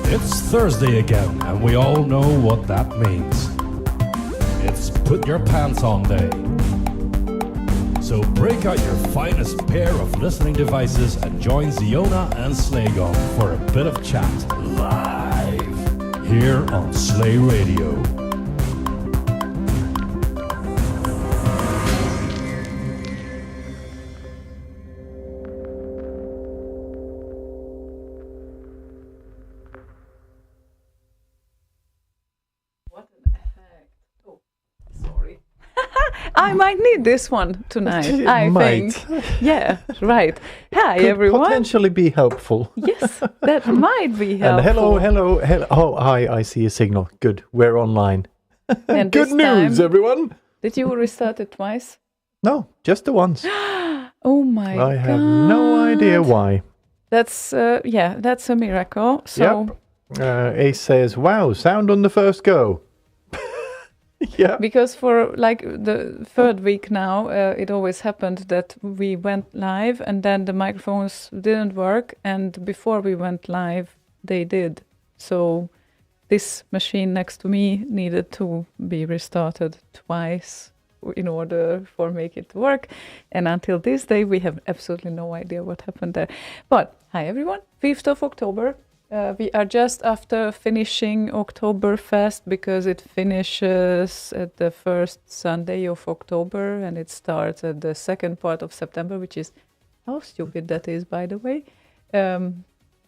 It's Thursday again, and we all know what that means. It's put your pants on day. So break out your finest pair of listening devices and join Ziona and Slaygon for a bit of chat live here on Slay Radio. I might need this one tonight. I think. Yeah, right. Hi, Could everyone. Potentially be helpful. Yes, that might be helpful. And hello. Oh, hi, I see a signal. Good, we're online. And Good news, everyone. Did you restart it twice? No, just the once. Oh my god. I have no idea why. That's that's a miracle. So Ace says, wow, sound on the first go. Yeah. Because for like the third week now, it always happened that we went live and then the microphones didn't work, and before we went live, they did. So this machine next to me needed to be restarted twice in order for make it work. And until this day, we have absolutely no idea what happened there. But hi everyone, 5th of October. We are just after finishing Octoberfest because it finishes at the first Sunday of October and it starts at the second part of September, which is how stupid that is, by the way.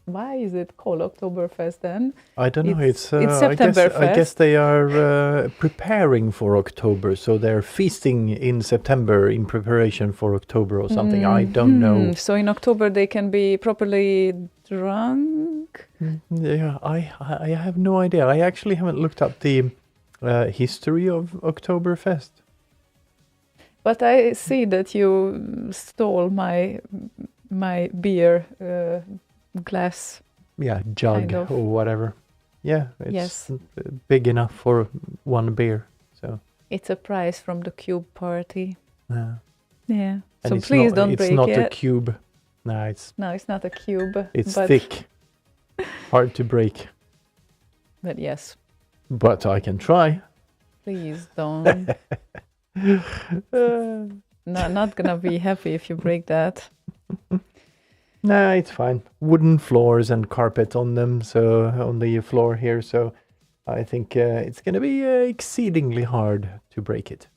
Why is it called Octoberfest then? I don't know. It's Septemberfest. I guess they are preparing for October, so they're feasting in September in preparation for October or something. I don't know. So in October they can be properly drunk? Yeah, I have no idea. I actually haven't looked up the history of Octoberfest. But I see that you stole my beer glass. Yeah, jug kind of. or whatever. Yeah, it's big enough for one beer. So It's a prize from the Cube party. yeah. Yeah. And So it's please not, don't it's break not it. a cube. No, it's It's not a cube. it's but, thick, hard to break. But yes, But I can try. please don't. Not gonna be happy if you break that. Nah, it's fine. Wooden floors and carpet on them, so on the floor here. So I think it's gonna be exceedingly hard to break it.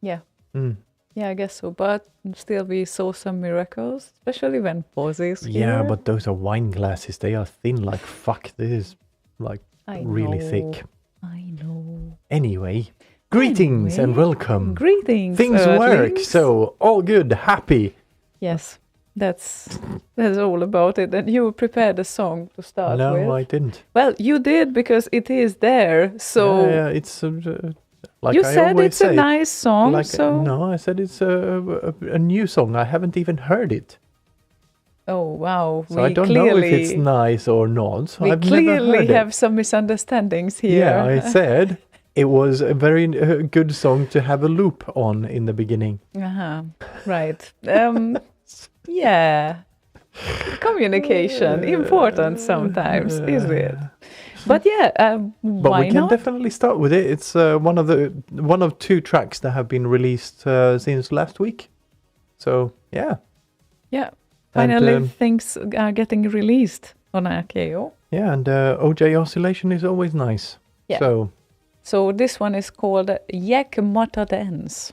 Yeah. Mm. Yeah, I guess so. But still, we saw some miracles, especially when Posey is here. Yeah, but those are wine glasses. They are thin like fuck. This is like really thick. I know. Anyway, greetings and welcome. Greetings. Things work, Earthlings. so all good, happy. Yes, that's all about it. And you prepared a song to start with. No, I didn't. Well, you did because it is there. So Yeah, it's like you I said always it's say, a nice song. like, so no, I said it's a new song. I haven't even heard it. oh wow, So I don't know if it's nice or not. we I've never clearly heard have it. some misunderstandings here. Yeah, I said it was a very good song to have a loop on in the beginning. Right. Yeah. Communication important sometimes, is it? But yeah, But why we can not? definitely start with it. It's one of two tracks that have been released since last week. So yeah, Yeah. And, Finally, things are getting released on RKO. yeah, and OJ Oscillation is always nice. Yeah. So So this one is called Jack Mata Dance.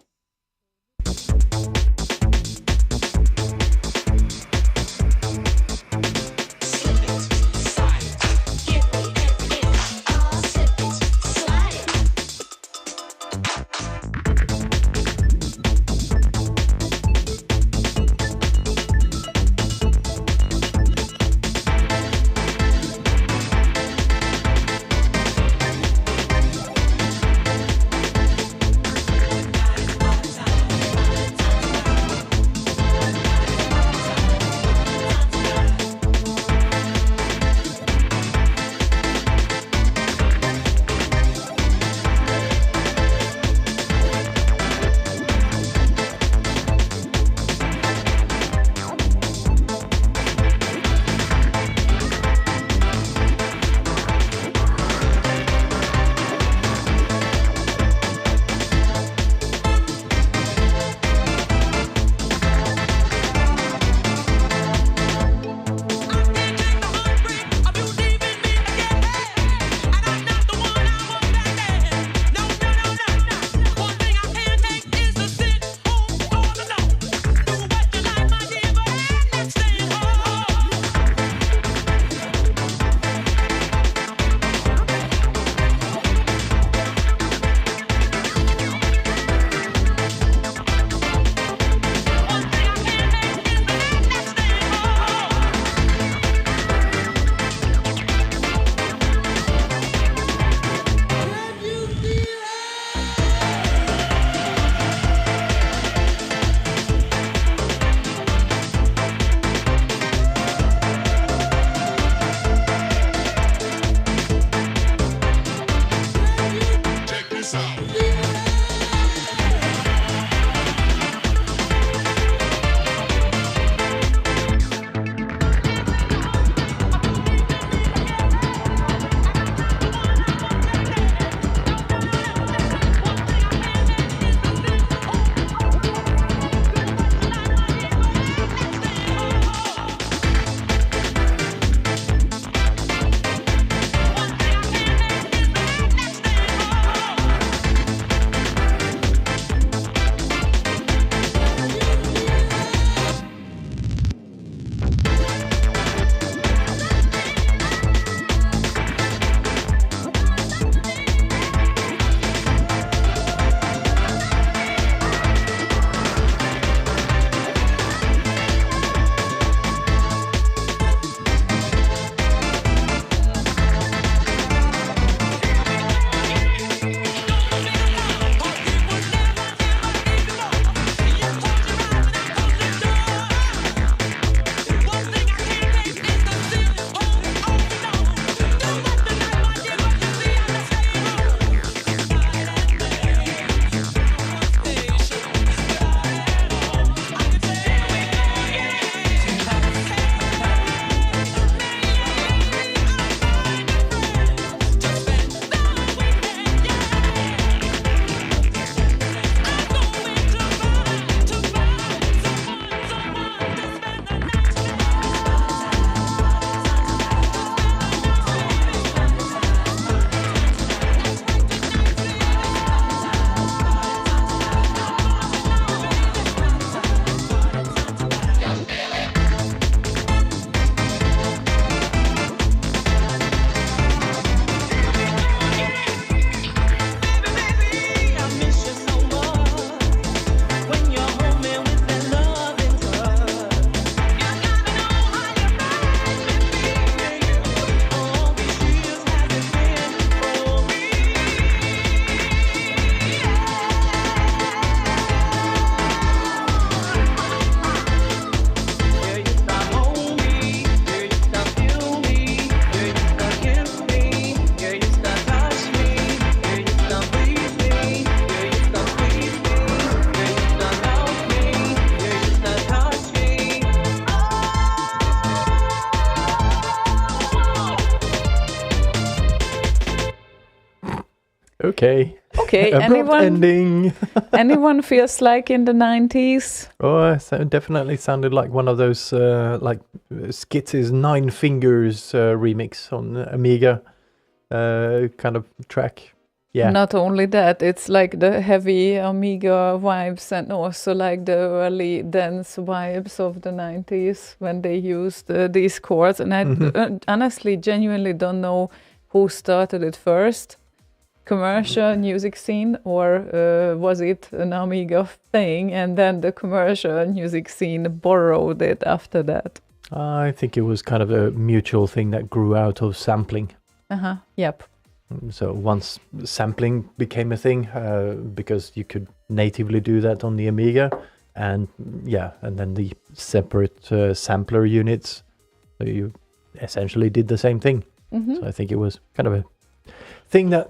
Okay. Okay, Abrupt ending. anyone feels like in the 90s? Oh, so definitely sounded like one of those Skitz's Nine Fingers remix on Amiga kind of track. Yeah. Not only that, it's like the heavy Amiga vibes and also like the early dance vibes of the 90s when they used these chords. And I honestly, genuinely don't know who started it first. Commercial music scene, or was it an Amiga thing and then the commercial music scene borrowed it after that? I think it was kind of a mutual thing that grew out of sampling. Yep. So once sampling became a thing, because you could natively do that on the Amiga, and then the separate sampler units, so you essentially did the same thing. So I think it was kind of a thing that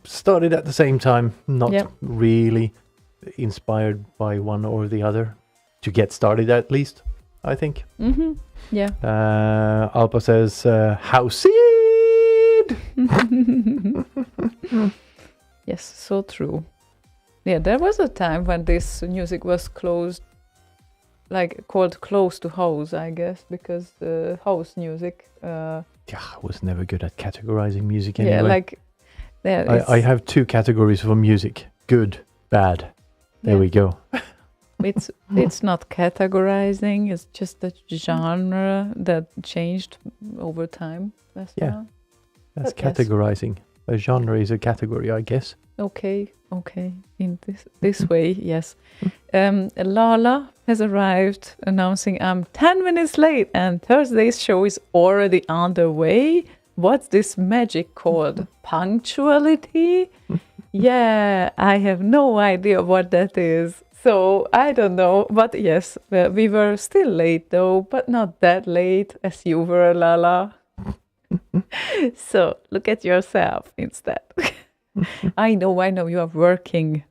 started at the same time, not really inspired by one or the other, to get started at least, I think. Yeah. Alpa says, House Yes, so true. Yeah, there was a time when this music was called close to house, I guess, because house music. I was never good at categorizing music anyway. I have two categories for music: good, bad. There we go. It's not categorizing; it's just a genre that changed over time. That's That's categorizing. A genre is a category, I guess. Okay. In this way, yes. Lala has arrived, announcing I'm 10 minutes late and Thursday's show is already underway. What's this magic called? Punctuality? Yeah, I have no idea what that is. So I don't know. But yes, we were still late though, but not that late as you were, Lala. So look at yourself instead. I know you are working.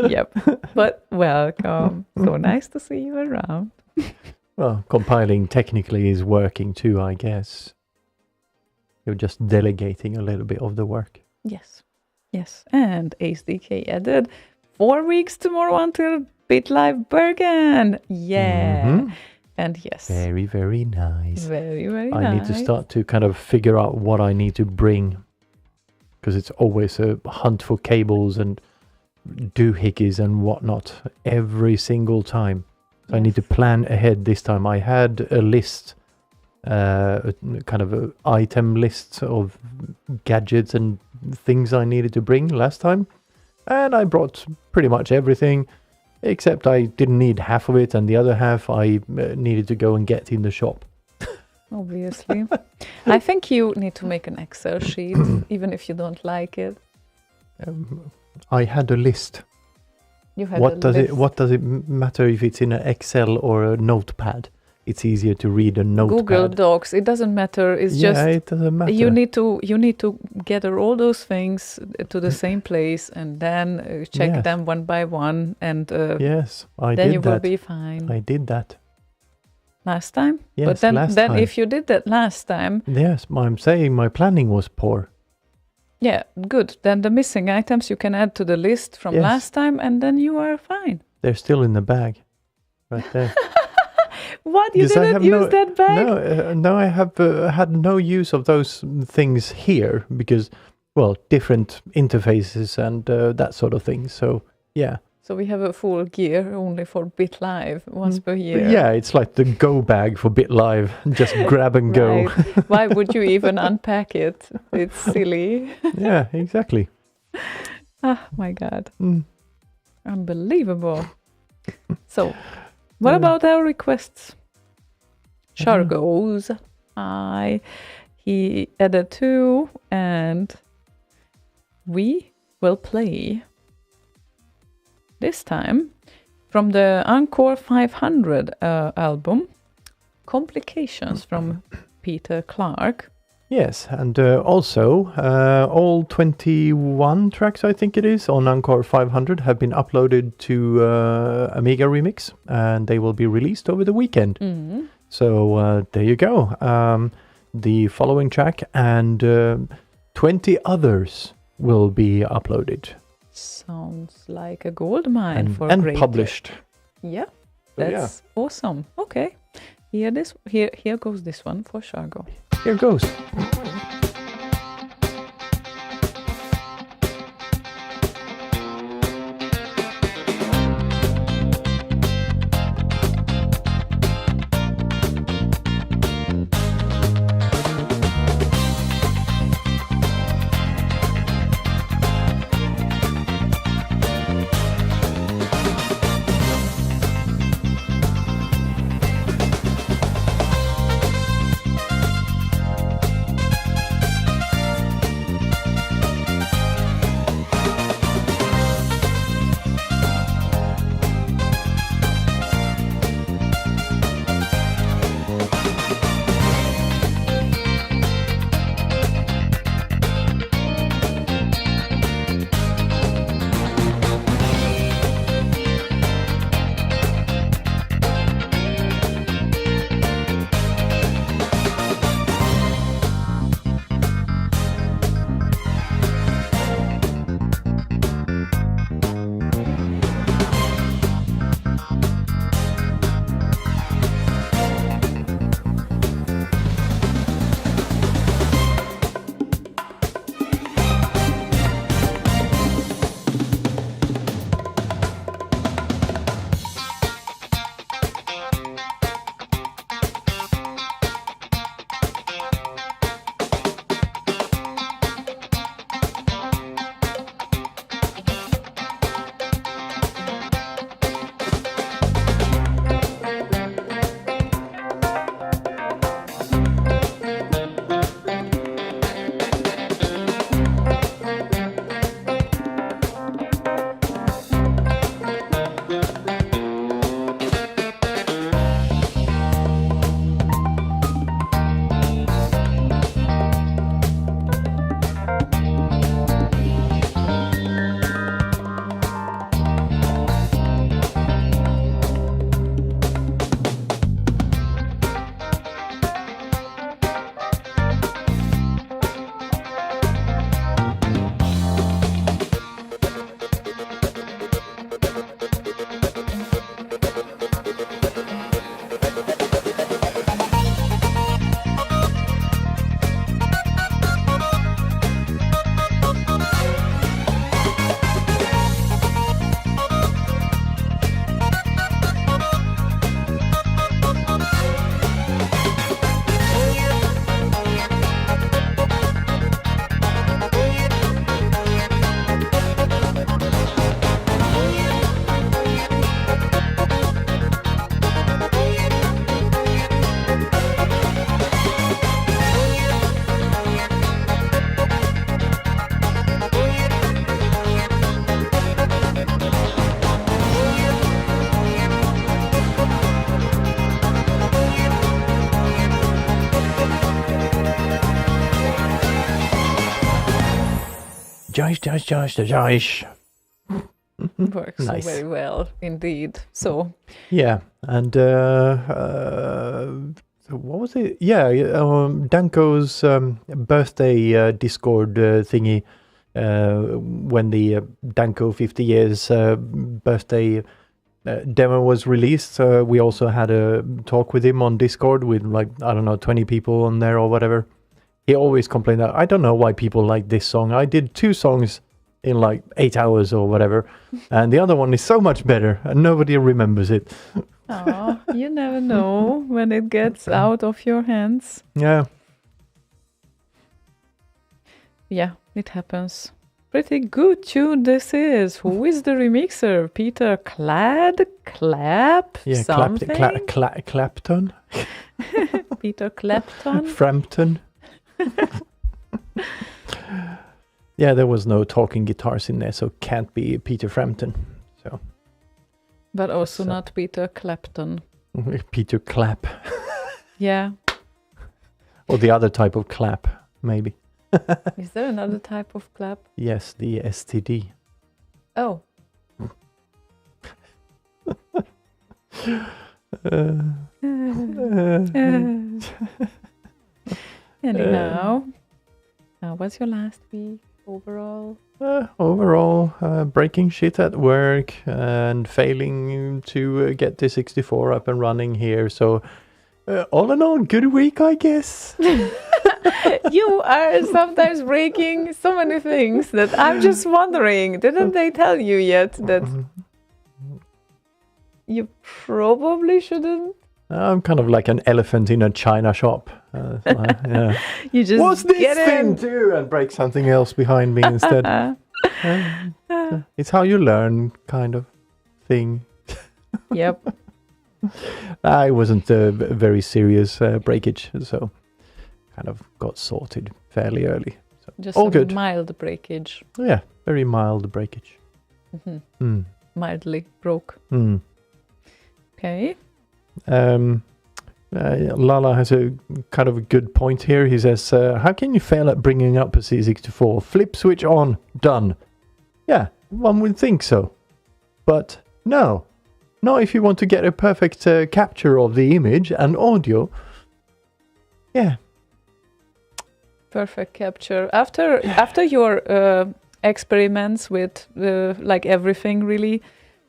Yep, but welcome. So nice to see you around. Well, compiling technically is working too, I guess. You're just delegating a little bit of the work. Yes. And HDK added 4 weeks tomorrow until BitLive Bergen. Yeah. And yes. Very, very nice. Very, very nice. I need to start to kind of figure out what I need to bring, because it's always a hunt for cables and doohickeys and whatnot every single time. So I need to plan ahead this time. I had a list, kind of an item list of gadgets and things I needed to bring last time. And I brought pretty much everything, except I didn't need half of it, and the other half I needed to go and get in the shop. Obviously. I think you need to make an Excel sheet, even if you don't like it. I had a list. You had What does it matter if it's in an Excel or a notepad? It's easier to read a notepad. Google Docs. It doesn't matter. It's just it doesn't matter. You need to gather all those things to the same place and then check them one by one, and yes, I then did you that. will be fine. I did that last time. Yes, but then last time. If you did that last time, yes, I'm saying my planning was poor. Yeah, good. Then the missing items you can add to the list from last time, and then you are fine. They're still in the bag, right there. What? You didn't use that bag? No, I have had no use of those things here because, well, different interfaces and that sort of thing. So, yeah. So we have a full gear only for BitLive once per year. Yeah, it's like the go bag for BitLive. Just grab and go. Why would you even unpack it? It's silly. Yeah, exactly. Oh, my God. Unbelievable. So, what about our requests? Char goes. He added 2, and we will play this time from the Encore 500 album, Complications from Peter Clark. Yes, and also all 21 tracks, I think it is, on Encore 500 have been uploaded to Amiga Remix, and they will be released over the weekend. So there you go. The following track and 20 others will be uploaded Sounds like a gold mine and, for and great. published. Yeah, So, that's awesome. Okay, here goes this one for Shargo. Here goes. Josh. Works Nice. very well indeed. So Yeah, and so what was it? Yeah, Danko's birthday Discord thingy when the Danko 50 years birthday demo was released. We also had a talk with him on Discord with like, I don't know, 20 people on there or whatever. He always complained that I don't know why people like this song. I did 2 songs in like 8 hours or whatever, and the other one is so much better and nobody remembers it. oh, you never know when it gets out of your hands. Yeah. Yeah, it happens. Pretty good tune this is. Who is the remixer? Peter Clap Yeah, something? Clapton, Peter Clapton? Frampton. Yeah, there was no talking guitars in there, so can't be Peter Frampton. So But also So- not Peter Clapton. Peter Clap, Yeah. or the other type of clap, maybe. Is there another type of clap? Yes, the STD. Oh, Anyhow, how was your last week overall? Overall, breaking shit at work and failing to get the 64 up and running here. So, all in all, good week, I guess. You are sometimes breaking so many things that I'm just wondering, didn't they tell you yet that you probably shouldn't? I'm kind of like an elephant in a china shop. Yeah. You just What's this get thing in. too? And break something else behind me instead. It's how you learn, kind of thing. Yep. I wasn't a very serious breakage, so kind of got sorted fairly early. So Just all a good. mild breakage. Yeah, very mild breakage. Mhm. Mm. Mildly broke. Mm. Okay. Lala has a kind of a good point here. He says, how can you fail at bringing up a C64? Flip switch on, done. Yeah, one would think so. But no. Not if you want to get a perfect capture of the image and audio. Yeah. Perfect capture. After your experiments with like everything really,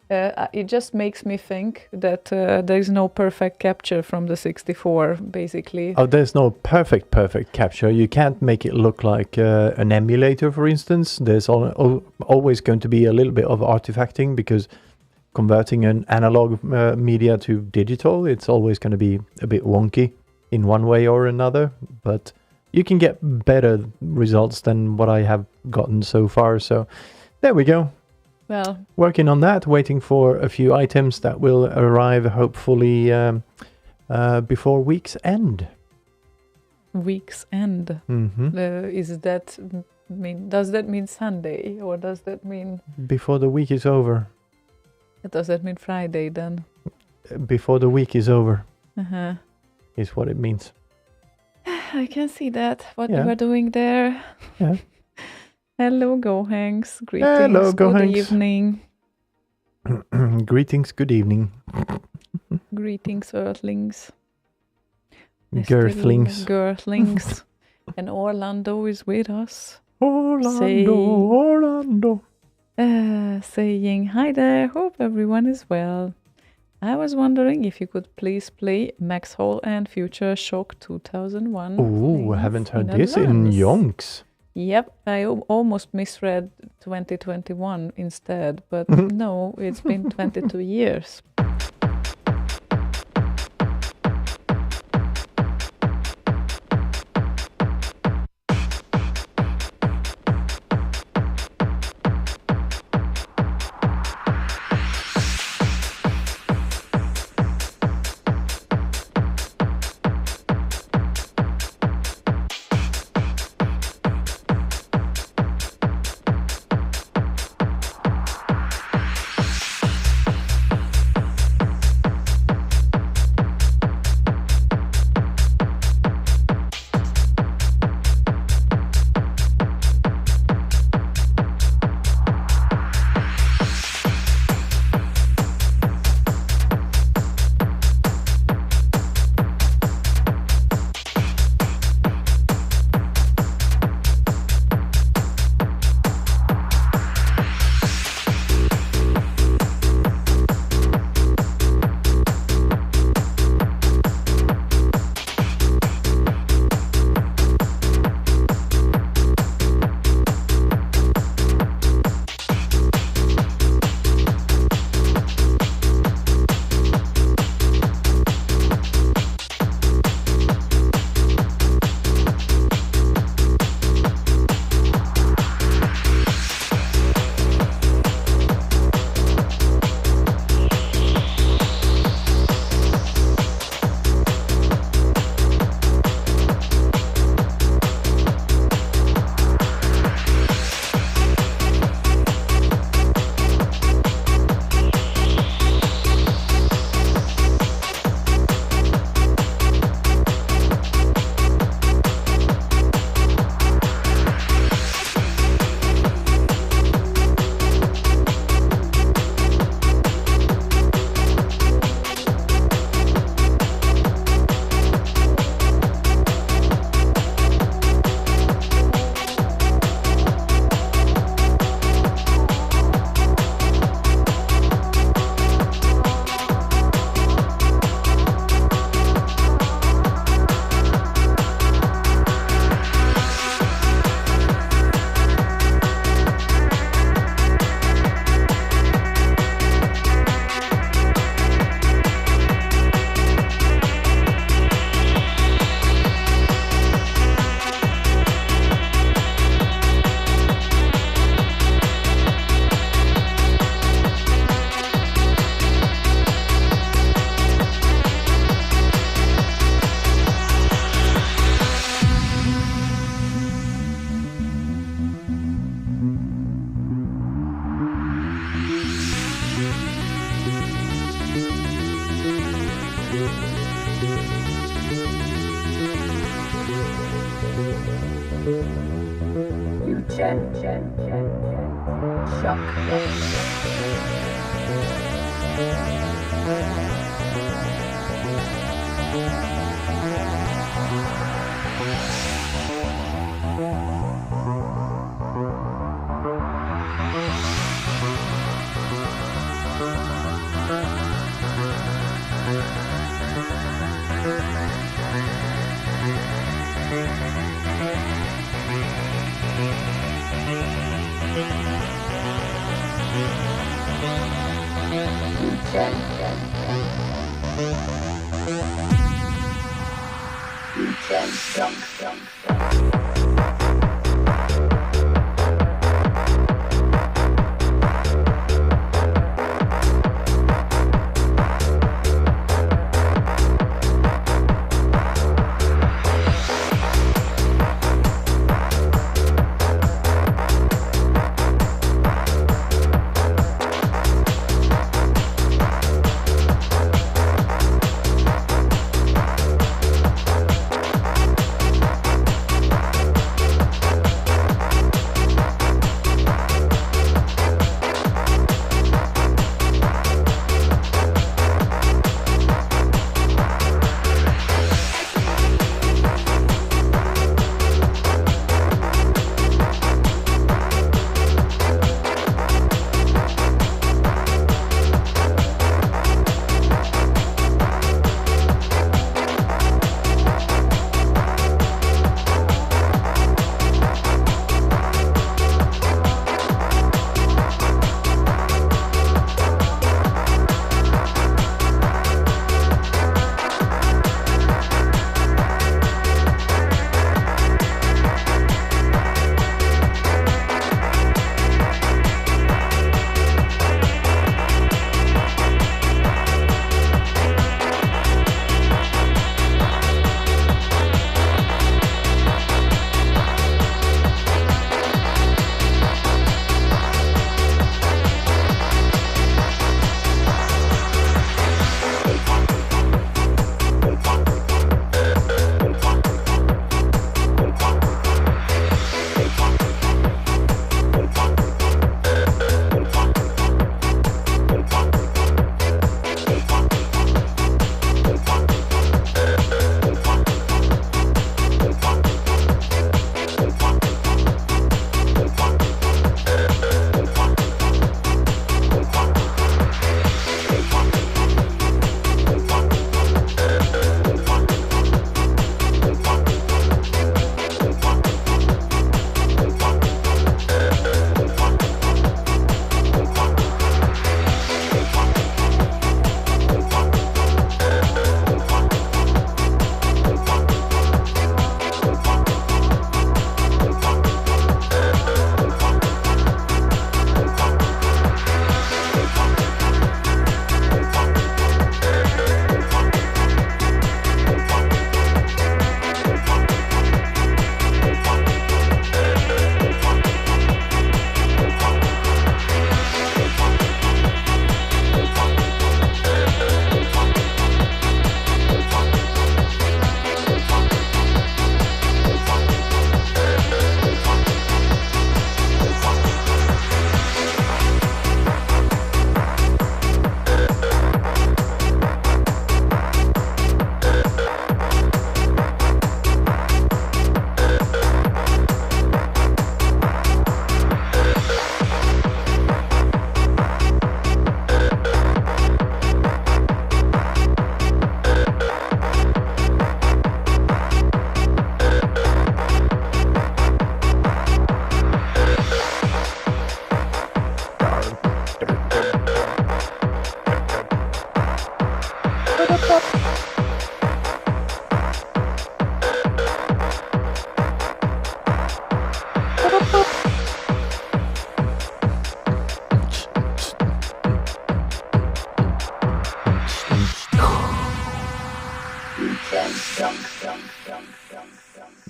it just makes me think that there is no perfect capture from the 64 basically. Oh, there's no perfect capture. You can't make it look like an emulator, for instance. There's always going to be a little bit of artifacting because converting an analog media to digital, it's always going to be a bit wonky in one way or another. But you can get better results than what I have gotten so far. So there we go. Well, Working on that, waiting for a few items that will arrive hopefully before week's end. week's end. Mm-hmm. Does that mean Sunday or does that mean? Before the week is over. Does that mean Friday then? Before the week is over Uh-huh. is what it means. I can see that. What Yeah. you are doing there. Yeah. Hello, Gohanks. Greetings. Hello, Good Gohanks. evening. Greetings, good evening. Greetings, Earthlings. Girthlings. Girthlings. And Orlando is with us. Orlando, Orlando. Saying, hi there, hope everyone is well. I was wondering if you could please play Max Hall and Future Shock 2001. Ooh, I Thanks haven't heard in this in advance. yonks. Yep, I almost misread 2021 instead, but no, it's been 22 years.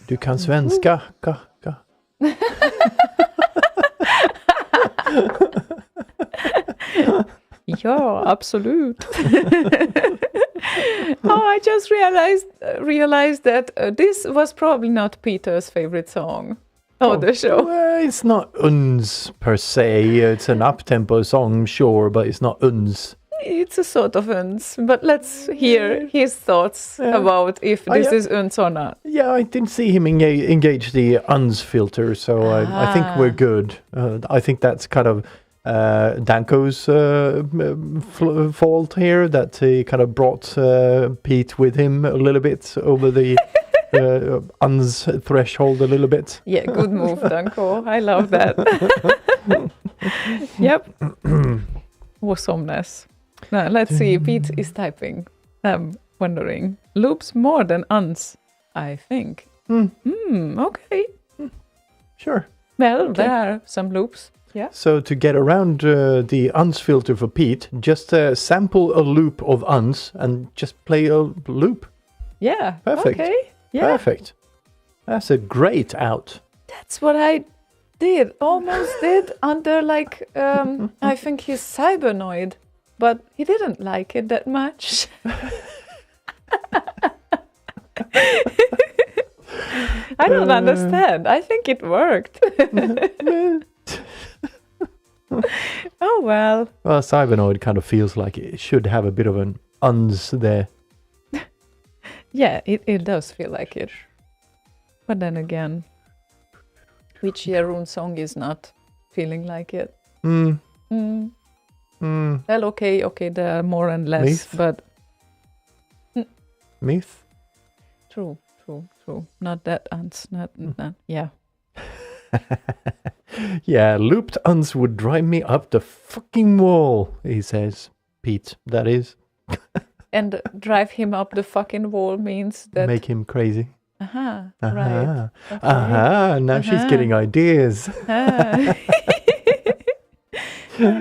Du kan svenska. Ka. Ja, absolut. I just realized that this was probably not Peter's favorite song. Oh, the show. Well, it's not uns per se. It's an up-tempo song, sure, but it's not uns. It's a sort of uns, but let's hear his thoughts about if this is uns or not. Yeah, I didn't see him engage the uns filter, so I think we're good. I think that's kind of Danko's fault here, that he kind of brought Pete with him a little bit over the uns threshold a little bit. Yeah, good move, Danko. I love that. Yep. Awesomeness. Now, let's see. Pete is typing. I'm wondering. Loops more than uns, I think. Okay. Sure. Well, there are some loops. Yeah. So to get around the uns filter for Pete, just sample a loop of uns and just play a loop. Yeah. Perfect. Okay. Yeah. Perfect. That's a great out. That's what I did. Almost did under I think he's cybernoid, but he didn't like it that much. I don't understand. I think it worked. Oh well. Well, Cybernoid kind of feels like it should have a bit of an uns there. Yeah, it does feel like it. But then again, which Jeroen song is not feeling like it? Well, okay, there are more and less, Myth? but Myth? true. Not that uns, not. Yeah. Yeah, looped uns would drive me up the fucking wall, he says. Pete, that is. And drive him up the fucking wall means that. Make him crazy. Right. Aha. Okay. Aha, now she's getting ideas. I'm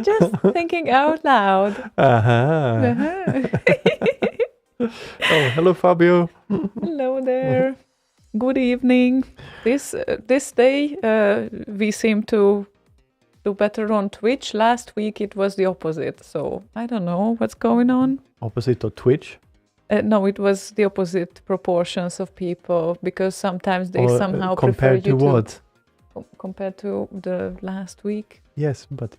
just thinking out loud. Oh, hello, Fabio. Hello there. Good evening. This day we seem to do better on Twitch. Last week it was the opposite, so I don't know what's going on. Opposite of Twitch? No, it was the opposite proportions of people, because sometimes they somehow prefer compared to YouTube. what? Compared to the last week. Yes, but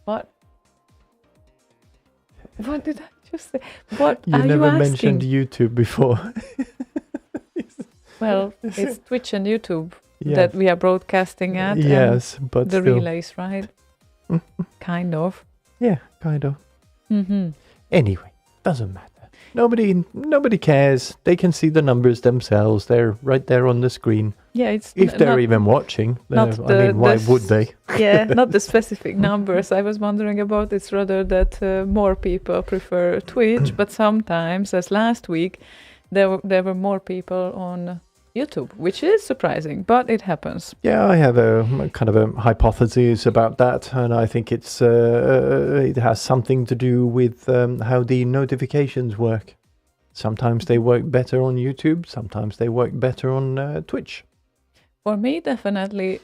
What? What did I just say? What you are never you asking? mentioned YouTube before. Well, it's Twitch and YouTube Yes. that we are broadcasting at. Yes, but and the still. relays, right? Kind of. Yeah, kind of. Mm-hmm. Anyway, doesn't matter. Nobody cares. They can see the numbers themselves. They're right there on the screen. Yeah, it's If they're not, even watching. not Why would they? Yeah, not the specific numbers I was wondering about. It's rather that more people prefer Twitch, but sometimes, as last week, there were more people on YouTube, which is surprising, but it happens. Yeah, I have a kind of a hypothesis about that, and I think it has something to do with how the notifications work. Sometimes they work better on YouTube, sometimes they work better on Twitch. For me, definitely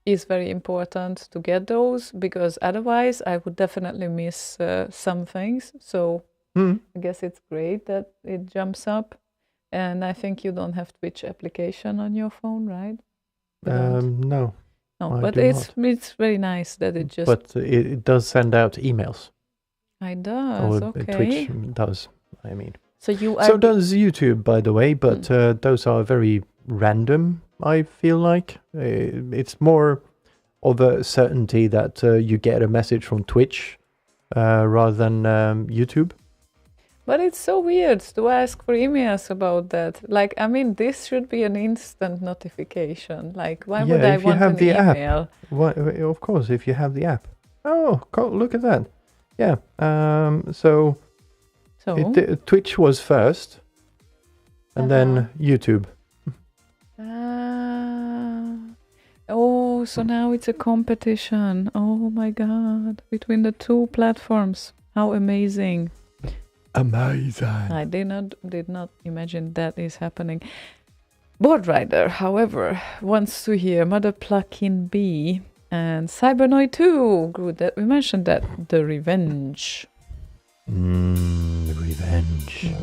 is very important to get those, because otherwise I would definitely miss some things. So I guess it's great that it jumps up. And I think you don't have Twitch application on your phone, right? No. No, I but do it's very nice that it just. But it does send out emails. It does. Or Okay. Twitch does, I mean. So you are. So does YouTube, by the way, but those are very random, I feel like. It's more of a certainty that you get a message from Twitch rather than YouTube. But it's so weird to ask for emails about that. Like, I mean, this should be an instant notification. Like, why would I want an email? Well, of course, if you have the app. Oh, look at that. Yeah. So Twitch was first, and then YouTube. Oh, so now it's a competition. Oh my God. Between the two platforms. How amazing. Amazing. I did not imagine that is happening. Board Rider, however, wants to hear Mother Plucking Bee and Cybernoid 2. Good that we mentioned that. The Revenge. Revenge.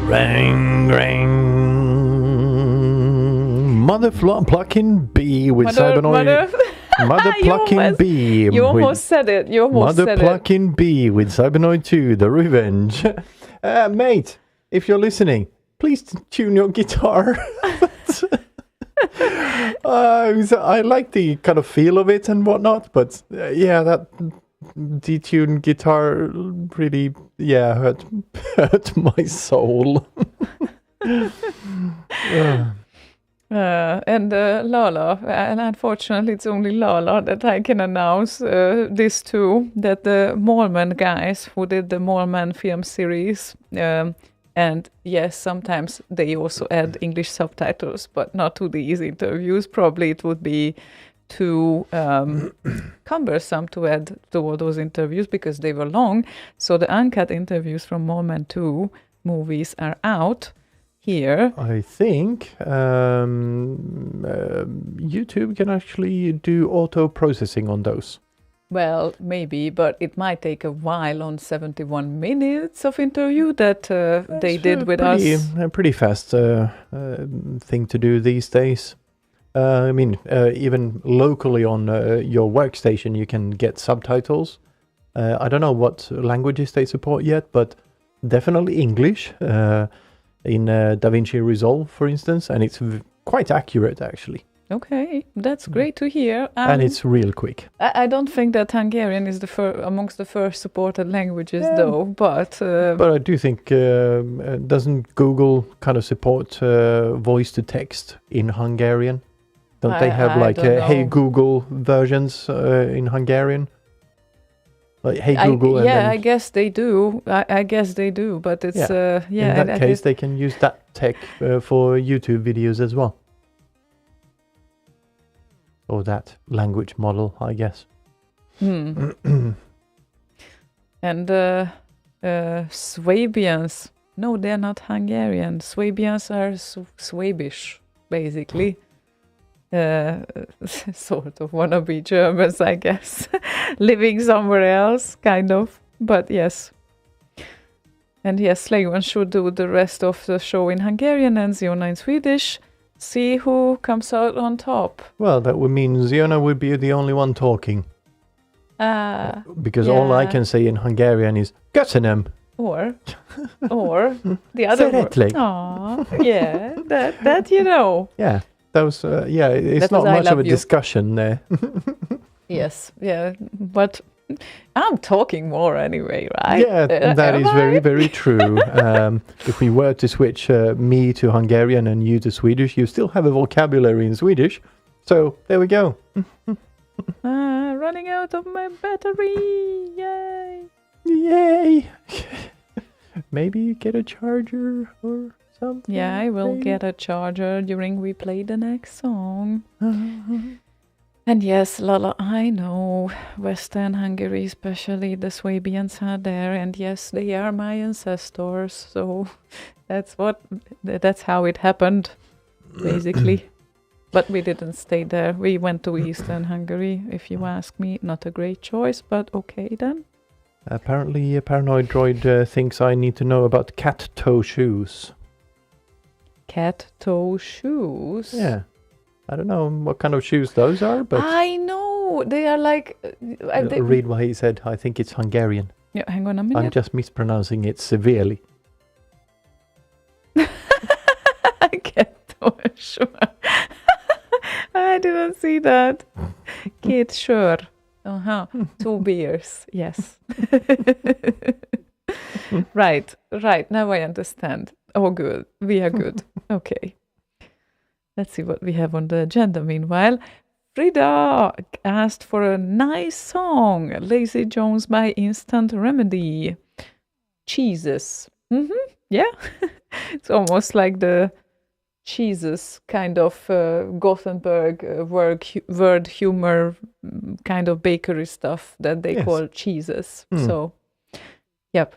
Ring, ring. Mother plucking bee with Cybernoid. Mother plucking bee. You almost said it. You almost Mother said it. plucking bee with Cybernoid 2, The Revenge. Mate, if you're listening, please tune your guitar. I like the kind of feel of it and whatnot, but yeah, that detuned guitar really, hurt my soul. And Lala, and unfortunately it's only Lala that I can announce this to, that the Mormon guys who did the Mormon film series, and yes, sometimes they also add English subtitles, but not to these interviews. Probably it would be too cumbersome to add to all those interviews because they were long. So the uncut interviews from Mormon 2 movies are out here. I think YouTube can actually do auto processing on those. Well, maybe, but it might take a while on 71 minutes of interview that they did with us. A pretty fast thing to do these days. I mean, even locally on your workstation, you can get subtitles. I don't know what languages they support yet, but definitely English. In DaVinci Resolve, for instance, and it's quite accurate, actually. Okay, that's great to hear. And it's real quick. I don't think that Hungarian is amongst the first supported languages, though, but... But I do think, doesn't Google kind of support voice-to-text in Hungarian? Don't they have, like, Hey Google versions in Hungarian? Like, Hey Google. I guess they do. I guess they do, but it's in that case, they can use that tech for YouTube videos as well, or that language model, I guess. And Swabians. No, they're not Hungarian. Swabians are Swabish, basically. Sort of wannabe Germans, I guess. Living somewhere else, kind of. But yes. And yes, Slaygon should do the rest of the show in Hungarian and Ziona in Swedish. See who comes out on top. Well, that would mean Ziona would be the only one talking. Because all I can say in Hungarian is Köszönöm. Or the other word. Yeah, that you know. Yeah. That was, it's not much of a discussion there. Yes, yeah, but I'm talking more anyway, right? Yeah, that is very, very true. If we were to switch me to Hungarian and you to Swedish, you still have a vocabulary in Swedish. So, there we go. Running out of my battery, yay! Yay! Maybe get a charger or... something. Yeah, I will get a charger during we play the next song. And yes, Lala, I know Western Hungary, especially the Swabians are there, and yes, they are my ancestors. So that's how it happened, basically. But we didn't stay there. We went to Eastern Hungary, if you ask me. Not a great choice, but okay then. Apparently, a paranoid droid thinks I need to know about cat toe shoes. Cat toe shoes? Yeah. I don't know what kind of shoes those are, but... I know! They are like... read what he said. I think it's Hungarian. Yeah, hang on a minute. I'm just mispronouncing it severely. Cat toe shoe. I didn't see that. Kate, sure. Uh-huh. 2 beers. Yes. Right. Now I understand. Oh, good. We are good. Okay. Let's see what we have on the agenda meanwhile. Frida asked for a nice song. Lazy Jones by Instant Remedy. Cheeses. Yeah. It's almost like the cheeses kind of Gothenburg word humor kind of bakery stuff that they call cheeses. So, yep.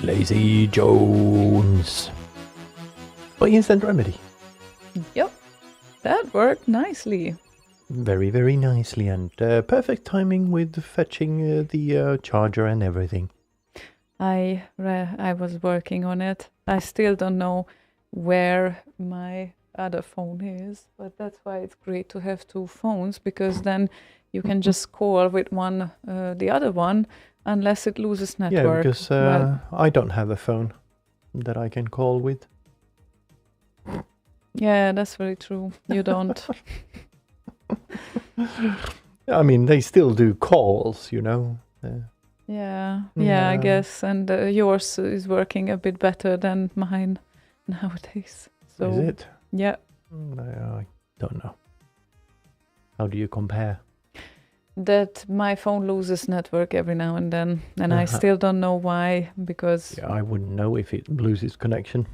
Lazy Jones. By Instant Remedy. Yep, that worked nicely. Very, very nicely, and perfect timing with fetching the charger and everything. I was working on it. I still don't know where my other phone is, but that's why it's great to have two phones, because then you can just call with one, the other one, unless it loses network. Yeah, because I don't have a phone that I can call with. Yeah, that's very true. You don't. I mean, they still do calls, you know. Yeah, I Yeah. guess. And yours is working a bit better than mine nowadays. So Is it? yeah, I don't know. How do you compare? that my phone loses network every now and then, and I Uh-huh. still don't know why. Because Yeah, I wouldn't know if it loses connection.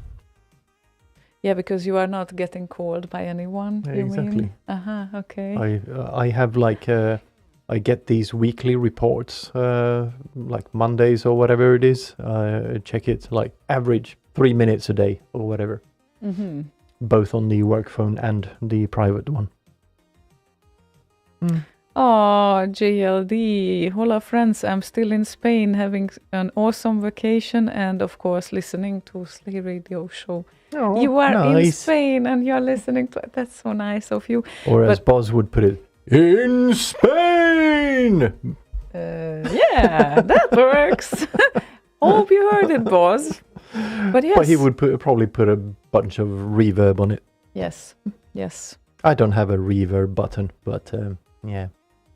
because you are not getting called by anyone. Yeah, you exactly. mean? Okay. I have like I get these weekly reports, like Mondays or whatever it is. Check it like average 3 minutes a day or whatever, Mm-hmm. both on the work phone and the private one. Oh, JLD. Hola, friends. I'm still in Spain having an awesome vacation and, of course, listening to Slay Radio Show. Oh, You are in nice. Spain and you're listening to it. That's so nice of you. Or as But- Boz would put it, in Spain. Yeah, that works. Hope you heard it, boss. But yes. But he would probably put a bunch of reverb on it. Yes. I don't have a reverb button, but yeah.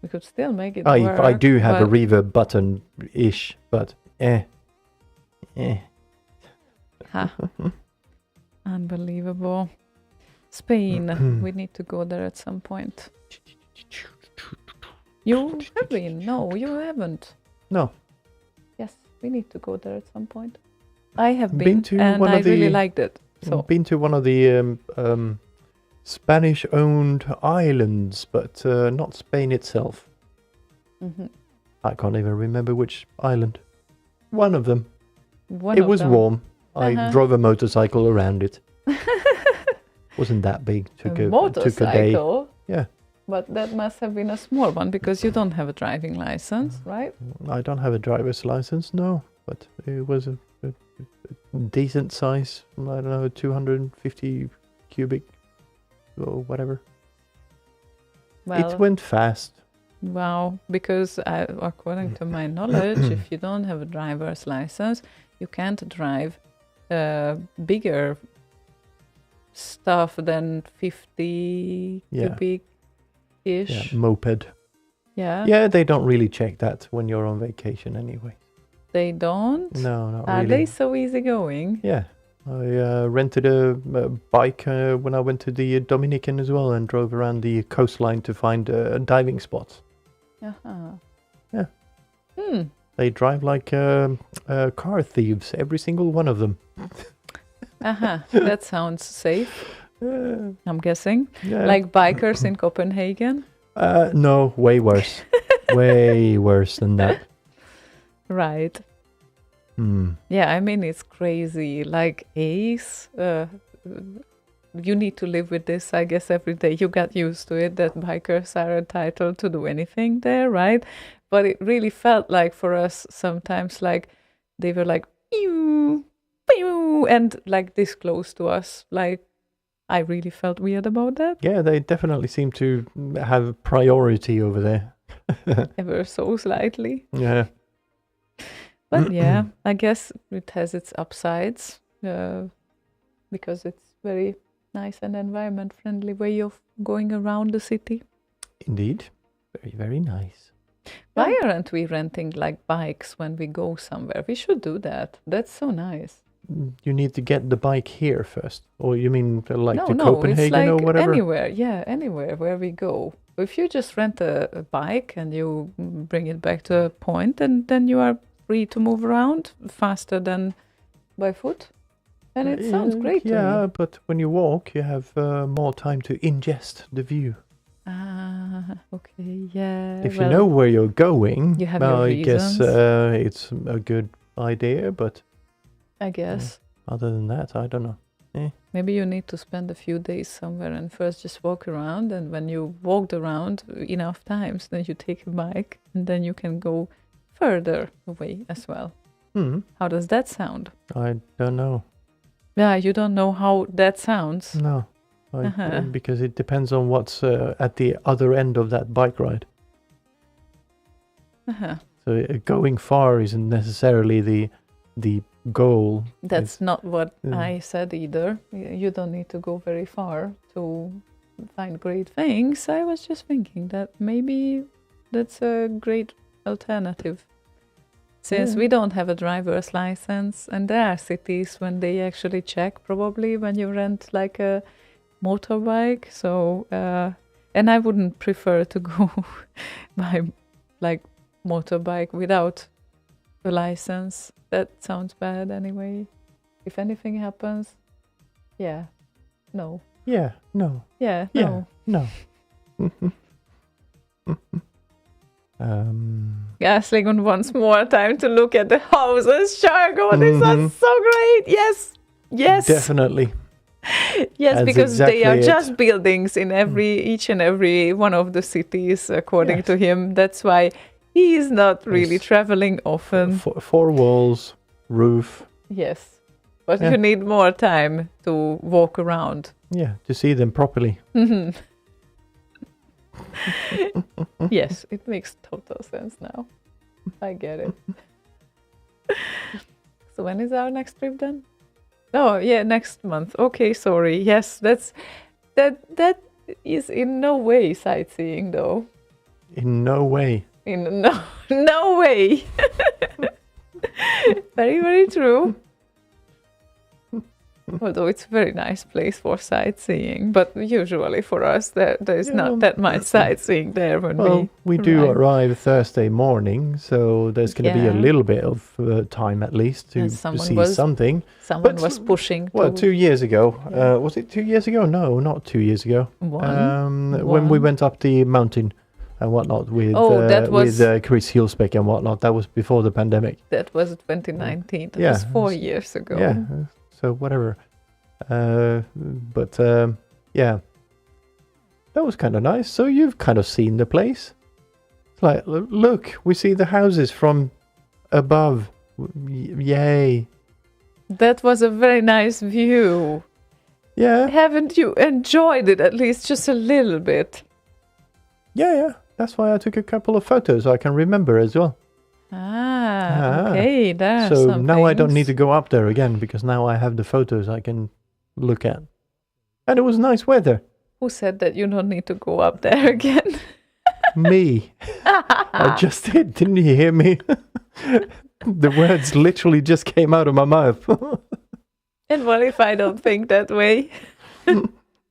We could still make it I work. do have a but- reverb button ish, but Ha. Unbelievable. Spain. We need to go there at some point. You have been? No, you haven't. No. Yes, we need to go there at some point. I have Been been, to and one I of the- really liked it. So Been to one of the Spanish-owned islands, but not Spain itself. mhm. I can't even remember which island. One of them. One It of was them. warm. I Uh-huh. drove a motorcycle around it. Wasn't that big. Took a day. motorcycle. Yeah. But that must have been a small one because you don't have a driving license, right? I don't have a driver's license, no, but it was a decent size. I don't know, 250 cubic or whatever. Well, It went fast. wow, because according to my knowledge, if you don't have a driver's license, you can't drive bigger stuff than 50 Yeah. cubic-ish. Moped. Yeah. Yeah, they don't really check that when you're on vacation anyway. They don't? No, not Are really. they so easygoing? Yeah. I rented a bike when I went to the Dominican as well and drove around the coastline to find diving spots. Uh-huh. Yeah. Hmm. They drive like car thieves, every single one of them. Uh-huh. That sounds safe, I'm guessing. Yeah. Like bikers in Copenhagen. No, way worse. Way worse than that. Right. Hmm. Yeah, I mean, it's crazy. Like Ace, you need to live with this, I guess, every day. You got used to it that bikers are entitled to do anything there, right? But it really felt like for us sometimes, like they were like, pew, pew, and like this close to us. Like, I really felt weird about that Yeah, they definitely seem to have priority over there. ever so slightly. Yeah. But yeah, I guess it has its upsides because it's very nice and environment friendly way of going around the city. Indeed. Very, very nice. Why aren't we renting like bikes when we go somewhere? We should do that. That's so nice. You need to get the bike here first. Or you mean like no, to no, Copenhagen it's like or whatever? anywhere. Yeah, anywhere where we go. If you just rent a bike and you bring it back to a point, and then you are free to move around faster than by foot. And it sounds great to Yeah, me. but when you walk, you have more time to ingest the view. Ah, okay, yeah. If you know where you're going, you have your I guess reasons. it's a good idea, but I guess. Other than that, I don't know. Maybe you need to spend a few days somewhere and first just walk around, and when you walked around enough times, then you take a bike and then you can go further away as well. How does that sound? I don't know. Yeah, you don't know how that sounds. No. Because it depends on what's at the other end of that bike ride. So going far isn't necessarily the goal. That's not what I said either. You don't need to go very far to find great things. I was just thinking that maybe that's a great alternative. Since we don't have a driver's license, and there are cities when they actually check probably when you rent like a motorbike. So, and I wouldn't prefer to go by like motorbike without a license. That sounds bad anyway. If anything happens, no. Yeah, no. Yeah, Yeah, no. Yeah, Slaygon wants more time to look at the houses. Shargo, these are so great. Yes. Definitely. Yes, That's because they are exactly just buildings in each and every one of the cities, according to him. That's why he is not really traveling often. Four walls, roof. Yes, but you need more time to walk around. Yeah, to see them properly. Yes, it makes total sense now. I get it. So when is our next trip then? Oh, yeah, next month. Okay, sorry. Yes, that is in no way sightseeing though. In no way. In no way. Very, very true. Although it's a very nice place for sightseeing, but usually for us there is not that much sightseeing there when we do arrive Thursday morning, so there's going to be a little bit of time at least to see something. Someone was pushing. Well, 2 years ago. Was it 2 years ago? No, not 2 years ago. When we went up the mountain and whatnot with Chris Hillsbeck and whatnot. That was before the pandemic. That was 2019. That was 4 years ago. Yeah. So whatever, but that was kind of nice. So you've kind of seen the place. It's like, look, we see the houses from above. Yay! That was a very nice view. Yeah. Haven't you enjoyed it at least just a little bit? Yeah. That's why I took a couple of photos so I can remember as well. Okay, there. So now I don't need to go up there again because now I have the photos I can look at. And it was nice weather. Who said that you don't need to go up there again? Me. I just did. Didn't you hear me? The words literally just came out of my mouth. And what if I don't think that way?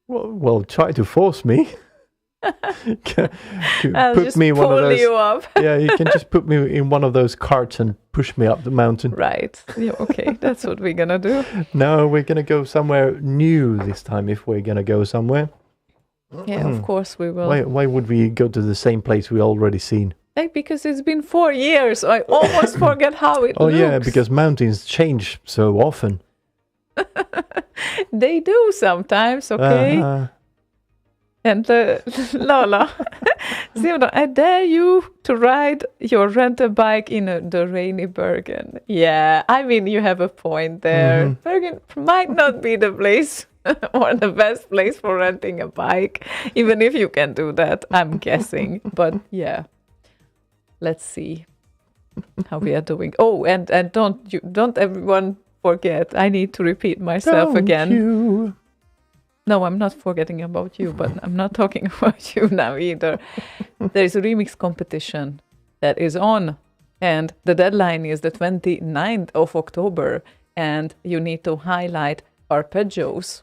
Well, try to force me. I'll just pull you up. Yeah, you can just put me in one of those carts and push me up the mountain. Right. Yeah, okay, that's what we're gonna do. No, we're gonna go somewhere new this time if we're gonna go somewhere. Yeah, of course we will. Why would we go to the same place we already seen? Because it's been 4 years. I almost forget how it looks. Oh yeah, because mountains change so often. They do sometimes, okay? And Lola, Ziona, I dare you to ride your rental bike in the rainy Bergen. Yeah, I mean, you have a point there. Bergen might not be the place or the best place for renting a bike, even if you can do that, I'm guessing. But yeah, let's see how we are doing. Oh, and don't everyone forget, I need to repeat myself again. No, I'm not forgetting about you, but I'm not talking about you now either. There is a remix competition that is on, and the deadline is the 29th of October, and you need to highlight arpeggios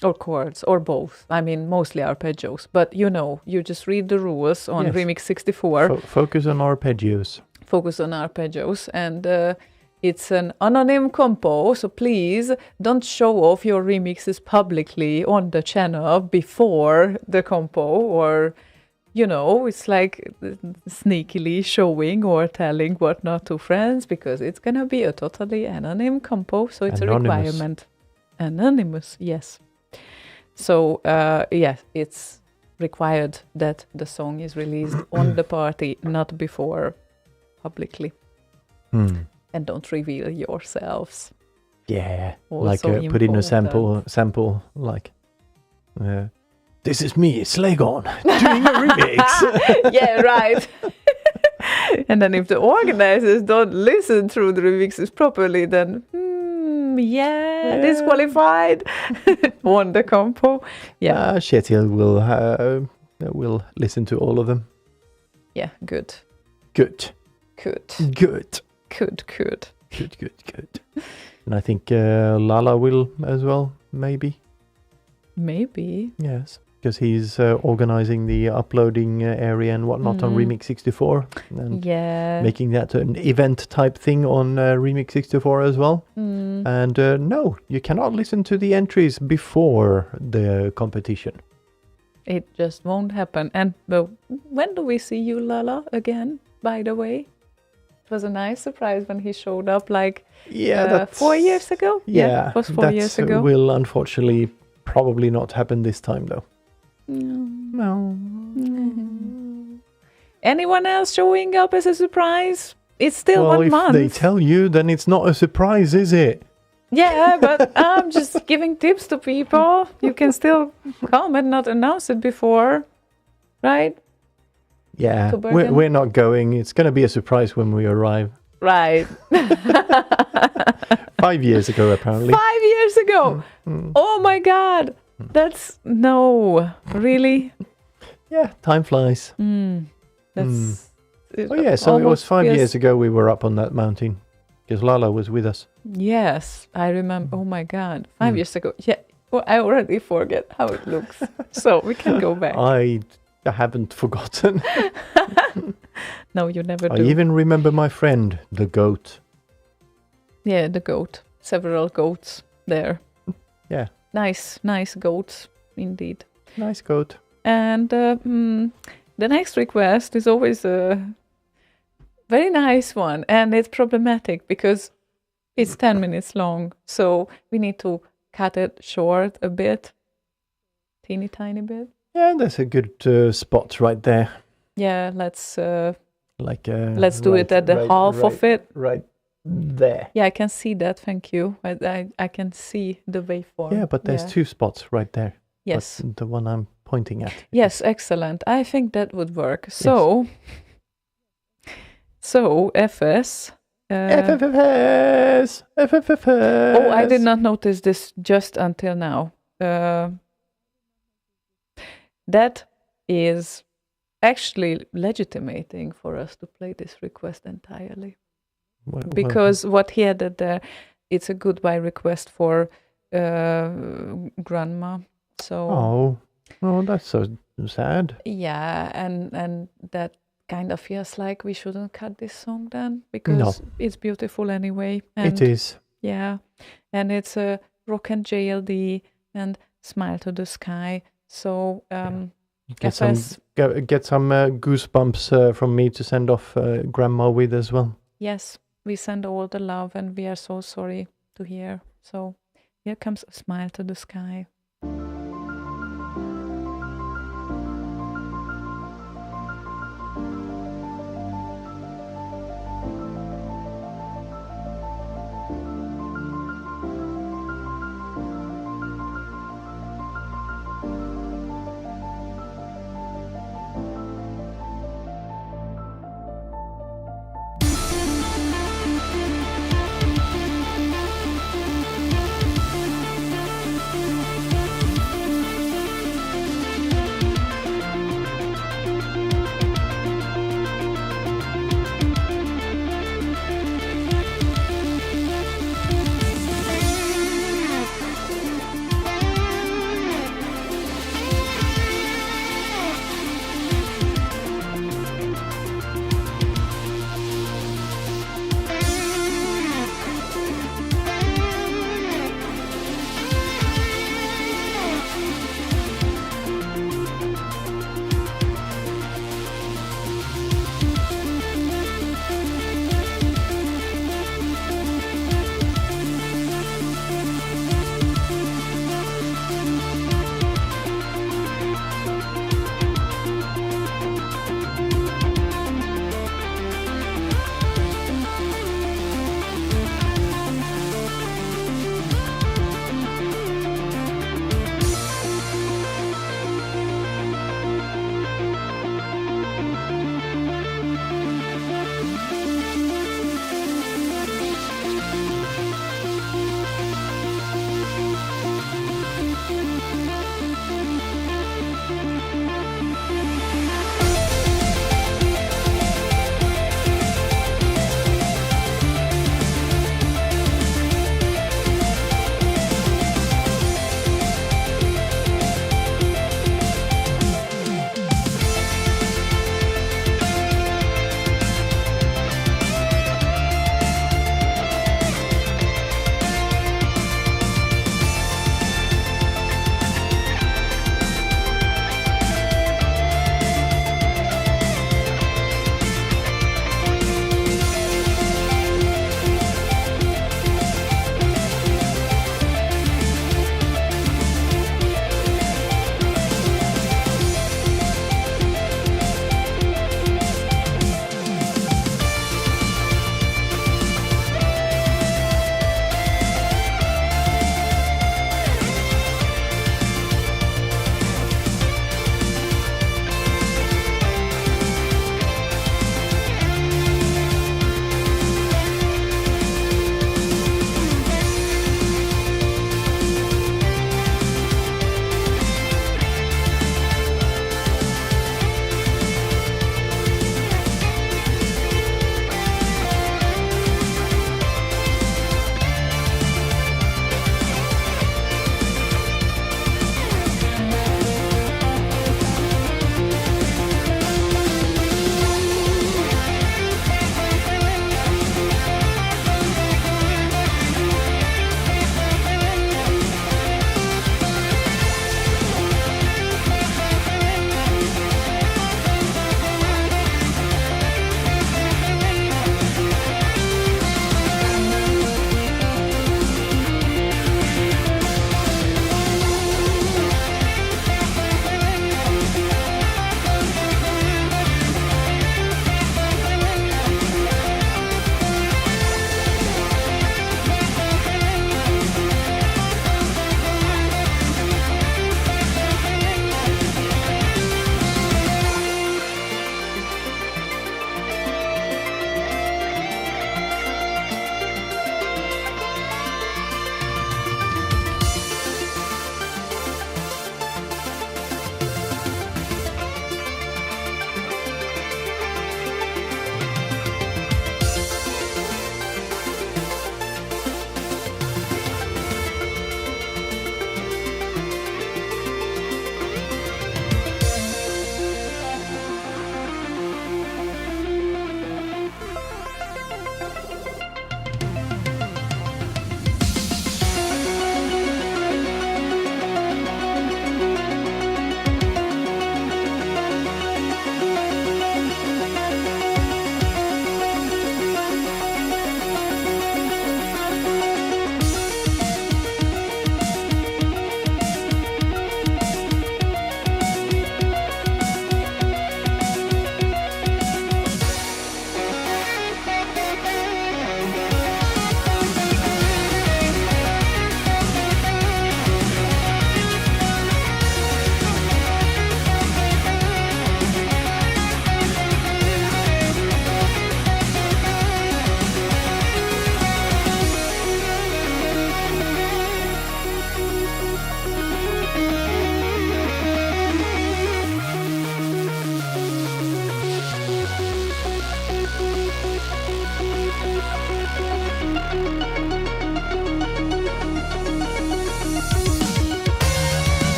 or chords or both. I mean, mostly arpeggios, but you just read the rules on Remix 64. Focus on arpeggios. Focus on arpeggios, and it's an anonymous compo, so please don't show off your remixes publicly on the channel before the compo, or it's like sneakily showing or telling whatnot to friends because it's gonna be a totally anonymous compo, so it's Anonymous. a requirement. Anonymous, yes. So it's required that the song is released on the party, not before publicly. And don't reveal yourselves. Yeah, Also like put in a important. sample like, this is me, Slaygon, doing a remix. Yeah, right. And then if the organizers don't listen through the remixes properly, then disqualified on the compo. Yeah, Kjetil will listen to all of them. yeah, good. Good. And I think Lala will as well, maybe. Maybe. Yes, because he's organizing the uploading area and whatnot on Remix 64 and Yeah. making that an event type thing on Remix 64 as well. And no, you cannot listen to the entries before the competition. It just won't happen. And when do we see you, Lala, again, by the way? It was a nice surprise when he showed up like 4 years ago. Yeah, it was 4 years ago. Will unfortunately probably not happen this time though. No. Anyone else showing up as a surprise? It's still Well, 1 if month. they tell you, then it's not a surprise, is it? Yeah, but I'm just giving tips to people. You can still come and not announce it before, right? Yeah, To Bergen? we're not going. It's going to be a surprise when we arrive. Right. 5 years ago, apparently. 5 years ago. Oh my God. That's really. Yeah, time flies. That's. Oh yeah, so it was almost 5 feels- years ago we were up on that mountain because Lala was with us. Yes, I remember. Oh my God, 5 years ago. Yeah, well, I already forget how it looks. So we can go back. I haven't forgotten. No, you never I do. even remember my friend, the goat. Yeah, the goat. Several goats there. Yeah, Nice goats indeed. nice goat. And the next request is always a very nice one, and it's problematic because it's 10 minutes long, so we need to cut it short a bit, teeny tiny bit. Yeah, that's a good spot right there. Yeah, let's Let's do it at the half of it. Right there. Yeah, I can see that. Thank you. I can see the waveform. Yeah, but there's 2 spots right there. Yes. But the one I'm pointing at. Yes, excellent. I think that would work. So FS. FFFS. FFFS. Oh, I did not notice this just until now. That is actually legitimating for us to play this request entirely. Well, Because what he added there, it's a goodbye request for grandma. So oh, that's so sad. yeah, and that kind of feels like we shouldn't cut this song then because it's beautiful anyway. And It is. yeah, and it's a rock and JLD and Smile to the Sky. So Get FS, some goosebumps from me to send off grandma with as well. yes, we send all the love and we are so sorry to hear. So here comes a Smile to the Sky.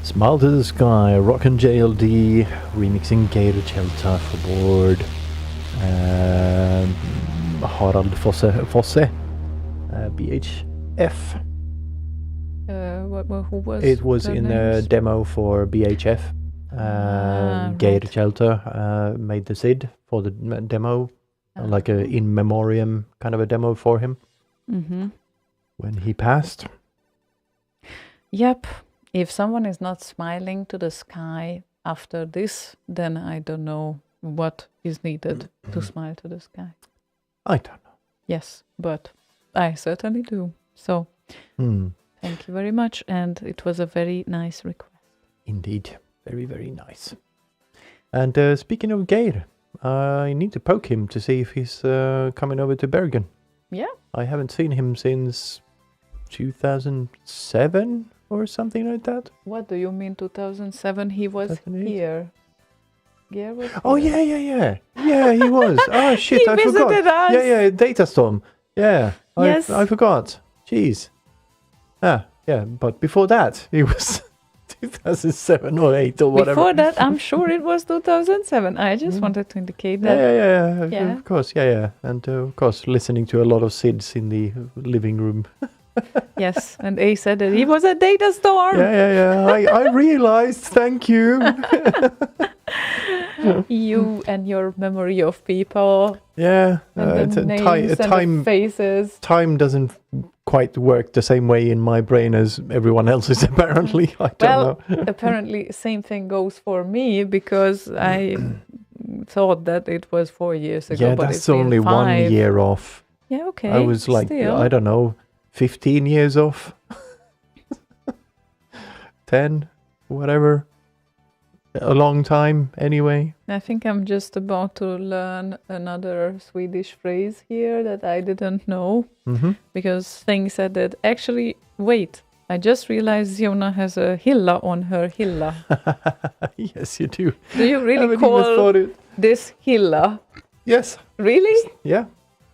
Smile to the Sky, Rock and JLD, remixing Gator Shelter for board. Harald Fosse, BHF. Who was It was the in a names? demo for BHF. Gator Right. Shelter made the SID for the demo, like a in memoriam kind of a demo for him Mm-hmm. when he passed. Yep. If someone is not smiling to the sky after this, then I don't know what is needed to smile to the sky. I don't know. Yes, but I certainly do. So thank you very much. And it was a very nice request. Indeed. Very, very nice. And speaking of Geir, I need to poke him to see if he's coming over to Bergen. Yeah. I haven't seen him since 2007 or something like that. What do you mean 2007? He was 2008? here. Yeah, was Oh, here. yeah, he was. Oh, shit, He I forgot. visited us. Yeah, Datastorm. Yeah, Yes. I forgot. Jeez. Yeah, but before that, he was 2007 or 8 or whatever. Before that, I'm sure it was 2007. I just wanted to indicate that. Yeah, Yeah. of course, yeah. And of course, listening to a lot of SIDs in the living room. Yes, and A said that he was a data storm. Yeah. I realized. Thank you. You and your memory of people Yeah, and the names and the faces. time doesn't quite work the same way in my brain as everyone else's. Apparently, I don't Well, know. apparently, same thing goes for me because I thought that it was 4 years ago. Yeah, but that's it's been only 5. 1 year off. Yeah, okay. I was like, still. I don't know, 15 years off, 10, whatever. A long time, anyway. I think I'm just about to learn another Swedish phrase here that I didn't know Mm-hmm. because Thing said that actually, wait, I just realized Ziona has a hilla on her hilla. Yes, you do. Do you really Haven't even call thought it. this hilla? Yes. Really? Yeah.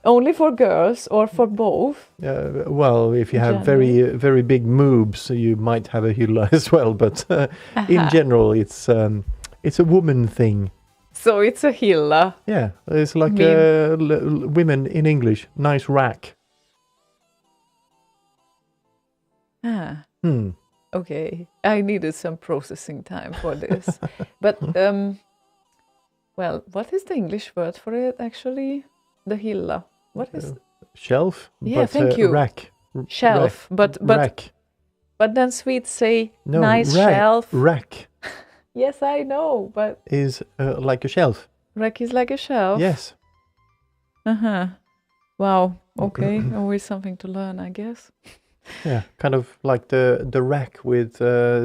Only for girls or for both? Well, if you have very big moobs, you might have a hylla as well. But in Aha. general, it's a woman thing. So it's a hilla. Yeah, it's like Mean- women in English. Nice rack. Ah, Hmm. okay. I needed some processing time for this. But, well, what is the English word for it actually? The hilla. What is Shelf. Yeah, but, thank you. Rack. shelf? But Rack. but then Swedes say No, nice rack. shelf. Rack Yes, I know, but is like a shelf. rack is like a shelf. Yes. Uh-huh. Wow. Okay. Always something to learn, I guess. Yeah, kind of like the rack with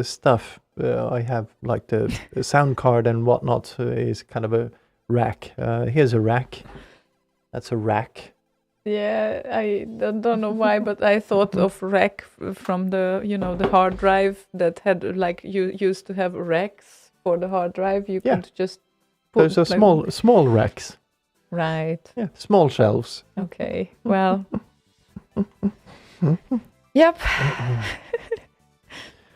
stuff. I have like the sound card and whatnot is kind of a rack. Here's a rack. That's a rack. Yeah, I don't know why, but I thought of rack from the, the hard drive that had like you used to have racks for the hard drive. You Yeah. could just put Those are like- small racks. Right. Yeah, small shelves. Okay. Well. Yep.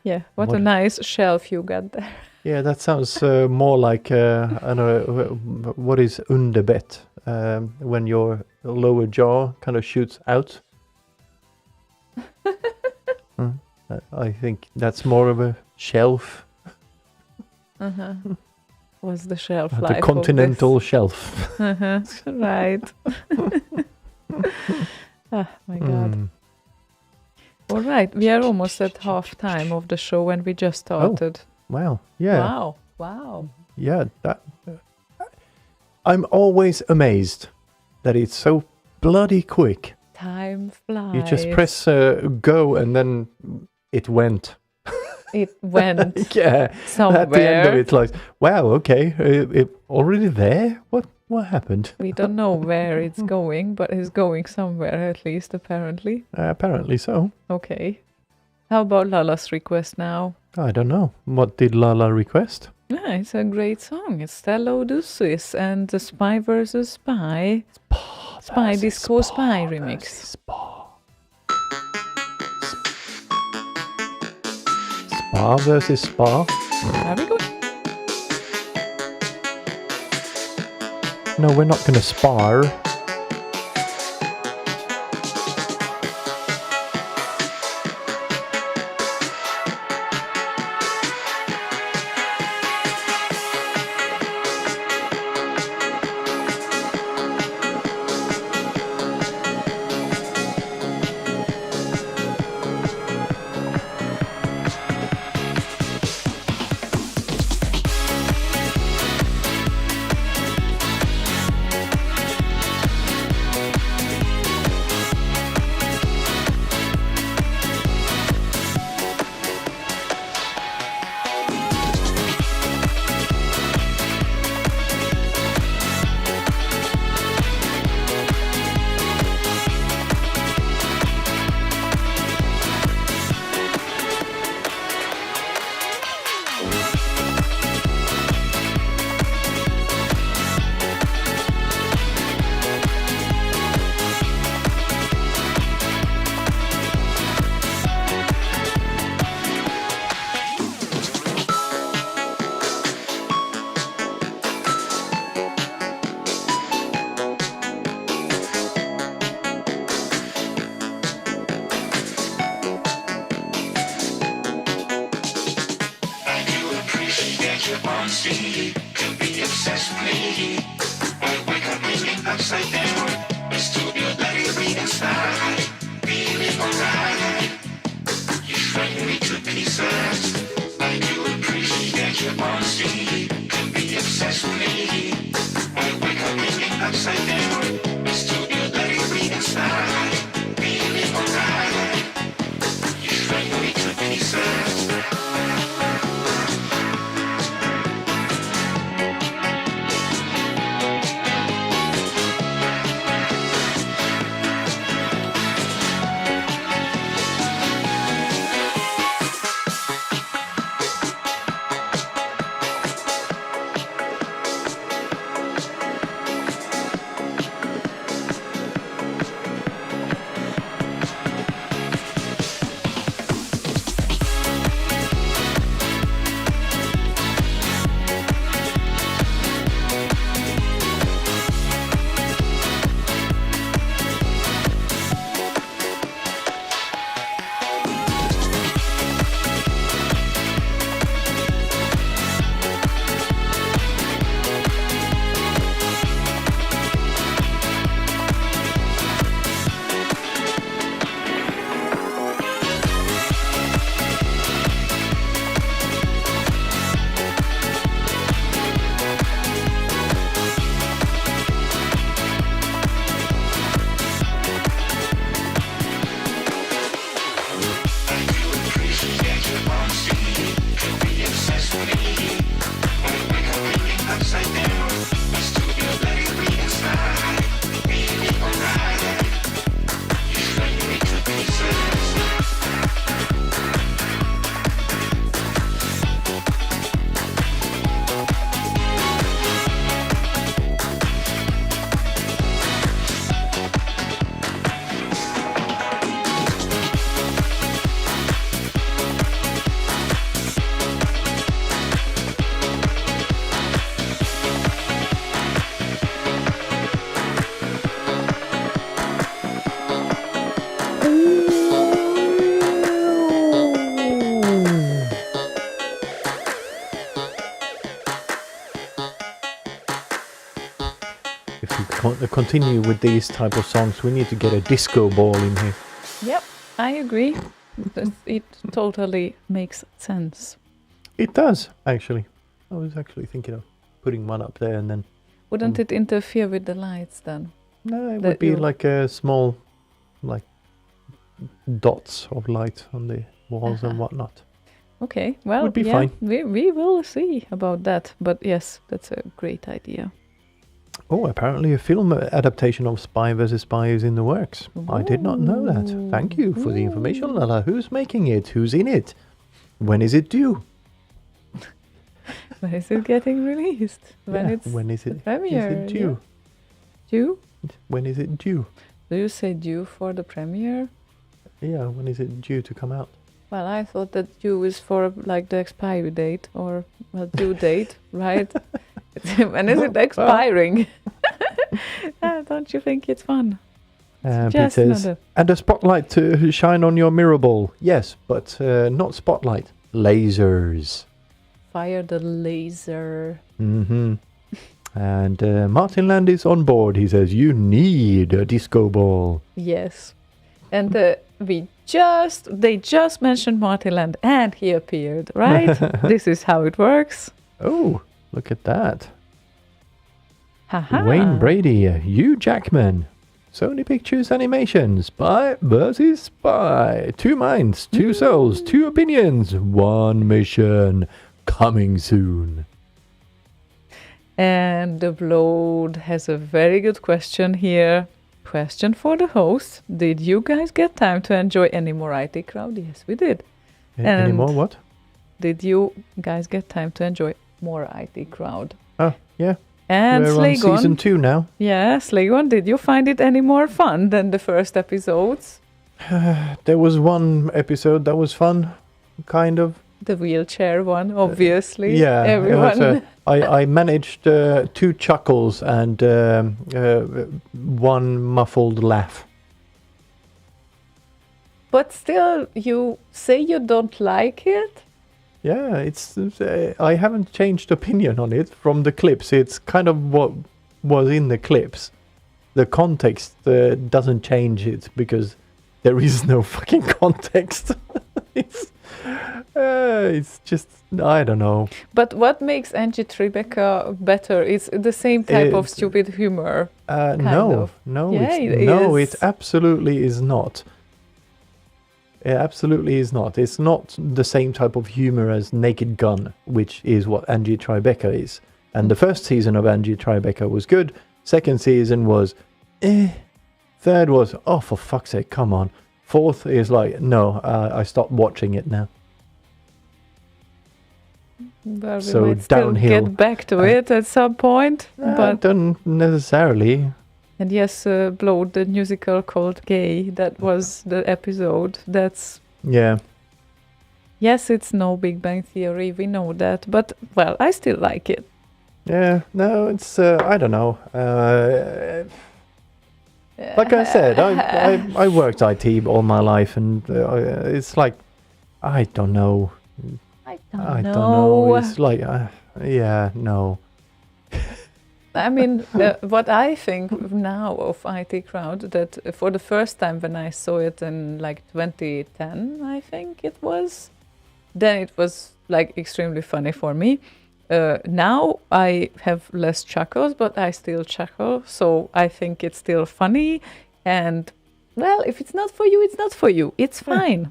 Yeah. What a What- nice shelf you got there. Yeah, that sounds more like I don't know what is underbett when your lower jaw kind of shoots out. I think that's more of a shelf, Uh-huh. Was the shelf life the of continental shelf. this. Uh-huh. Right. Ah, my God. Hmm. All right, we are almost at half time of the show and we just started. Wow. Yeah. Wow. Yeah. That. I'm always amazed that it's so bloody quick. Time flies. You just press go and then it went. It went Yeah. somewhere. At the end of it, like, wow, okay, it already there. What happened? We don't know where it's going, but it's going somewhere at least, apparently. Apparently so. Okay. How about Lala's request now? I don't know. What did Lala request? Yeah, it's a great song. It's Stella Odysseus and the Spy vs. Spy. Spy Disco Spy remix. Spa. Spa versus spa. Very good. No, we're not going to spar. Want to continue with these type of songs, we need to get a disco ball in here. Yep, I agree. It totally makes sense. It does, actually. I was actually thinking of putting one up there and then... Wouldn't it interfere with the lights then? No, it would be like a small, like, dots of light on the walls and whatnot. Okay, well, would be fine. We will see about that. But yes, that's a great idea. Oh, apparently a film adaptation of Spy vs. Spy is in the works. I did not know that. Thank you for the information, Lala. Who's making it? Who's in it? When is it due? When is it getting released? When is the it? premiere? Is it due? Yeah. Due? When is it due? Do you say due for the premiere? Yeah, when is it due to come out? Well, I thought that U is for like the expiry date or due date, right? When is it expiring? Don't you think it's fun? It Just says, another. and a spotlight to shine on your mirror ball. Yes, but not spotlight. Lasers. Fire the laser. Mm-hmm. And Martin Land is on board. He says, you need a disco ball. Yes. And they just mentioned Martin Land and he appeared, right? This is how it works. Oh, look at that. Haha. Wayne Brady, Hugh Jackman. Sony Pictures Animation. Spy versus Spy. 2 minds, 2 souls, 2 opinions, 1 mission. Coming soon. And the Blood has a very good question here. Question for the host. Did you guys get time to enjoy any more IT Crowd? Yes, we did. Any And- more what? Did you guys get time to enjoy more IT Crowd? Oh, yeah. And We're on Slaygon. season 2 now. Yeah, Slaygon, did you find it any more fun than the first episodes? There was one episode that was fun, kind of. The wheelchair one, obviously. Yeah, Everyone. I managed 2 chuckles and 1 muffled laugh. But still, you say you don't like it? Yeah, it's I haven't changed opinion on it from the clips. It's kind of what was in the clips. The context doesn't change it because there is no fucking context. It's just, I don't know. But what makes Angie Tribeca better? It's the same type of It's- stupid humor. No, of. no, Yeah, it's, it no, is. it absolutely is not. It absolutely is not. It's not the same type of humor as Naked Gun, which is what Angie Tribeca is. And the first season of Angie Tribeca was good. Second season was Third was, oh, for fuck's sake, come on. Fourth is like, no, I stopped watching it now. Well, we So might still downhill. get back to it at some point. But Don't necessarily. and yes, Blood, the musical called Gay, that was the episode. That's Yeah. yes, it's no Big Bang Theory, we know that, but well, I still like it. Yeah, no, it's, I don't know. Like I said, I worked IT all my life, and it's like, I don't know. I I don't don't know. know. It's like, yeah, no. I mean, what I think now of IT Crowd, that for the first time when I saw it in like 2010, I think it was, then it was like extremely funny for me. Now I have less chuckles, but I still chuckle, so I think it's still funny. And well, if it's not for you, it's not for you. It's fine.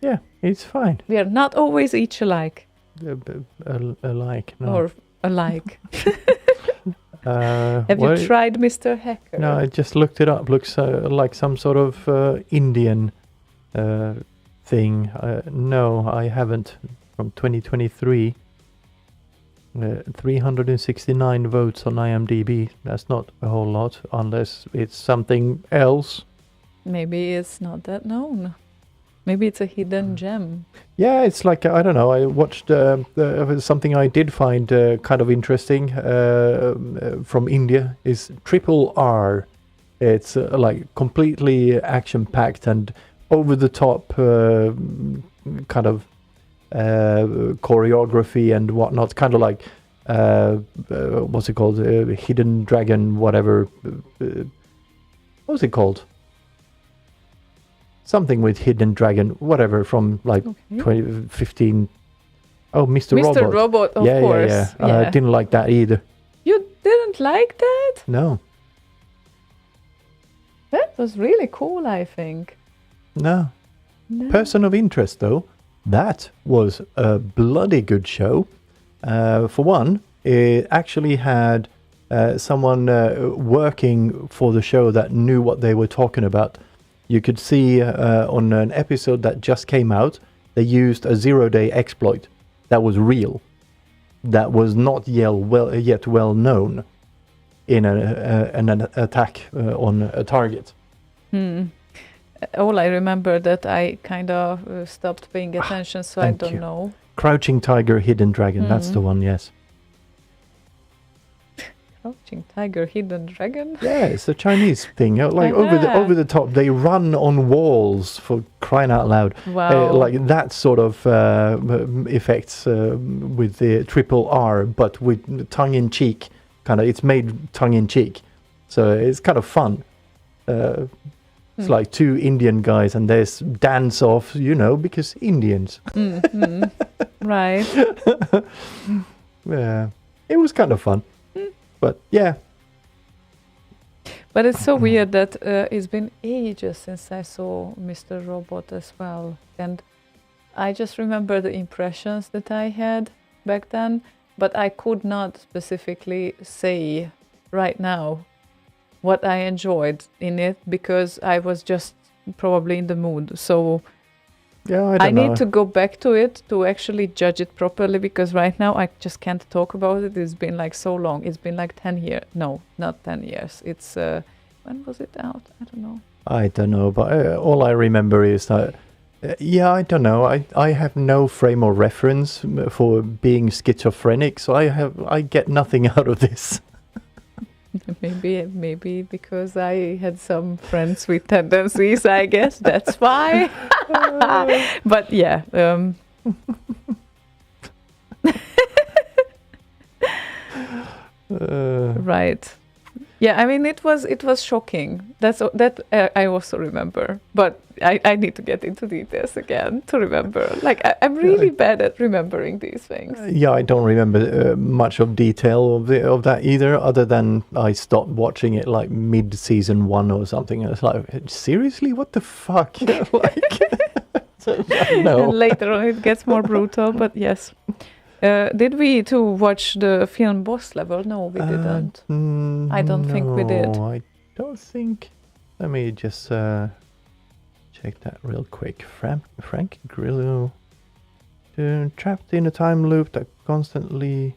Yeah, it's fine. We are not always each alike Alike, no. or alike. Have well, you tried Mr. Hacker? No, I just looked it up. Looks like some sort of Indian thing. No, I haven't. From 2023. 369 votes on IMDb. That's not a whole lot, unless it's something else. Maybe it's not that known. Maybe it's a hidden gem. Yeah, it's like, I don't know, I watched something I did find kind of interesting from India is Triple R. It's like completely action-packed and over-the-top kind of choreography and whatnot, kind of like, what's it called, Hidden Dragon, whatever. What was it called? Something with Hidden Dragon, whatever, from like 2015. Oh, Mr. Mr. Robot. Robot, of yeah, course. yeah, yeah. I didn't like that either. You didn't like that? No, That was really cool, I think. no. No. Person of interest, though, that was a bloody good show. For one, it actually had someone working for the show that knew what they were talking about. You could see on an episode that just came out, they used a 0-day exploit that was real, that was not yet well known in an attack on a target. all I remember that I kind of stopped paying attention, so I thank don't you. know. Crouching Tiger, Hidden Dragon. That's the one. Yes. Crouching Tiger, Hidden Dragon. Yeah, it's a Chinese thing. Like over the top. They run on walls, for crying out loud. Wow. Like that sort of effects with the triple R, but with tongue in cheek. Kind of, it's made tongue in cheek, so it's kind of fun. It's like two Indian guys, and there's dance off, because Indians. Right. Yeah, it was kind of fun, but yeah. But it's so weird that it's been ages since I saw Mr. Robot as well. And I just remember the impressions that I had back then, but I could not specifically say right now what I enjoyed in it because I was just probably in the mood. So Yeah, I don't know. need to go back to it to actually judge it properly because right now I just can't talk about it. It's been like so long. It's been like 10 years. No, not 10 years. It's when was it out? I don't know. I don't know, but all I remember is that, I don't know. I have no frame of reference for being schizophrenic, so I get nothing out of this. Maybe because I had some friends with tendencies, I guess that's why. But yeah, right. Yeah, I mean it was shocking. That I also remember, but I need to get into details again to remember. Like I'm really bad at remembering these things. Yeah, I don't remember much of detail of that either, other than I stopped watching it like mid-season 1 or something. And it's like, seriously, what the fuck? Like, no. And later on it gets more brutal, but yes. Did we too watch the film Boss Level? No, we didn't. I don't think we did. No, I don't think. Let me just check that real quick. Frank Grillo, trapped in a time loop that constantly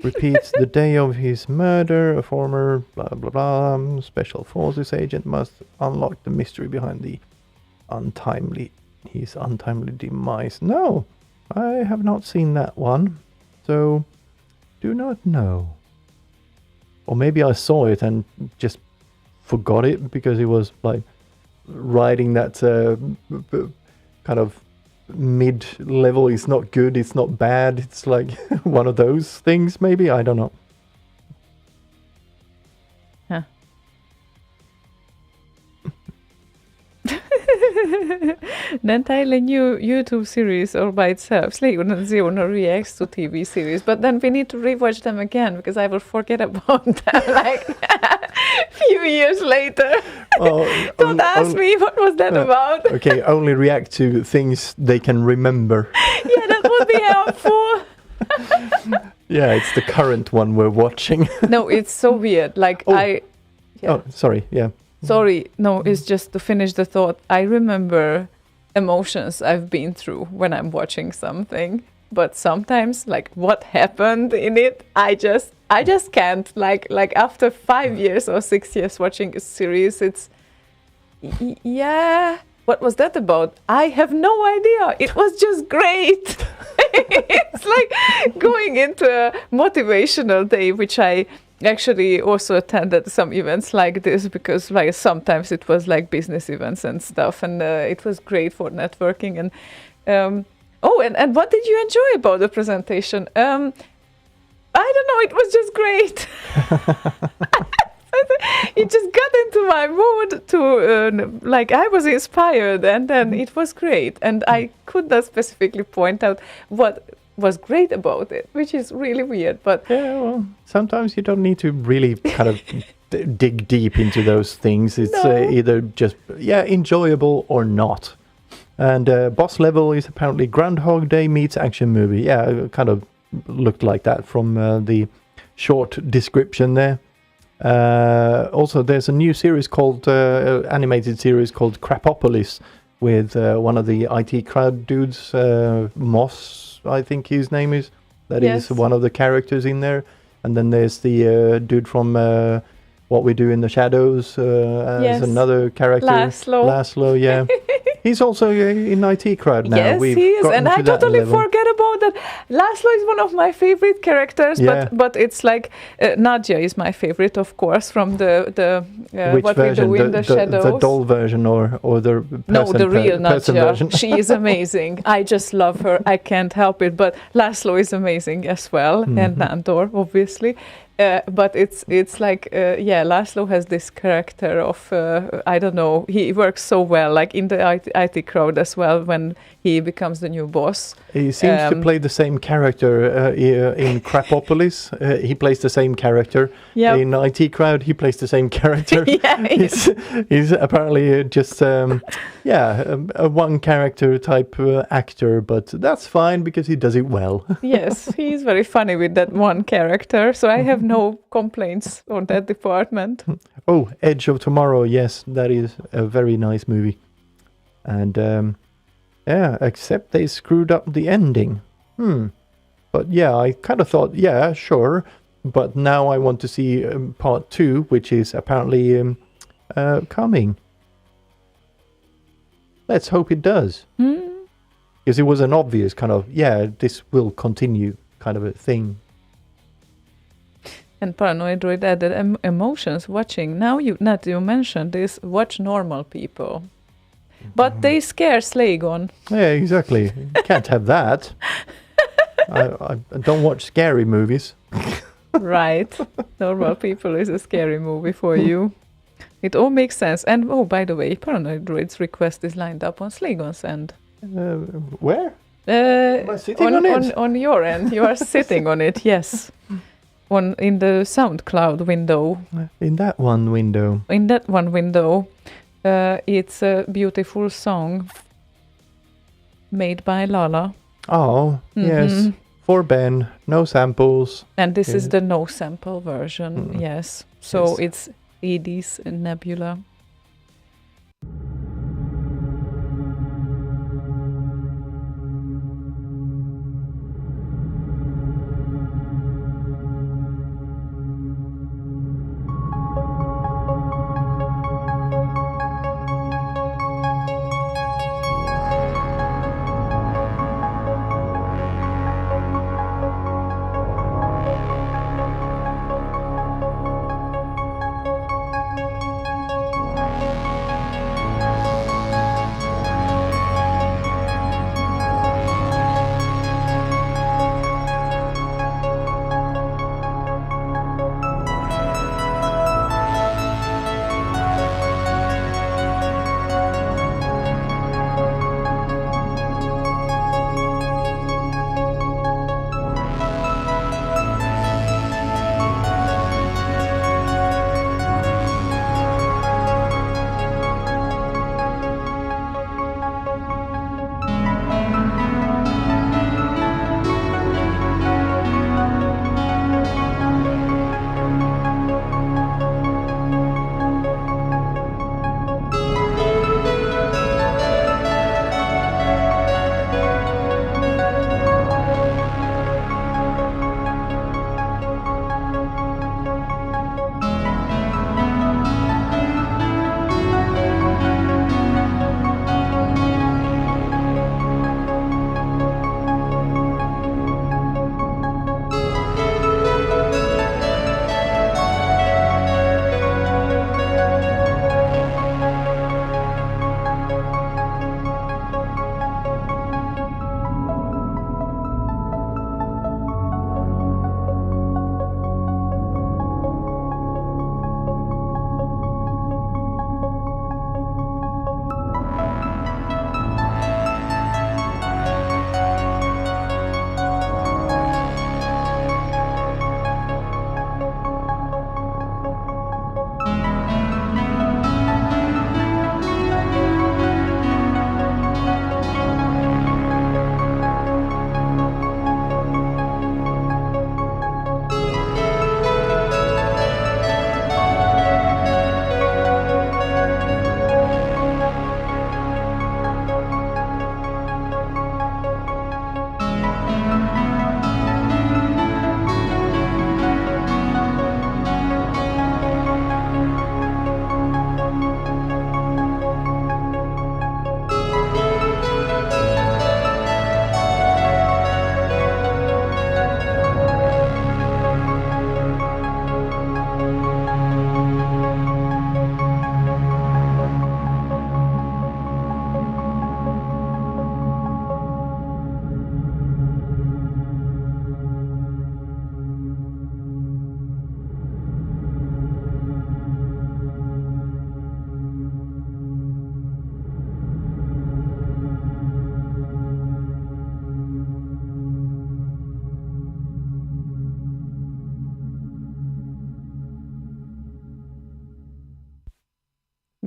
repeats the day of his murder. A former blah blah blah special forces agent must unlock the mystery behind his untimely demise. No. I have not seen that one, so do not know. Or maybe I saw it and just forgot it because it was like riding that kind of mid-level. It's not good, it's not bad. It's like one of those things, maybe. I don't know. Huh. An entirely new YouTube series all by itself. Slaygon and Ziona reacts to TV series, but then we need to rewatch them again because I will forget about them like a few years later. Don't ask me what was that about. Okay, only react to things they can remember. Yeah, that would be helpful. Yeah, it's the current one we're watching. No, it's so weird. Like Oh, sorry. Yeah. Sorry, no, it's just to finish the thought. I remember emotions I've been through when I'm watching something, but sometimes like what happened in it, I just can't. Like after 5 years or 6 years watching a series, it's yeah. What was that about? I have no idea. It was just great. It's like going into a motivational day, which I actually also attended some events like this because like sometimes it was like business events and stuff, and it was great for networking. And and what did you enjoy about the presentation? I don't know, it was just great. It just got into my mood to like I was inspired, and then it was great, and I could not specifically point out what was great about it, which is really weird. But yeah, well, sometimes you don't need to really kind of dig deep into those things. It's either just enjoyable or not. And Boss Level is apparently Groundhog Day meets action movie. Yeah, it kind of looked like that from the short description there. Also, there's a new series called animated series called Crapopolis with one of the IT crowd dudes, Moss, I think his name is. That is one of the characters in there. And then there's the dude from What We Do in the Shadows as Yes. another character. Laszlo. Laszlo, yeah. He's also in IT Crowd now. Yes, We've he is, gotten and to I that totally level. forget about that. Laszlo is one of my favorite characters, Yeah. but it's like Nadia is my favorite, of course, from the Which What version? We Do in the Shadows. The doll version or the person, No, the real person Nadia. version? She is amazing. I just love her. I can't help it. But Laszlo is amazing as well, and Nandor, obviously. But it's like Laszlo has this character of I don't know. He works so well, like in the IT Crowd as well when he becomes the new boss. He seems to play the same character in Crapopolis. He plays the same character. Yep. In IT Crowd, he plays the same character. Yeah, he's apparently just a one character type actor, but that's fine because he does it well. Yes, he's very funny with that one character, so I have no complaints on that department. Oh, Edge of Tomorrow, yes, that is a very nice movie. And except they screwed up the ending. But yeah, I kind of thought, yeah, sure. But now I want to see part 2, which is apparently coming. Let's hope it does. Because it was an obvious kind of, this will continue kind of a thing. And Paranoid Droid added emotions watching. Now you mentioned this, watch normal people. But they scare Slaygon. Yeah, exactly. Can't have that. I don't watch scary movies. Right. Normal People is a scary movie for you. It all makes sense. And by the way, Paranoid Droid's request is lined up on Slaygon's end. Where? Am I sitting on it? On your end. You are sitting on it, yes. In the SoundCloud window. In that one window. In that one window. It's a beautiful song made by Lala. Oh, yes. For Ben, no samples. And this is the no sample version, yes. So Yes. it's Edie's Nebula.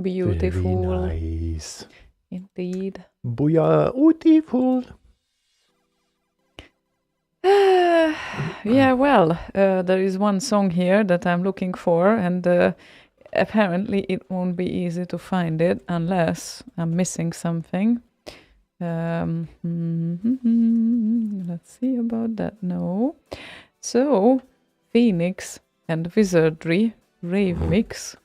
Beautiful. Very nice. Indeed. Beautiful. Yeah, well, there is one song here that I'm looking for, and apparently it won't be easy to find it unless I'm missing something. Let's see about that. No. So, Phoenix and Wizardry Rave Mix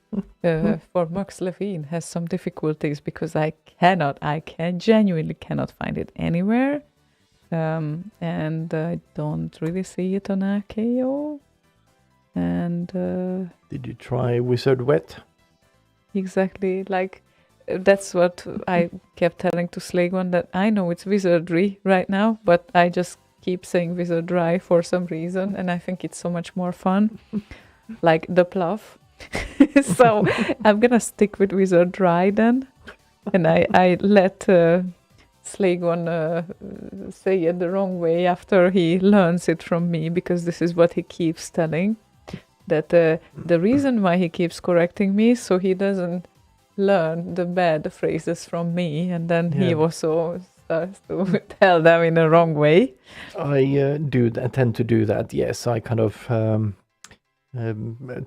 for Max Levine has some difficulties because I genuinely cannot find it anywhere. And I don't really see it on RKO. And Did you try Wizard Wet? exactly, like that's what I kept telling to Slaygon, that I know it's Wizardry right now, but I just keep saying Wizardry for some reason, and I think it's so much more fun, like the Pluff. So I'm gonna stick with Wizardry then, and I let Slaygon say it the wrong way after he learns it from me, because this is what he keeps telling, that the reason why he keeps correcting me so he doesn't learn the bad phrases from me, and then he also starts to tell them in the wrong way. I tend to do that. Yes, I kind of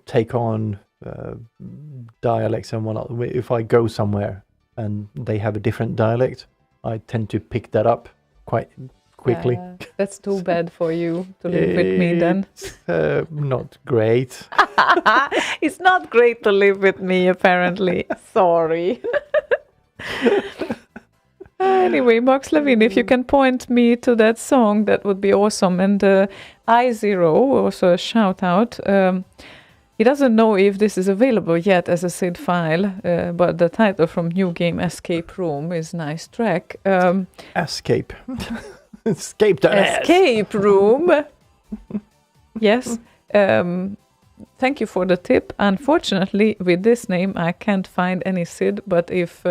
take on dialects and whatnot. If I go somewhere and they have a different dialect, I tend to pick that up quite quickly. That's too bad for you to live with me then. Not great. It's not great to live with me, apparently. Sorry. Anyway, Max Levine, if you can point me to that song, that would be awesome. And I0, also a shout out. He doesn't know if this is available yet as a SID file, but the title from New Game Escape Room is nice track. Escape. Escape the Escape Room. Yes. Thank you for the tip. Unfortunately, with this name, I can't find any SID, but if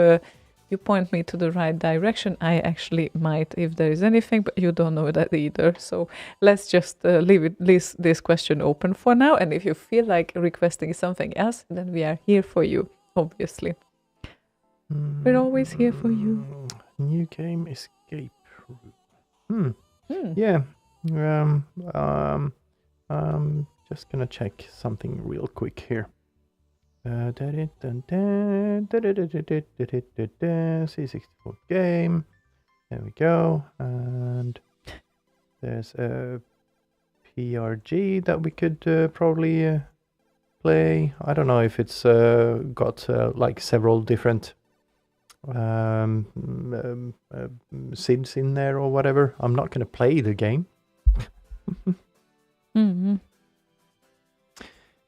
you point me to the right direction, I actually might, if there is anything, but you don't know that either. So let's just leave this question open for now. And if you feel like requesting something else, then we are here for you, obviously. We're always here for you. New Game Escape Room. Yeah. Just gonna check something real quick here. C64 game. There we go. And there's a PRG that we could probably play. I don't know if it's got like several different SIDs in there or whatever. I'm not gonna play the game.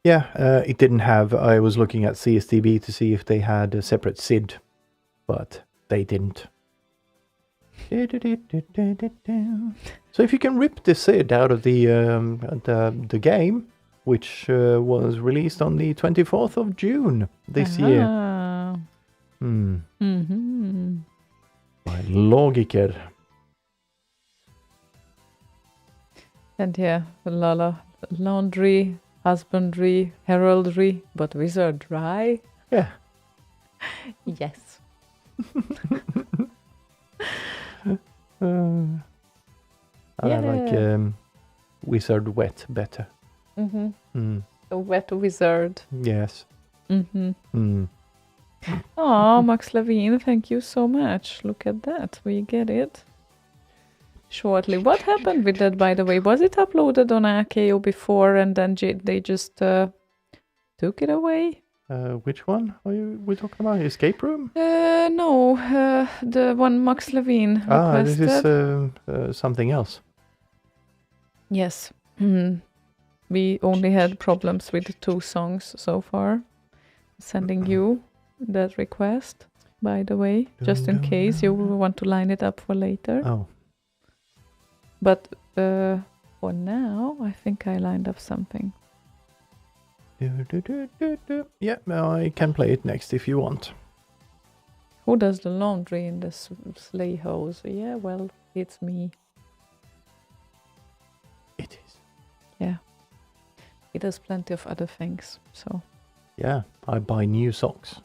Yeah, it didn't have. I was looking at CSTB to see if they had a separate SID, but they didn't. So if you can rip the SID out of the game, which was released on the 24th of June this year. By Logiker. And yeah, Lala, laundry, husbandry, heraldry, but wizardry. Yeah. Yes. I like Wizard Wet better. A wet wizard. Yes. Oh, Max Levine, thank you so much. Look at that. We get it. Shortly. What happened with that, by the way? Was it uploaded on RKO before and then they just took it away? Which one are we talking about? Escape Room? No, the one Max Levine requested. This is something else. Yes. We only had problems with 2 songs so far. Sending you that request, by the way, just in case you want to line it up for later. Oh. But for now, I think I lined up something. Yeah, I can play it next if you want. Who does the laundry in the sleigh hose? Yeah, well, it's me. It is. Yeah. He does plenty of other things, so. Yeah, I buy new socks.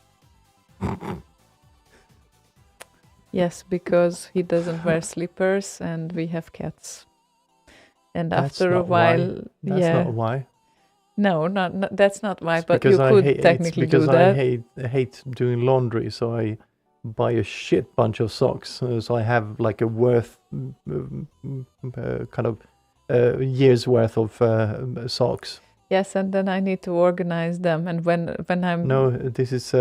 Yes, because he doesn't wear slippers and we have cats. And That's after a not why. while, That's yeah. not why. No, not that's not why, It's but you because I could hate, technically it's because do that. I hate doing laundry, so I buy a shit bunch of socks. So I have like a kind of year's worth of socks. Yes, and then I need to organize them. And when I'm No, this is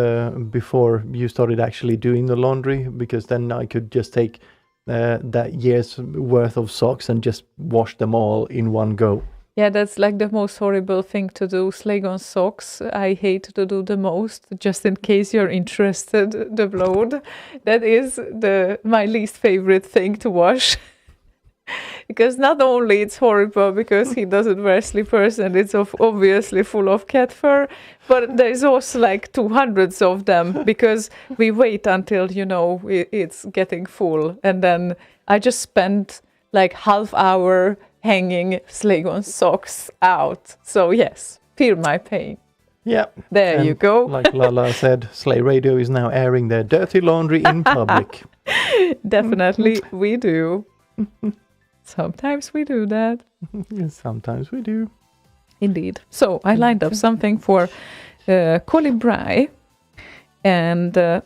before you started actually doing the laundry, because then I could just take that year's worth of socks and just wash them all in one go. Yeah, that's like the most horrible thing to do. Slaygon socks, I hate to do the most. Just in case you're interested, the load. That is my least favorite thing to wash. Because not only it's horrible because he doesn't wear slippers and it's obviously full of cat fur, but there's also like 200 of them because we wait until, it's getting full. And then I just spent like half hour hanging Slaygon socks out. So yes, feel my pain. Yeah. There you And go. Like Lala said, Slay Radio is now airing their dirty laundry in public. Definitely we do. Sometimes we do that. Sometimes we do. Indeed. So I lined up something for Colibri, and the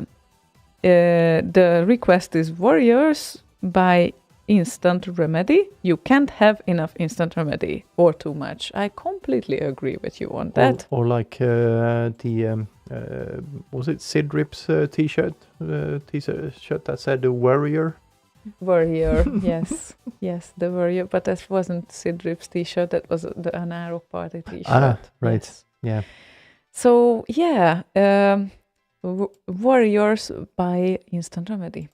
request is Warriors by Instant Remedy. You can't have enough Instant Remedy or too much. I completely agree with you on that. Or like the was it Sid Rip's t-shirt? T-shirt that said the Warrior. Warrior, yes, the Warrior, but that wasn't Sid Rip's t-shirt. That was the Anaro Party t-shirt. Ah, right. Yes. Yeah. So yeah, Warriors by Instant Remedy.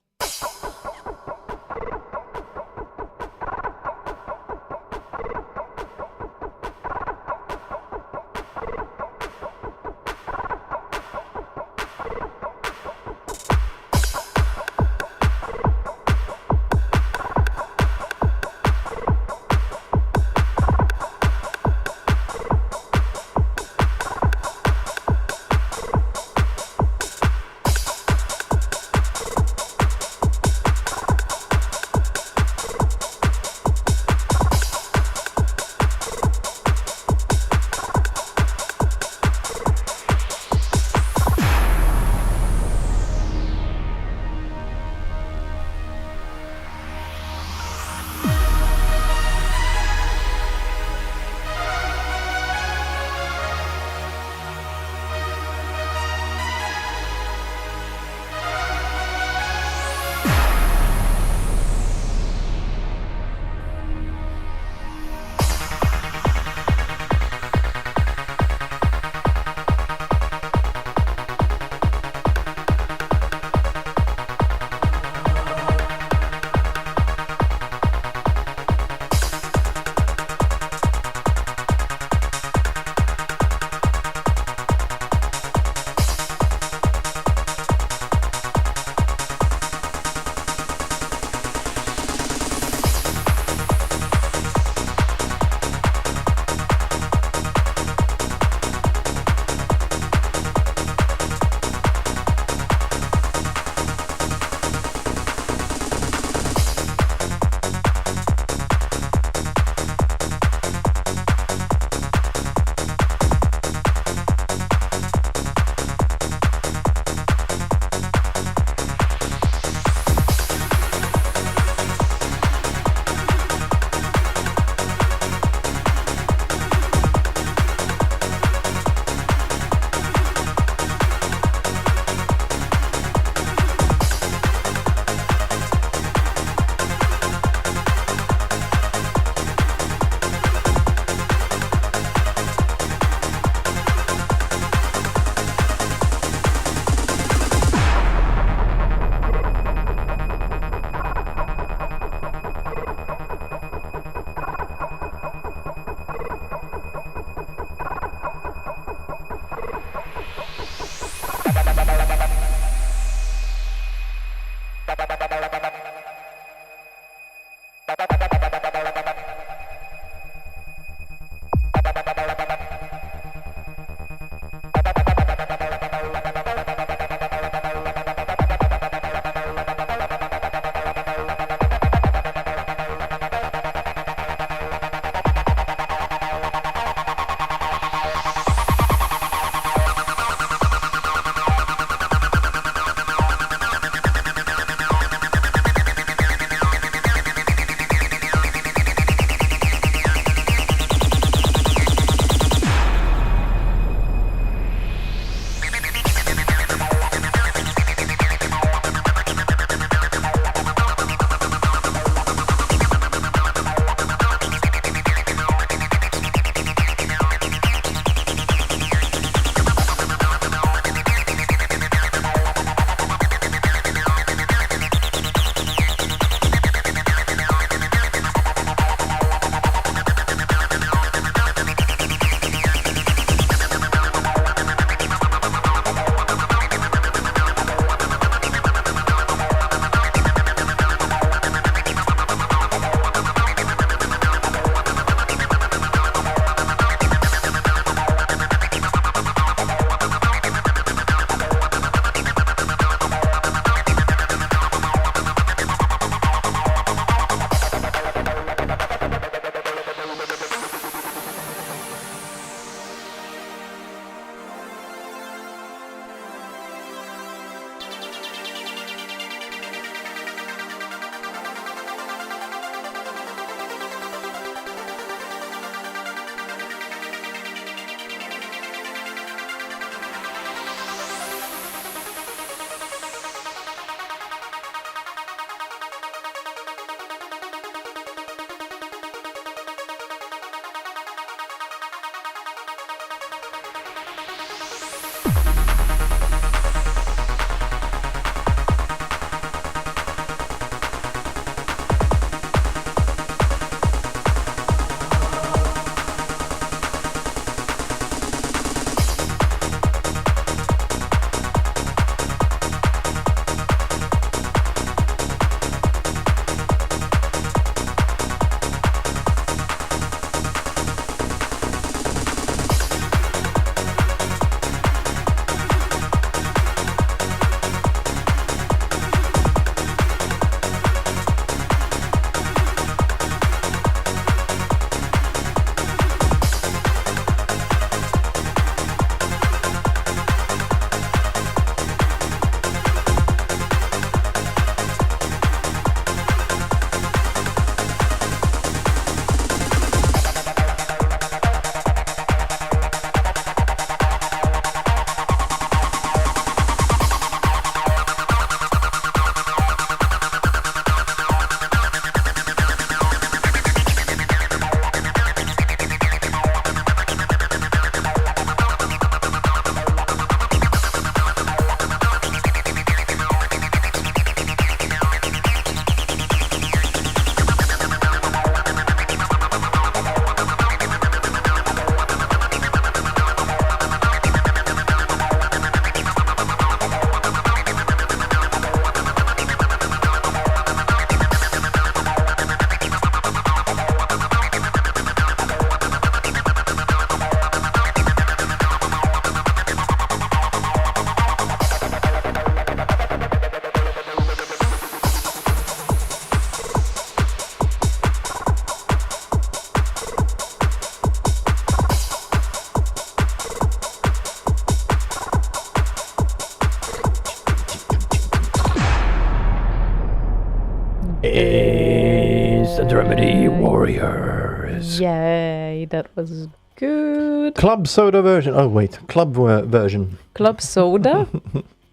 Instant Remedy Warriors. Yay, that was good. Club soda version. Oh wait, club version. Club soda?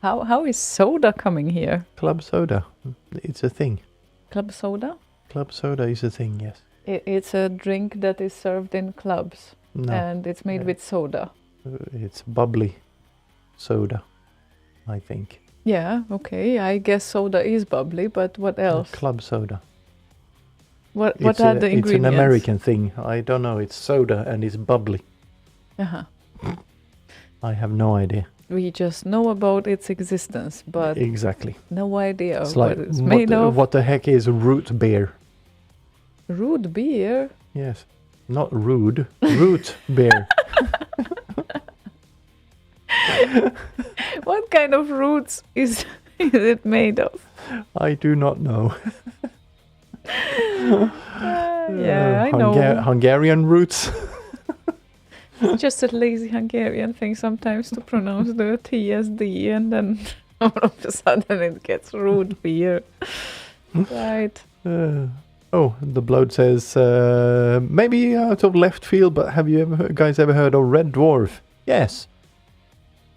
How is soda coming here? Club soda. It's a thing. Club soda? Club soda is a thing. Yes. It's a drink that is served in clubs, No. and it's made with soda. It's bubbly soda, I think. Yeah, okay. I guess soda is bubbly, but what else? Club soda. What are the ingredients? It's an American thing. I don't know. It's soda and it's bubbly. Uh-huh. I have no idea. We just know about its existence, but Exactly. no idea It's what like it's made of. what the heck is root beer? Root beer? Yes. Not rude. Root beer. What kind of roots is it made of? I do not know. Yeah, I know. Hungarian roots. Just a lazy Hungarian thing sometimes to pronounce the T as D, and then all of a sudden it gets root beer. Right. The bloat says, maybe out of left field, but have you guys ever heard of Red Dwarf? Yes.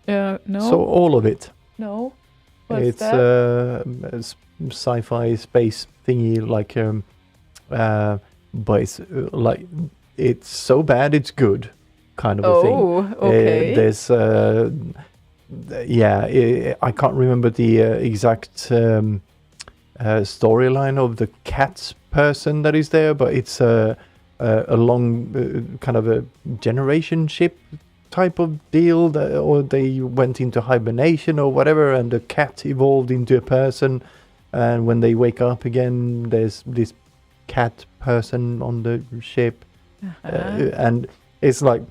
No. So all of it. No. What's It's that? a sci-fi space thingy, like, but it's like it's so bad it's good, kind of a thing. Oh, okay. There's, I can't remember the exact storyline of the cat person that is there, but it's a long kind of a generation ship type of deal, or they went into hibernation or whatever, and the cat evolved into a person, and when they wake up again, there's this cat person on the ship, and it's like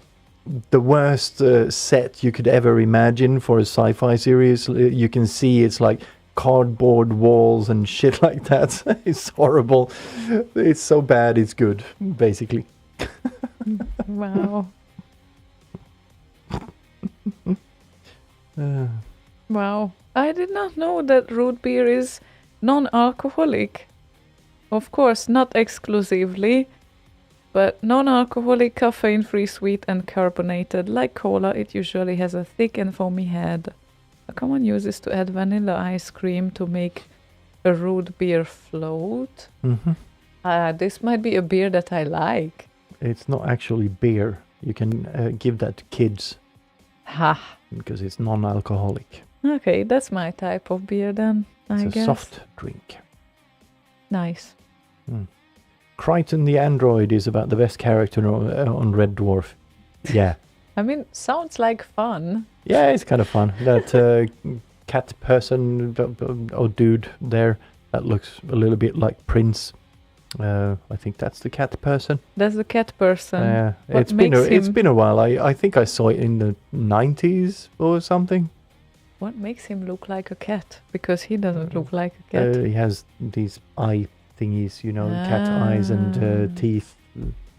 the worst set you could ever imagine for a sci-fi series. You can see it's like cardboard walls and shit like that. It's horrible. It's so bad it's good, basically. Wow. Wow. I did not know that root beer is non-alcoholic. Of course, not exclusively, but non-alcoholic, caffeine-free, sweet and carbonated. Like cola, it usually has a thick and foamy head. A common use is to add vanilla ice cream to make a root beer float. Mm-hmm. This might be a beer that I like. It's not actually beer. You can give that to kids Ha. because it's non-alcoholic. Okay, that's my type of beer then, It's I a guess. soft drink. Nice. Crichton the android is about the best character on Red Dwarf. Yeah. I mean, sounds like fun. Yeah, it's kind of fun. That cat person or dude there that looks a little bit like Prince. I think that's the cat person. That's the cat person. What it's been makes it's been a while. I think I saw it in the 90s or something. What makes him look like a cat? Because he doesn't look like a cat. He has these eye thingies, cat eyes and teeth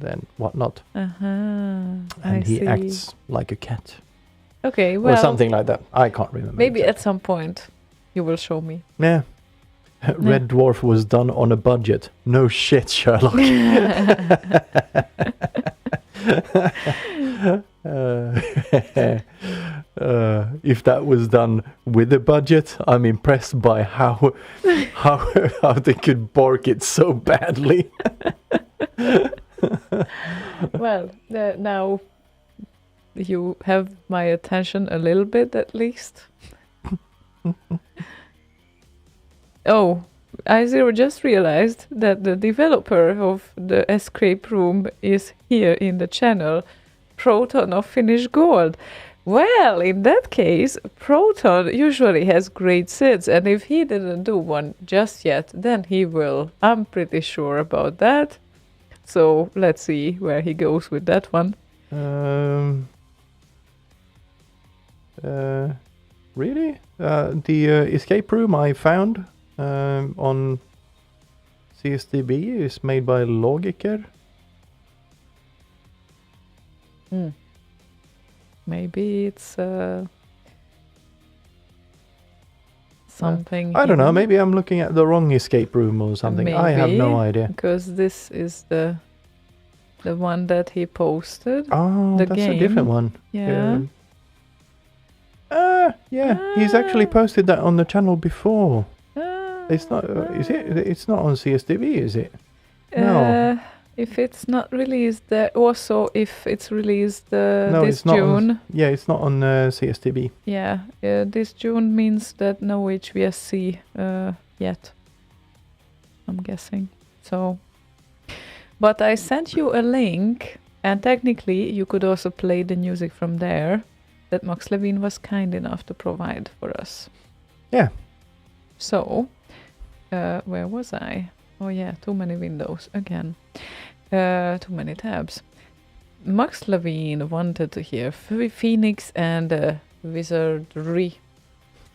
and whatnot. And I he see. acts like a cat. Okay, well, or something like that. I can't remember. maybe exactly. at some point you will show me. Yeah. Red Dwarf was done on a budget. No shit, Sherlock. If that was done with a budget, I'm impressed by how they could bork it so badly. Well, now you have my attention a little bit at least. Oh, I just realized that the developer of the escape room is here in the channel, Proton of Finnish Gold. Well, in that case, Proton usually has great SIDs, and if he didn't do one just yet, then he will. I'm pretty sure about that. So let's see where he goes with that one. Really? The escape room I found on CSDB is made by Logiker. Maybe it's something. I don't know. hidden. Maybe I'm looking at the wrong escape room or something. I have no Maybe. idea. Because this is the one that he posted. Oh, The that's a different game. one. Yeah. Yeah. He's actually posted that on the channel before. It's not. Is it? Ah. It's not on CSTV, is it? No. If it's not released, also if it's released No, this it's not. June. Yeah, it's not on CSTV. Yeah, this June means that no HVSC yet. I'm guessing. So, but I sent you a link, and technically you could also play the music from there that Max Levine was kind enough to provide for us. Yeah. So, where was I? Oh yeah, too many windows again. Too many tabs. Max Levine wanted to hear Phoenix and Wizardry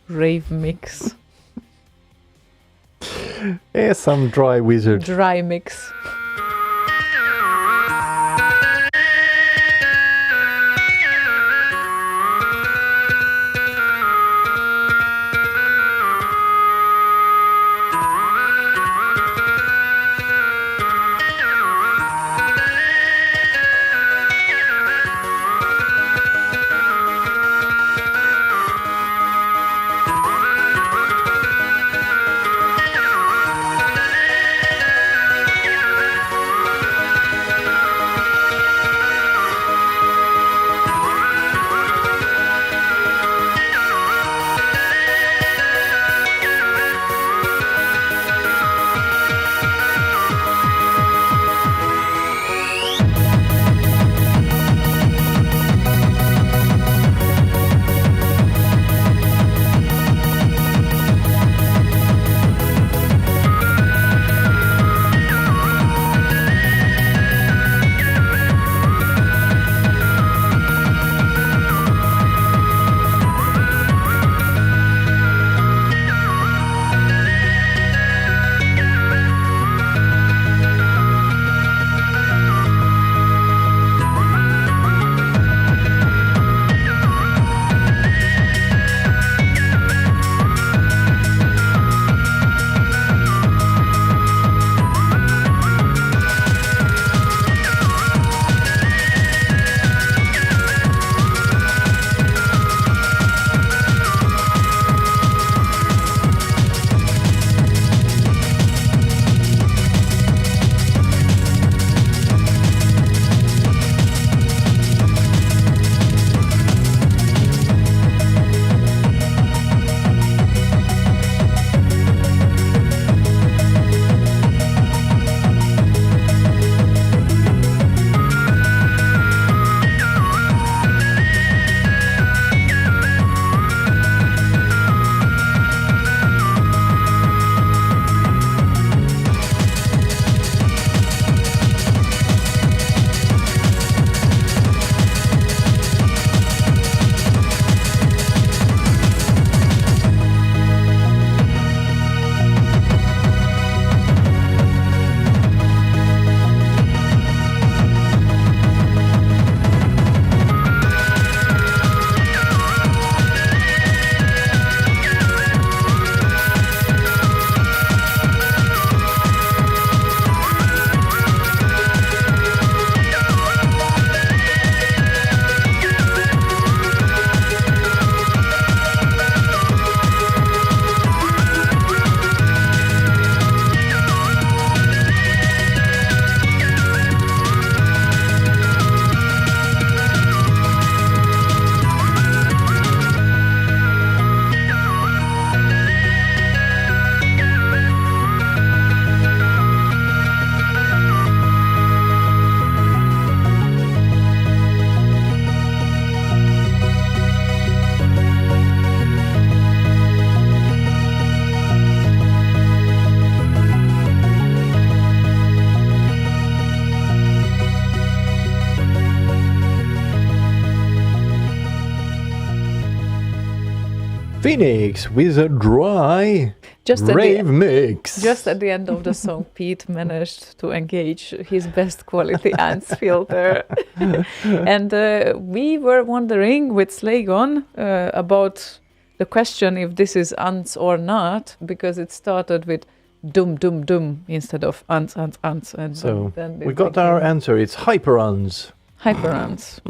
rave mix. Yeah, some dry wizard. Dry mix. Phoenix with a dry rave mix. Just at the end of the song, Pete managed to engage his best quality ANS filter. And we were wondering with Slaygon about the question if this is ants or not, because it started with dum dum dum instead of ants, and So then we got our answer. It's hyperons. hyper ants.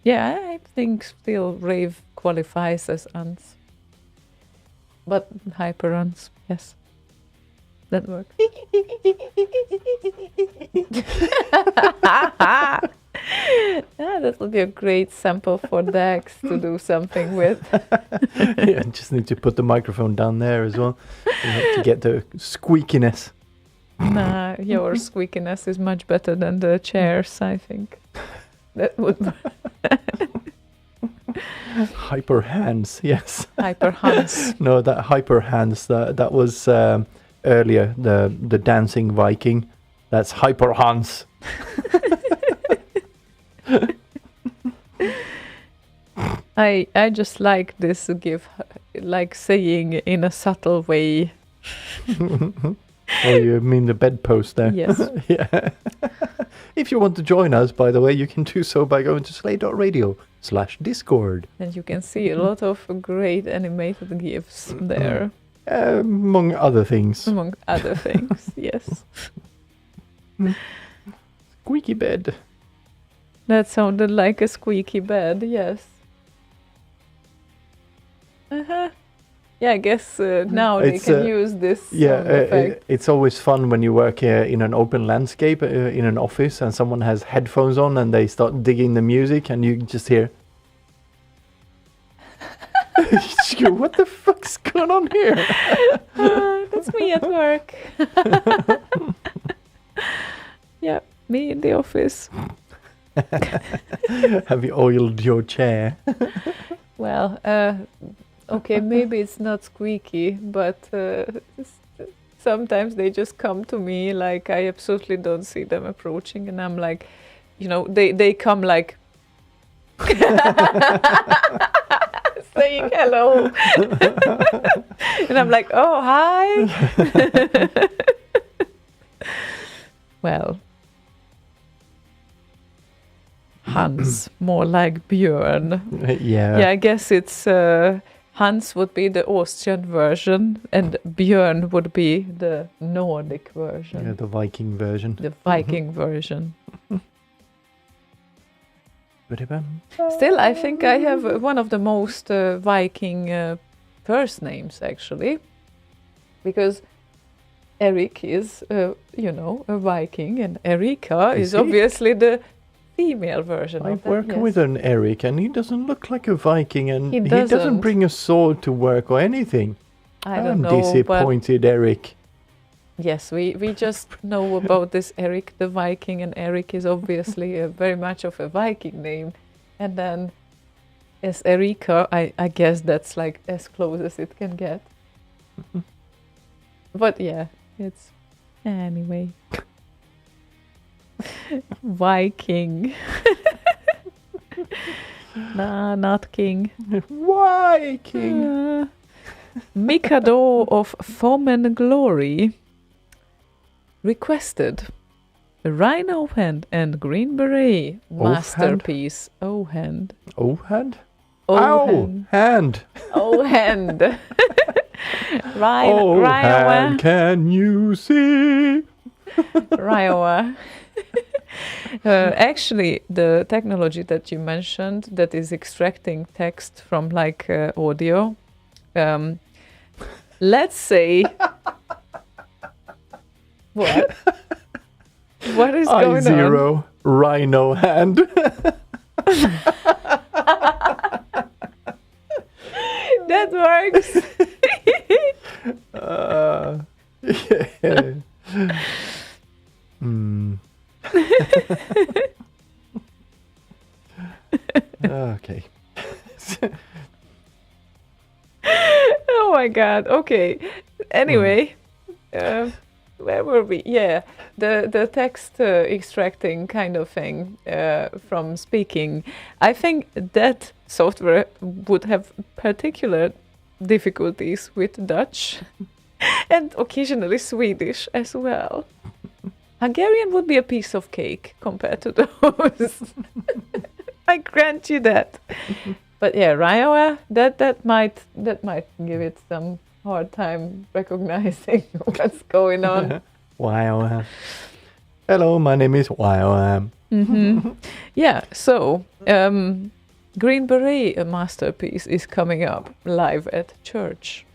Yeah, I think still rave qualifies as ants, but hyper ants, yes, that works. Yeah, that would be a great sample for Dax to do something with. Yeah, just need to put the microphone down there as well to get the squeakiness. Nah, your squeakiness is much better than the chairs, I think. That would Hyper hands, yes. hyper Hans. No, that hyper hands. That was earlier. The dancing Viking. That's hyper Hans. I just like this give, like saying in a subtle way. Oh, you mean the bedpost there? Yes. Yeah. If you want to join us, by the way, you can do so by going to slay.radio/discord. And you can see a lot of great animated GIFs there, Among other things. among other things. Yes. Squeaky bed. That sounded like a squeaky bed, yes. Uh-huh. Yeah, I guess now they It's, can use this sound effect. It's always fun when you work in an open landscape in an office and someone has headphones on and they start digging the music and you just hear. You go, what the fuck's going on here? That's me at work. Yeah, me in the office. Have you oiled your chair? Well, okay, maybe it's not squeaky, but sometimes they just come to me like I absolutely don't see them approaching, and I'm like, you know, they come like saying hello, and I'm like, oh, hi. Well, Hans, more like Björn. Yeah. Yeah, I guess it's Hans would be the Austrian version, and Björn would be the Nordic version, Yeah, the Viking version. the Viking version. Ba-da-bum. Still, I think I have one of the most Viking first names, actually, because Eric is, you know, a Viking, and Erika Is is he? obviously the female version of I've that. worked Yes. with an Eric and he doesn't look like a Viking and He he doesn't doesn't. bring a sword to work or anything. I don't I'm know, but disappointed, Eric. yes, we just know about this Eric the Viking, and Eric is obviously very much of a Viking name. And then as Erika, I guess that's like as close as it can get. But yeah, it's anyway. Viking. Nah, not king. Viking. Mikado of Fomen Glory requested a rhino hand and green beret masterpiece. Oh hand. Oh, hand? Oh Ow! hand. Hand! Oh hand. Oh, hand, Rhino. can you see? Rhino. Actually, the technology that you mentioned that is extracting text from like audio, let's say, what? What is going on? I0 rhino hand. That works. Yeah. Hmm. Okay. Oh my god. Okay. Anyway, where were we? Yeah, the text extracting kind of thing from speaking. I think that software would have particular difficulties with Dutch and occasionally Swedish as well. Hungarian would be a piece of cake compared to those. I grant you that. But yeah, Riowa, that might give it some hard time recognizing what's going on. Wow. Hello, my name is Wow. Yeah, so Green Beret, a masterpiece, is coming up live at church.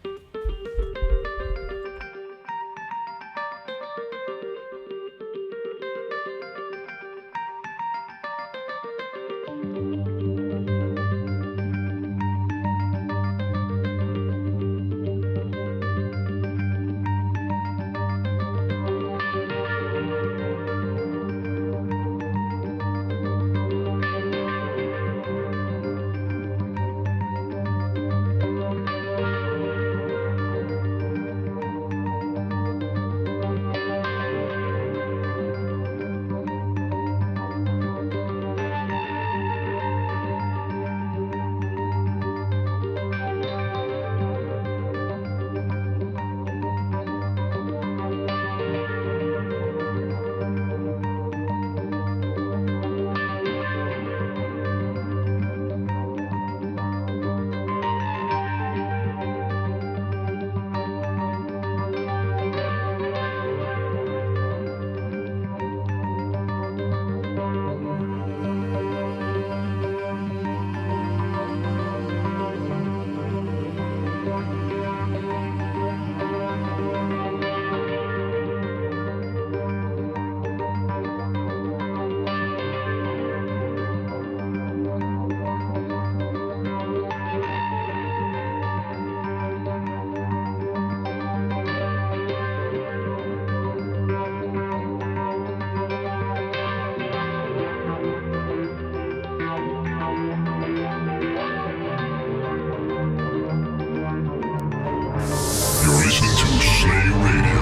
You're listening to Slay Radio.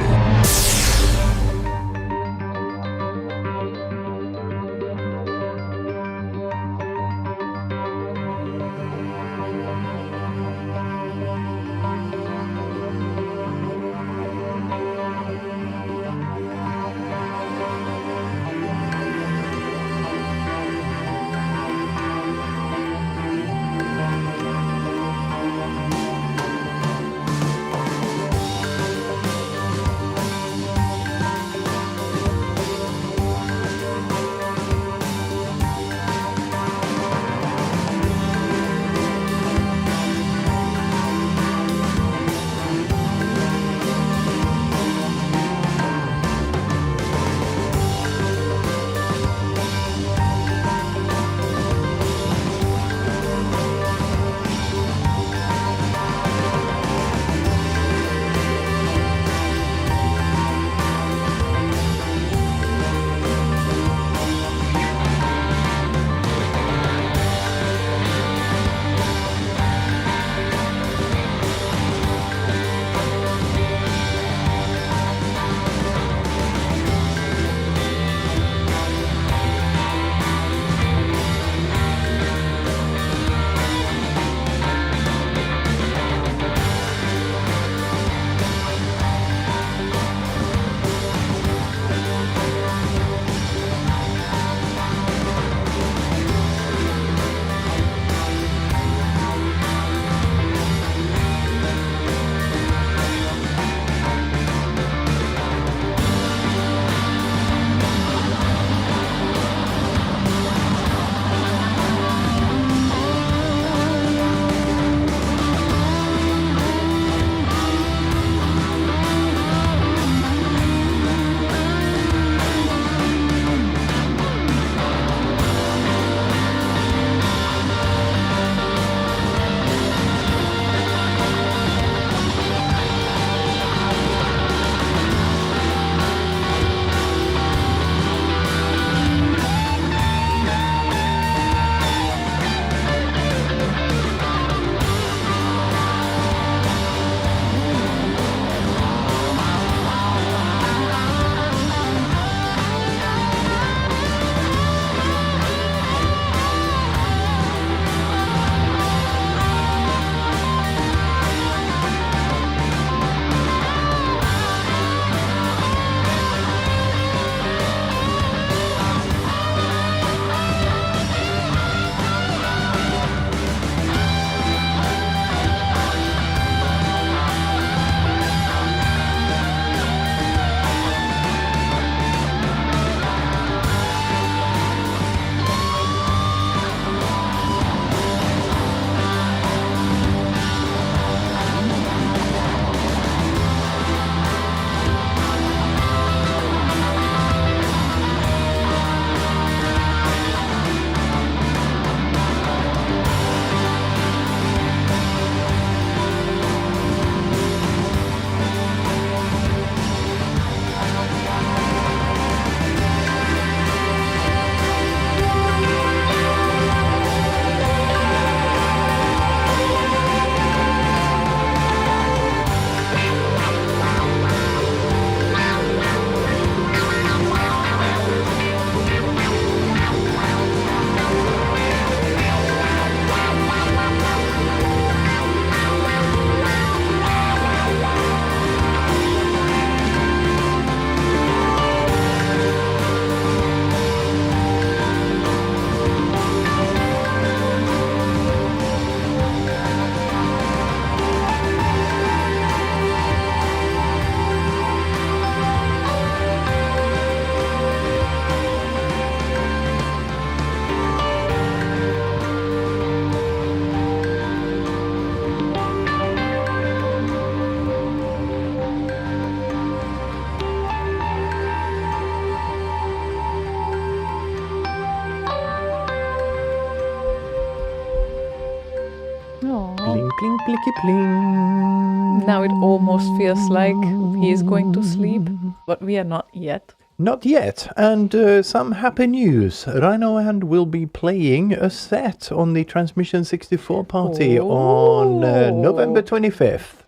blicky bling. Now it almost feels like he is going to sleep, but we are not yet. Not yet. And some happy news. Rhino and will be playing a set on the Transmission 64 party on November 25th.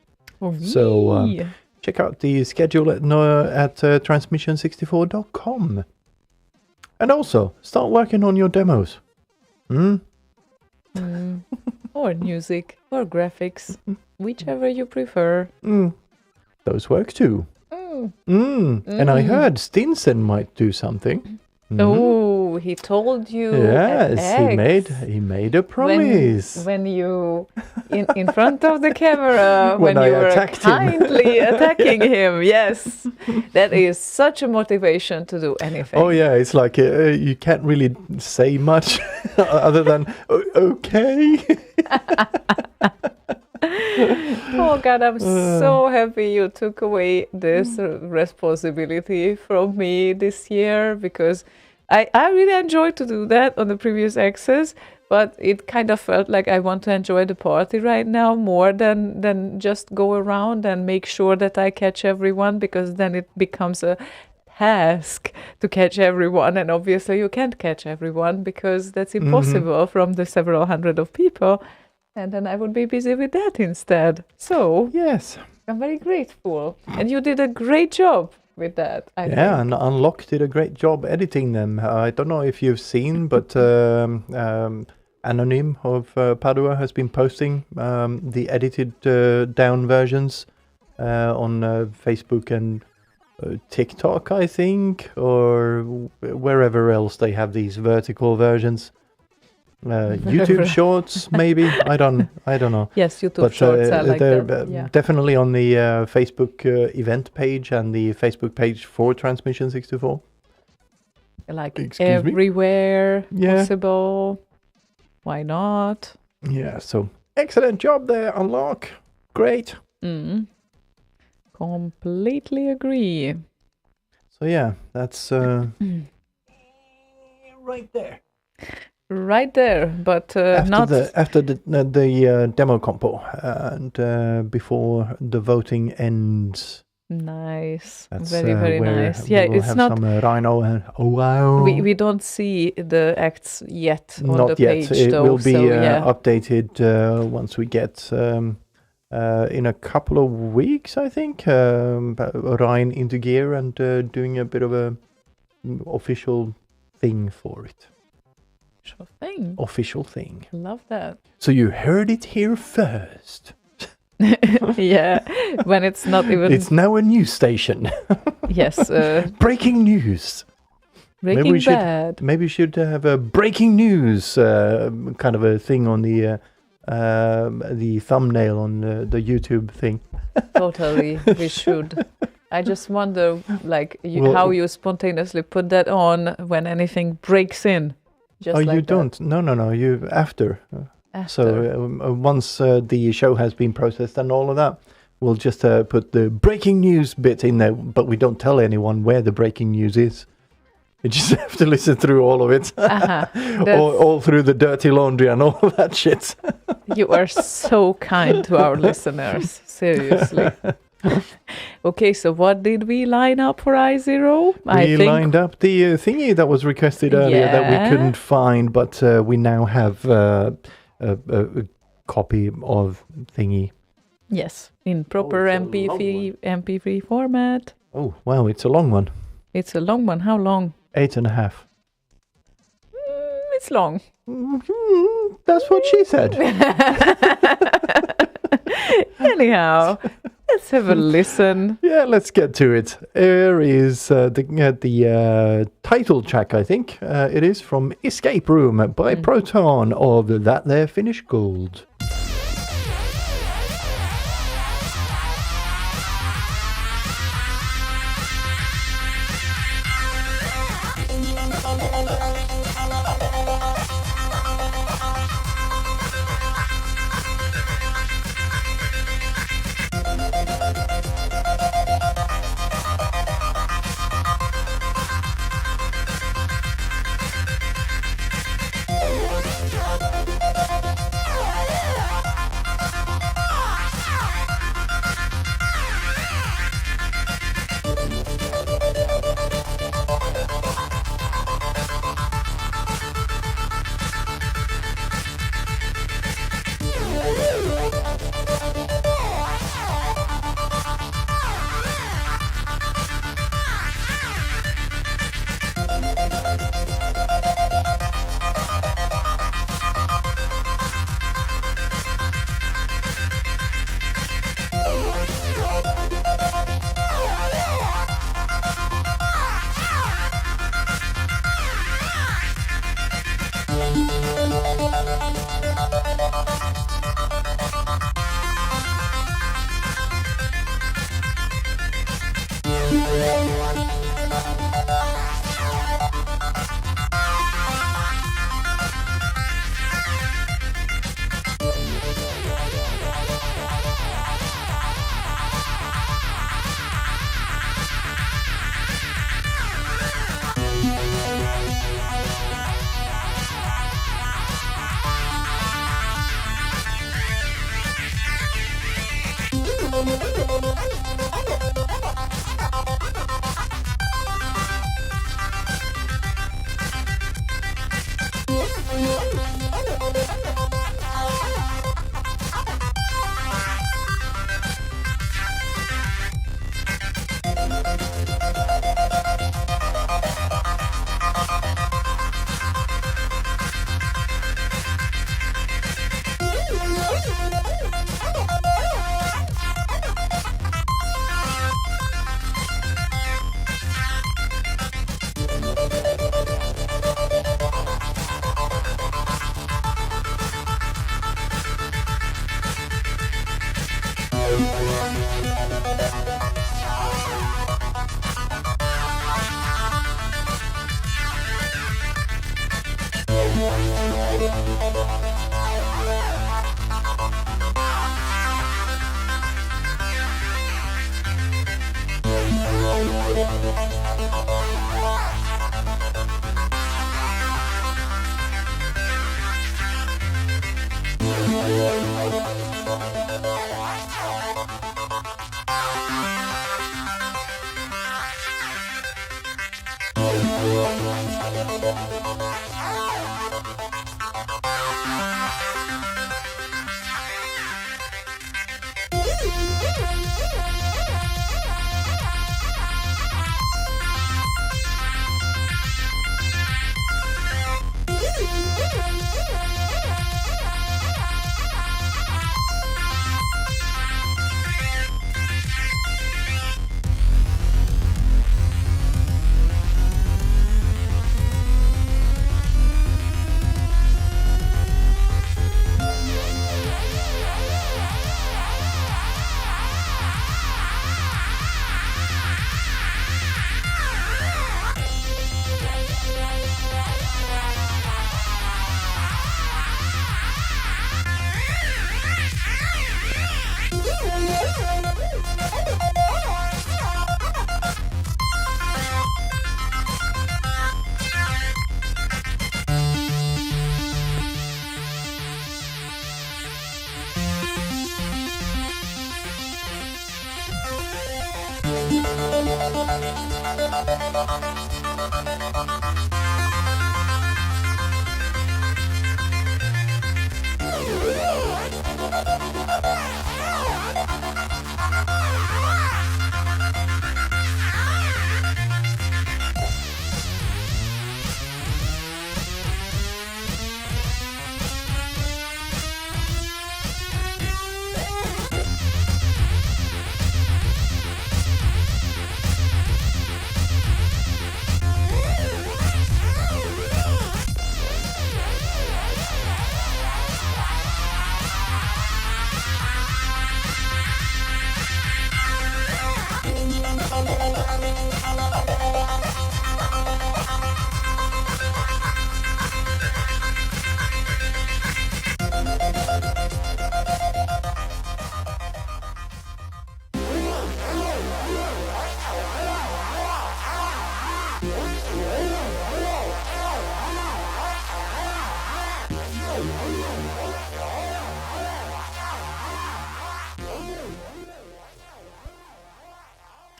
So check out the schedule at transmission64.com. And also, start working on your demos. Or music, or graphics, whichever you prefer. Those work too. And I heard Stinson might do something. Oh, he told you. Yes, at X he made a promise. When you in front of the camera When when I you were attacked him. kindly attacking him. Yes, that is such a motivation to do anything. Oh yeah, it's like you can't really say much other than okay. Oh God, I'm so happy you took away this responsibility from me this year, because I really enjoyed to do that on the previous X's, but it kind of felt like I want to enjoy the party right now more than just go around and make sure that I catch everyone, because then it becomes a task to catch everyone, and obviously you can't catch everyone because that's impossible from the several hundred of people. And then I would be busy with that instead. So Yes. I'm very grateful. And you did a great job with that, I think. And Unlock did a great job editing them. I don't know if you've seen, but Anonym of Padua has been posting the edited down versions on Facebook and TikTok, I think, or wherever else they have these vertical versions. YouTube Shorts, maybe. I don't know. Yes, YouTube But Shorts, I like they're that. Yeah. definitely on the Facebook event page and the Facebook page for Transmission 64. Like Excuse me? everywhere Yeah. possible. Why not? Yeah, so excellent job there, Unlock. Great. Completely agree. So yeah, that's right there. Right there, but After the demo compo and before the voting ends. nice. That's Very where nice. Yeah, we'll it's have not. some Rhino and wow. We don't see the acts yet on Not the yet. page, It though. will be so yeah. updated once we get in a couple of weeks, I think. Ryan into gear and doing a bit of a official thing for it. Sure thing. Official thing. Love that. So you heard it here first. Yeah, when it's not even. It's now a news station. Yes, Breaking news. Breaking we should- Bad. Maybe we should have a breaking news kind of a thing on the thumbnail on the YouTube thing. Totally, we should. I just wonder, like, Well- how you spontaneously put that on when anything breaks in. Just Oh, like you that. don't? No. You after. After. So once the show has been processed and all of that, we'll just put the breaking news bit in there, but we don't tell anyone where the breaking news is. You just have to listen through all of it, all through the dirty laundry and all of that shit. You are so kind to our listeners. Seriously. Okay, so what did we line up for I0? We lined up the thingy that was requested earlier that we couldn't find, but we now have a copy of thingy. Yes, in proper it's a long MP3 format. Oh, wow, it's a long one. It's a long one. How long? 8.5. It's long. That's what she said. Anyhow, let's have a listen. Yeah, let's get to it. Here is the title track, I think. It is from Escape Room by Proton of That There Finnish Gold.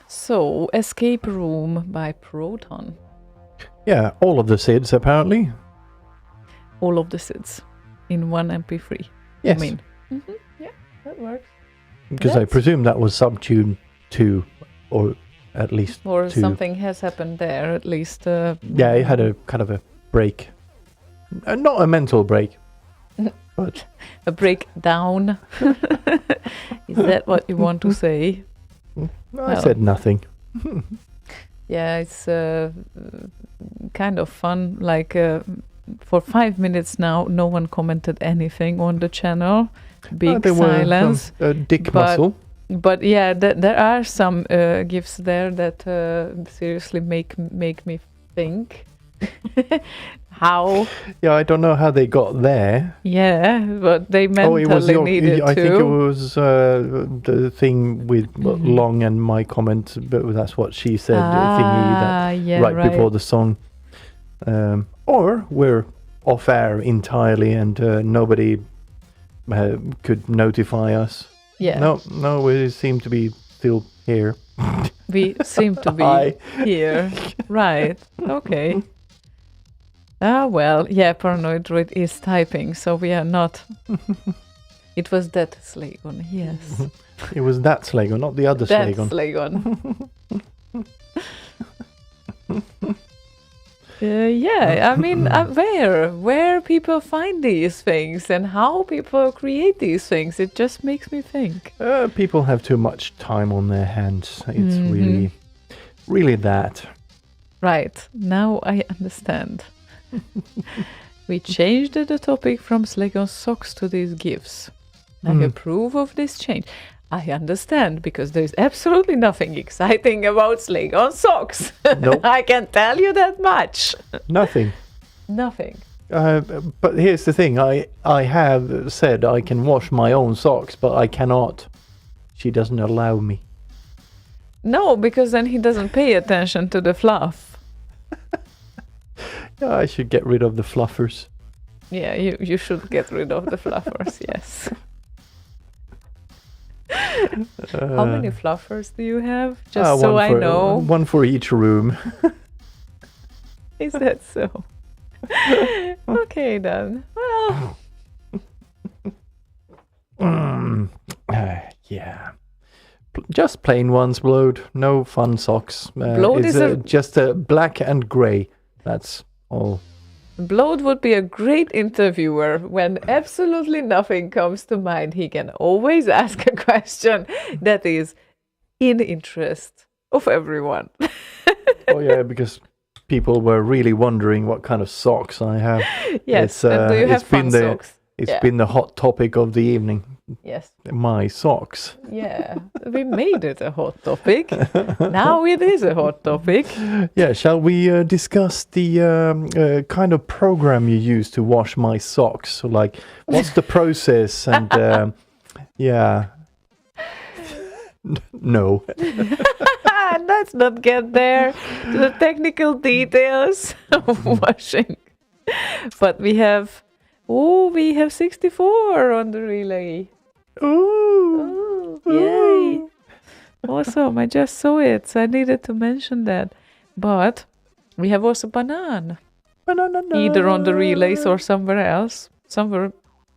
So, Escape Room by Proton. Yeah, all of the SIDs apparently. All of the SIDs in one MP3. Yes. I mean, yeah, that works. Because I That's- presume that was subtuned to, or at least Or to... something has happened there, at least. Yeah, it had a kind of a break. Not a mental break, but... A breakdown. Is that what you want to say? I said nothing. Yeah, it's kind of fun. Like for 5 minutes now, no one commented anything on the channel. Big There were silence. some, dick but- muscle. But yeah, there are some gifts there that seriously make me think. How? Yeah, I don't know how they got there. Yeah, but they mentally needed I to. think it was the thing with Long and my comment, but that's what she said. Thingy that yeah, right before the song, or we're off air entirely and nobody could notify us. Yeah. No, we seem to be still here. We seem to be Hi. here. Right. Okay. Well, yeah, Paranoid Droid is typing, so we are not. It was that Slaygon, yes. It was that Slaygon, not the other That Slaygon. Slaygon. Yeah, I mean, where people find these things and how people create these things, it just makes me think. People have too much time on their hands. It's really that. Right, now I understand. We changed the topic from Slaygon socks to these gifts. I approve of this change. I understand, because there's absolutely nothing exciting about Slaygon socks. Nope. I can tell you that much. Nothing. Nothing. But here's the thing. I have said I can wash my own socks, but I cannot. She doesn't allow me. No, because then he doesn't pay attention to the fluff. Yeah, I should get rid of the fluffers. Yeah, you should get rid of the fluffers, yes. How many fluffers do you have? Just so I know. One for each room. Is that so? Okay, then. Well. Yeah. Just plain ones, Blode. No fun socks. Blode is just black and grey. That's all. Blode would be a great interviewer. When absolutely nothing comes to mind, he can always ask a question that is in interest of everyone. Oh yeah, because people were really wondering what kind of socks I have. Yes, and do you have fun socks? It's been the hot topic of the evening. Yes. My socks. Yeah, we made it a hot topic. Now it is a hot topic. Yeah, shall we discuss the kind of program you use to wash my socks? So, like, what's the process? And yeah. No. Let's not get there to the technical details of washing. But we have 64 on the relay. Ooh. Yay. Awesome. I just saw it, so I needed to mention that. But we have also banana. Banana. Either on the relays or somewhere else. Somewhere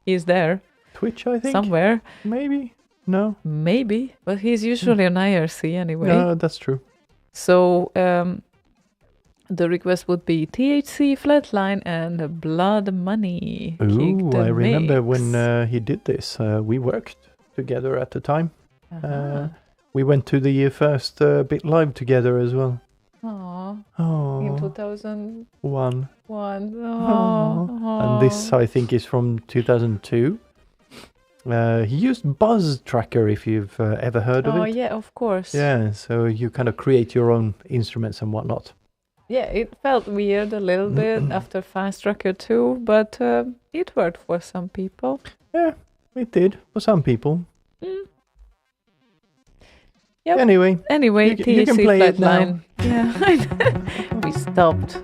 he's there. Twitch, I think. Somewhere. Maybe. No. Maybe. But he's usually on IRC anyway. No, that's true. So the request would be THC Flatline and Blood Money. Ooh, I remember when he did this. We worked together at the time. We went to the first Bit Live together as well. Aww. Oh. In 2001. One. Aww. And this, I think, is from 2002. He used Buzz Tracker, if you've ever heard of it. Oh, yeah, of course. Yeah, so you kind of create your own instruments and whatnot. Yeah, it felt weird a little bit after Fast Tracker 2, but it worked for some people. Yeah, it did for some people. Yep. Anyway, THC you can play it now. Flatline. Yeah, we stopped.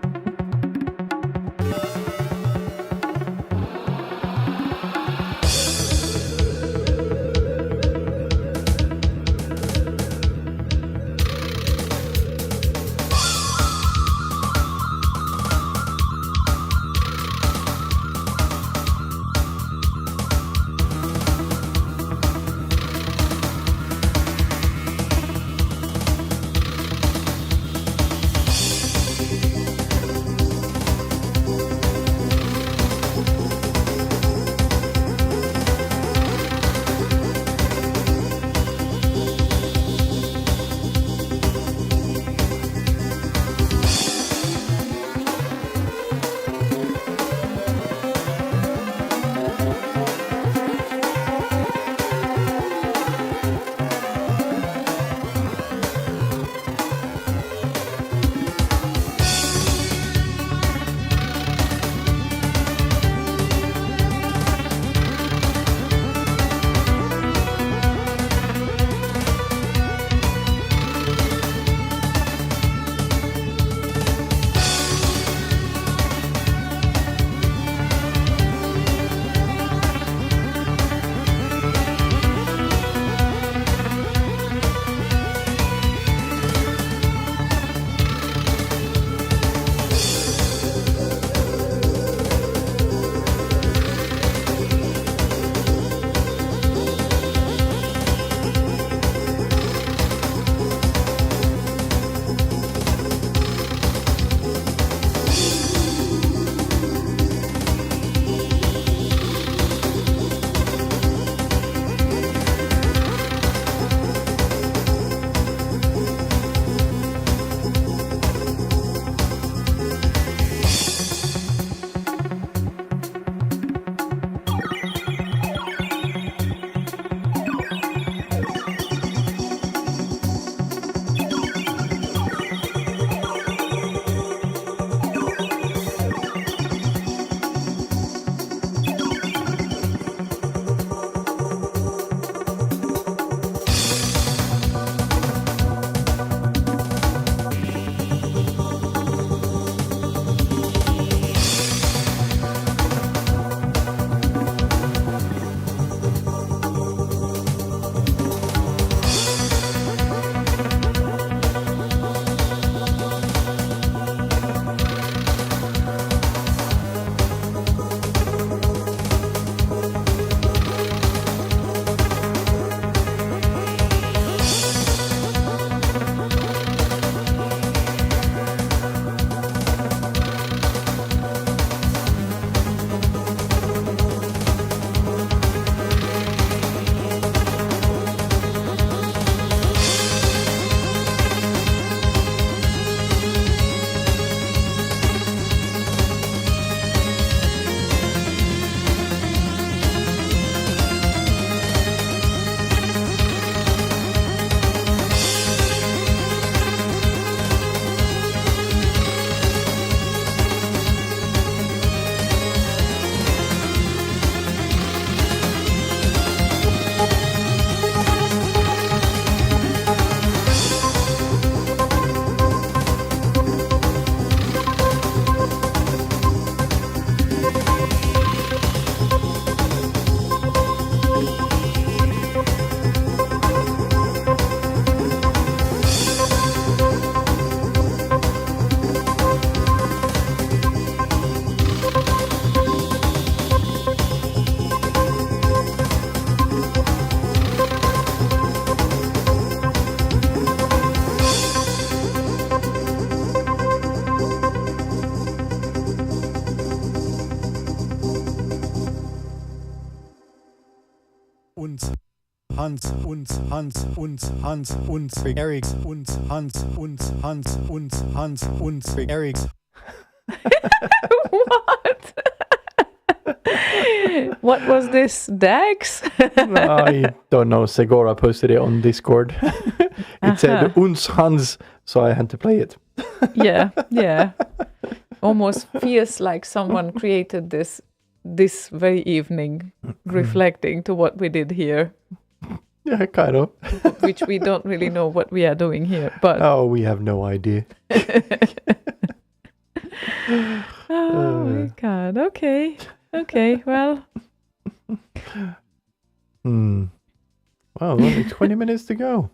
Hans, uns, Hans, uns, Hans, uns, Eric, uns, Hans, uns, Hans, uns, Hans, uns, Eric. What? What was this, Dax? I don't know. Segura posted it on Discord. It said uns Hans, so I had to play it. Yeah. Almost feels like someone created this very evening, reflecting to what we did here, Yeah, kind of. which we don't really know what we are doing here. But Oh, we have no idea. oh my God. Okay. Well, Well, only 20 minutes to go.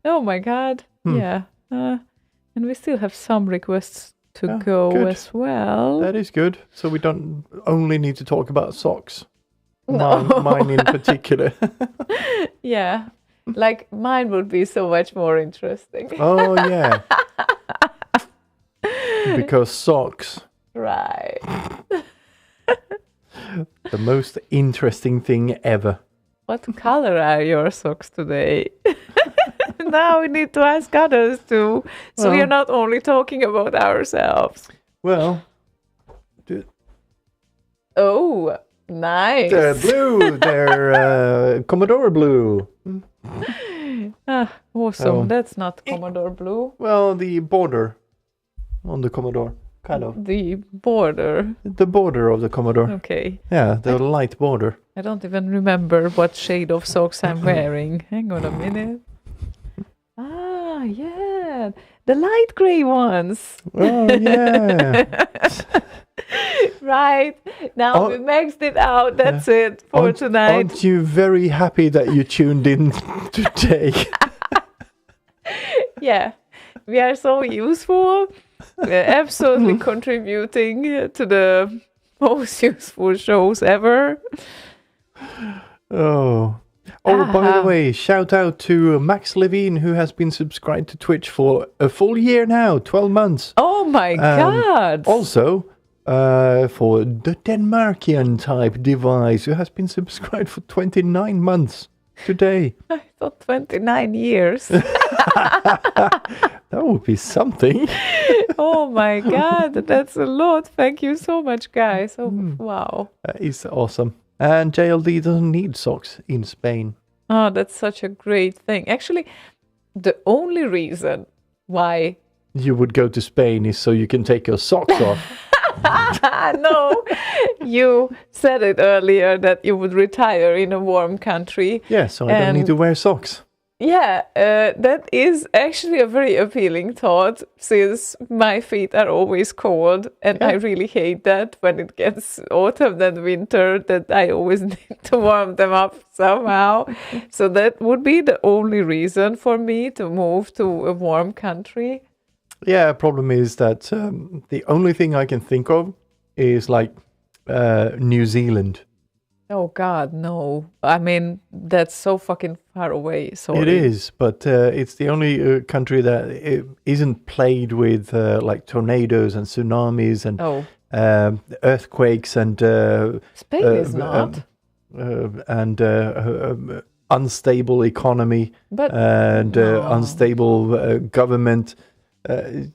oh my God. Yeah. And we still have some requests to Yeah, go good. as well. That is good. So we don't only need to talk about socks. No. Mine in particular. Yeah. Like mine would be so much more interesting. Oh, yeah. Because socks, Right. the most interesting thing ever. What color are your socks today? Now we need to ask others too. So we Well- are not only talking about ourselves. Well, Oh, nice. they're blue. They're Commodore blue. Awesome. Oh. That's not Commodore Blue. Well, the border on the Commodore. Kind of. The border. The border of the Commodore. Okay. Yeah, the light border. I don't even remember what shade of socks I'm wearing. Hang on a minute. Ah, yeah. The light gray ones. Oh, yeah. Right. Now Oh. we maxed it out. That's it for tonight. Aren't you very happy that you tuned in today? Yeah. We are so useful. We're absolutely contributing to the most useful shows ever. Oh. Oh, by the Ah. way, shout out to Max Levine, who has been subscribed to Twitch for a full year now, 12 months. Oh my God. Also, for the Denmarkian type device, who has been subscribed for 29 months today. I thought 29 years. That would be something. Oh my God. That's a lot. Thank you so much, guys. Oh, wow. That is awesome. And JLD doesn't need socks in Spain. Oh, that's such a great thing. Actually, the only reason why You would go to Spain is so you can take your socks off. no, you said it earlier that you would retire in a warm country. Yeah, so I don't need to wear socks. Yeah, that is actually a very appealing thought since my feet are always cold and I really hate that when it gets autumn and winter that I always need to warm them up somehow. So that would be the only reason for me to move to a warm country. Yeah, problem is that the only thing I can think of is like New Zealand. Oh God, no. I mean, that's so fucking far away. Sorry. It is, but it's the only country that isn't plagued with like tornadoes and tsunamis and Oh, earthquakes and Spain is not. unstable economy But and no. unstable government.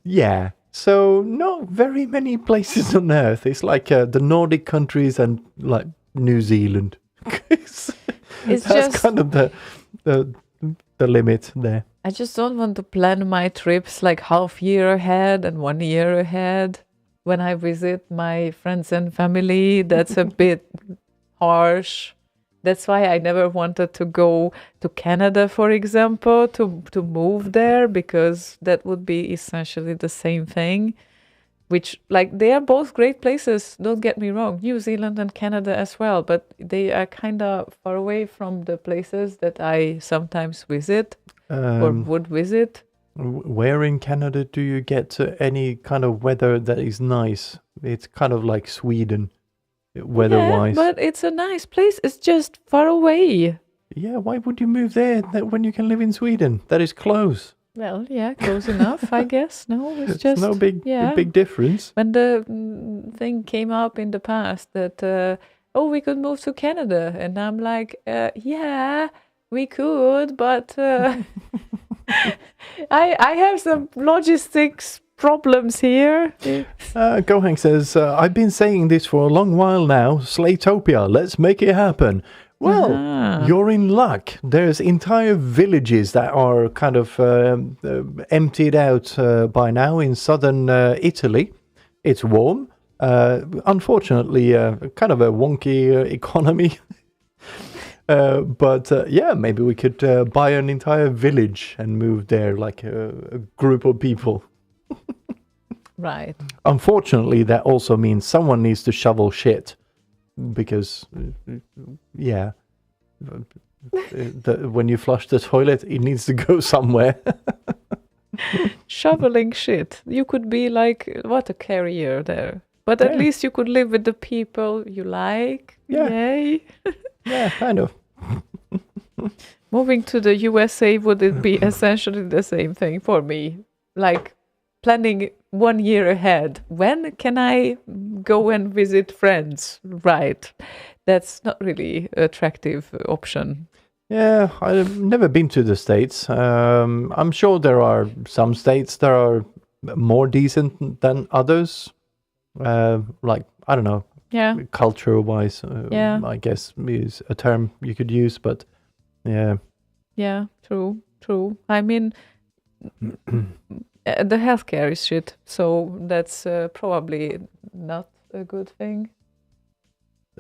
Yeah, so not very many places on Earth. It's like the Nordic countries and like New Zealand. It's That's just kind of the limit there. I just don't want to plan my trips like half year ahead and 1 year ahead. When I visit my friends and family, that's a bit harsh. That's why I never wanted to go to Canada, for example, to move there, because that would be essentially the same thing. Which, like, they are both great places, don't get me wrong, New Zealand and Canada as well, but they are kind of far away from the places that I sometimes visit or would visit. Where in Canada do you get any kind of weather that is nice? It's kind of like Sweden, weather-wise. Yeah, but it's a nice place. It's just far away. Yeah, why would you move there when you can live in Sweden? That is close. Well, yeah, close enough, I guess. No, it's just no big difference. When the thing came up in the past that we could move to Canada, and I'm like, yeah, We could, but I have some logistics problems here. Gohang says, I've been saying this for a long while now. Slaytopia, let's make it happen. Well, you're in luck. There's entire villages that are kind of emptied out by now in southern Italy. It's warm. Unfortunately, kind of a wonky economy. But maybe we could buy an entire village and move there like a group of people. Right. Unfortunately, that also means someone needs to shovel shit. Because, when you flush the toilet, it needs to go somewhere. Shoveling shit. You could be like water carrier there. But at least you could live with the people you like. Yeah. Yay. Yeah, kind of. Moving to the USA, would it be essentially the same thing for me? Like planning 1 year ahead. When can I go and visit friends? Right. That's not really attractive option. Yeah, I've never been to the States. I'm sure there are some states that are more decent than others. Like, I don't know, Yeah. culture-wise, I guess is a term you could use, but yeah. Yeah, true. I mean, the healthcare is shit, so that's probably not a good thing.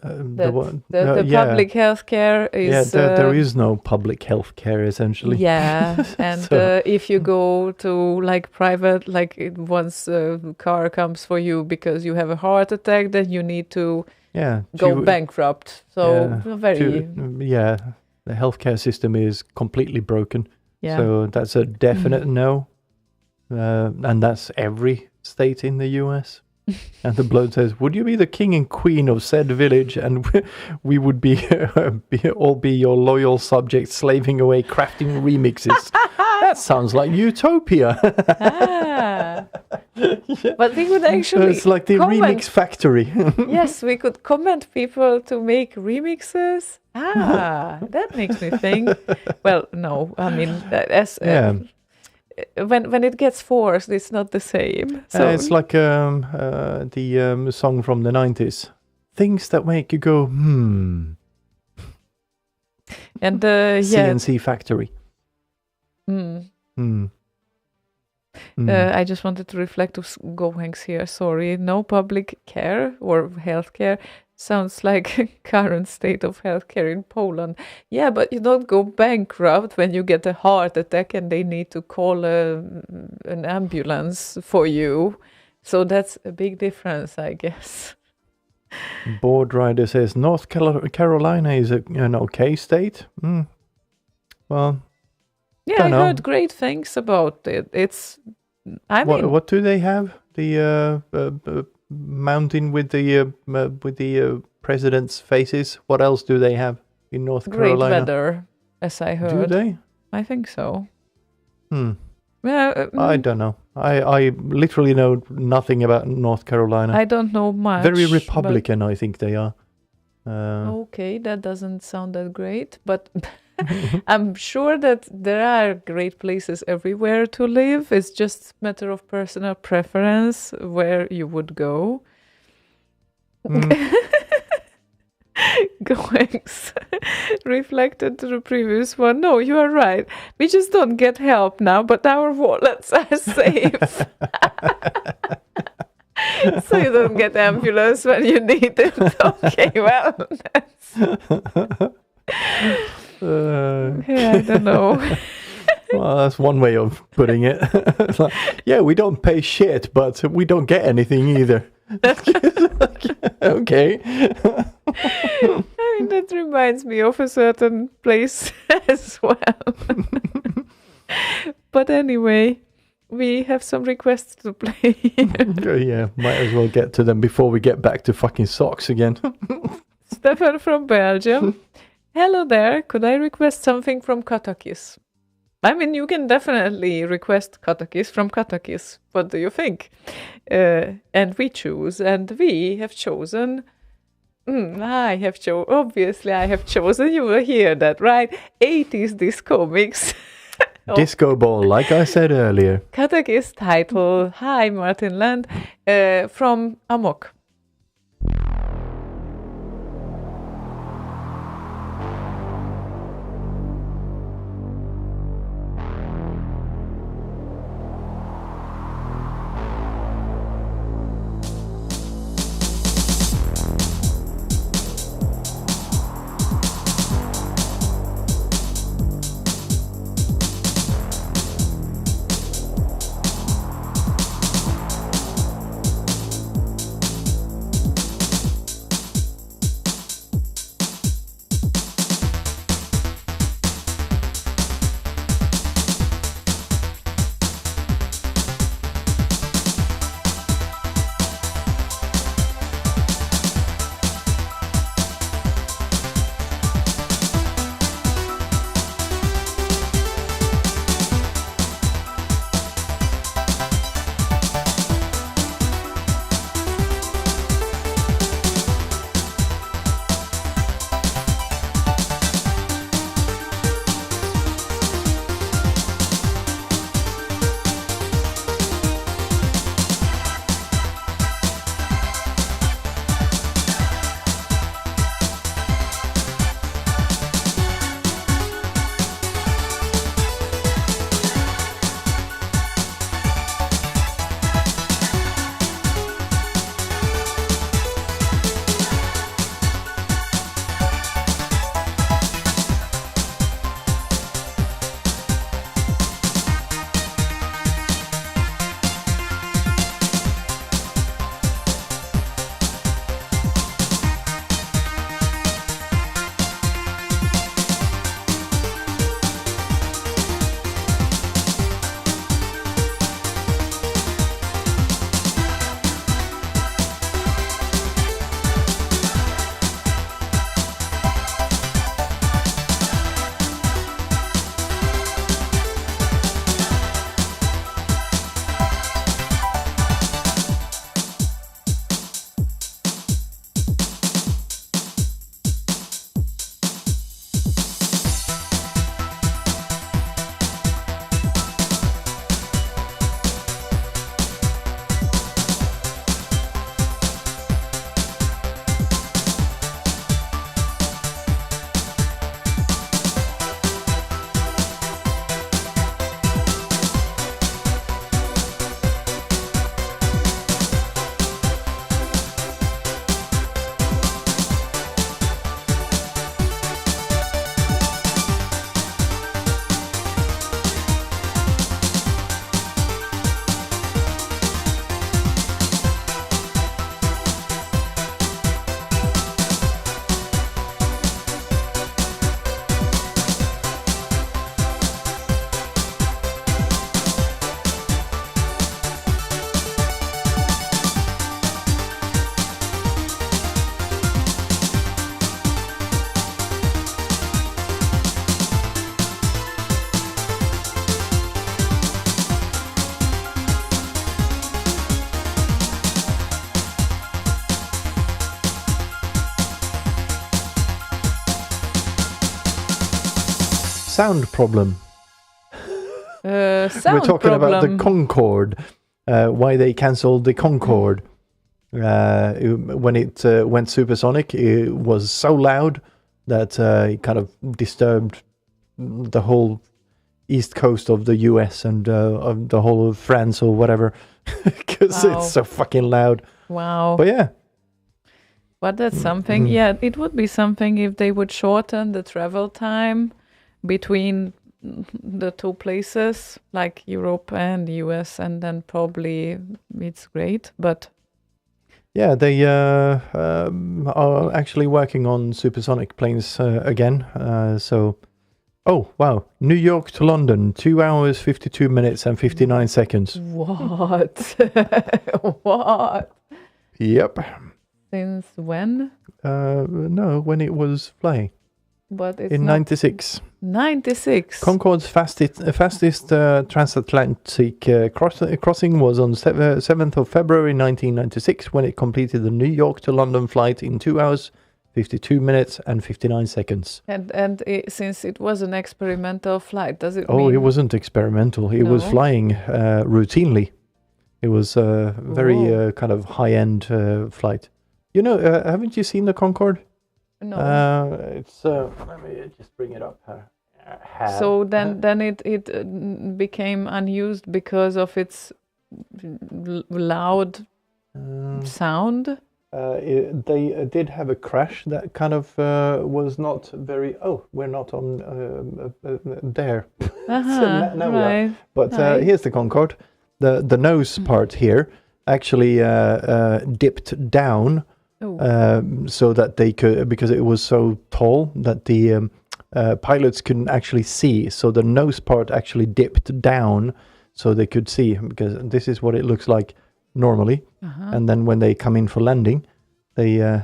The public healthcare is... there is no public health care, essentially. Yeah, and So- if you go to like private, like once a car comes for you because you have a heart attack, then you need to go bankrupt. So the healthcare system is completely broken. yeah. So that's a definite no. And that's every state in the US. And the bloke says, would you be the king and queen of said village and we would be all be your loyal subjects slaving away crafting remixes? That sounds like utopia. But we could actually It's like the remix factory. Yes, we could comment people to make remixes. That makes me think. Well, no, I mean, when it gets forced, it's not the same. So It's like the song from the 90s. Things that make you go, and CNC factory. I just wanted to reflect to Gohanks here. Sorry, no public care or healthcare. Sounds like current state of healthcare in Poland. Yeah, but you don't go bankrupt when you get a heart attack and they need to call an ambulance for you. So that's a big difference, I guess. Board Rider says North Carolina is an okay state. Well, Yeah, I know. heard great things about it. It's, I mean, what do they have? The mountain with the president's faces. What else do they have in North great Carolina? weather, as I Do heard. they? I think so. I don't know. I literally know nothing about North Carolina. I don't know much. Very but- Republican, I think they are. Okay, that doesn't sound that great, but I'm sure that there are great places everywhere to live. It's just a matter of personal preference where you would go. Goings reflected to the previous one. No, you are right. We just don't get help now, but our wallets are safe. So you don't get ambulance when you need it. Okay, well, that's... I don't know. Well, that's one way of putting it. It's like, yeah, we don't pay shit, but we don't get anything either. Okay. I mean, that reminds me of a certain place as well. But anyway, we have some requests to play. Yeah, might as well get to them before we get back to fucking socks again. Stefan from Belgium. Hello there, could I request something from Katakis? I mean, you can definitely request Katakis from Katakis. What do you think? And we choose, and we have chosen I have obviously I have chosen. You will hear that, right? 80s disco mix. Disco Ball, like I said earlier. Katak's title. Hi, Martin Land, from Amok. Sound problem. Sound We're talking about the problem. Concorde. Why they cancelled the Concorde. When it went supersonic, it was so loud that it kind of disturbed the whole east coast of the US and of the whole of France or whatever, because Wow. it's so fucking loud. Wow. But yeah, But that's something. Yeah, it would be something if they would shorten the travel time between the two places, like Europe and US, and then probably it's great. But yeah, they are actually working on supersonic planes again. So, oh wow, New York to London, 2 hours, 52 minutes and 59 seconds. what? What? Yep. Since when? No, when it was flying. but it's in not 96. 96. Concorde's fastest transatlantic crossing was on 7th of February 1996 when it completed the New York to London flight in 2 hours, 52 minutes and 59 seconds. And since it was an experimental flight, does it Oh, mean... it wasn't experimental. It was No? flying routinely. It was a very Whoa. kind of high-end flight. You know, haven't you seen the Concorde? No. It's let me just bring it up. So then it became unused because of its loud sound. They did have a crash that kind of was not very. Oh, we're not on there. Now we are. Right. But Right. here's the Concorde. The nose part here actually dipped down Oh. so that they could, because it was so tall that the pilots couldn't actually see. So the nose part actually dipped down so they could see, because this is what it looks like normally. Uh-huh. And then when they come in for landing, they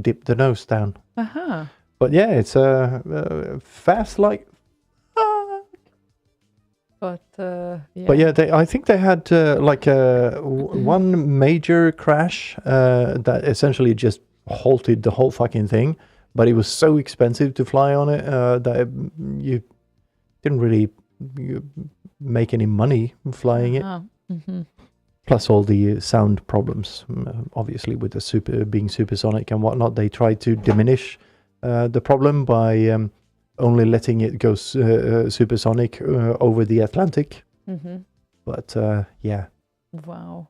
dip the nose down. Uh-huh. But yeah, it's fast like. But yeah. But yeah, I think they had one major crash that essentially just halted the whole fucking thing. But it was so expensive to fly on it that you didn't really make any money flying it. Mm-hmm. Plus all the sound problems, obviously with the being supersonic and whatnot. They tried to diminish the problem by only letting it go supersonic over the Atlantic. Mm-hmm. But yeah. Wow.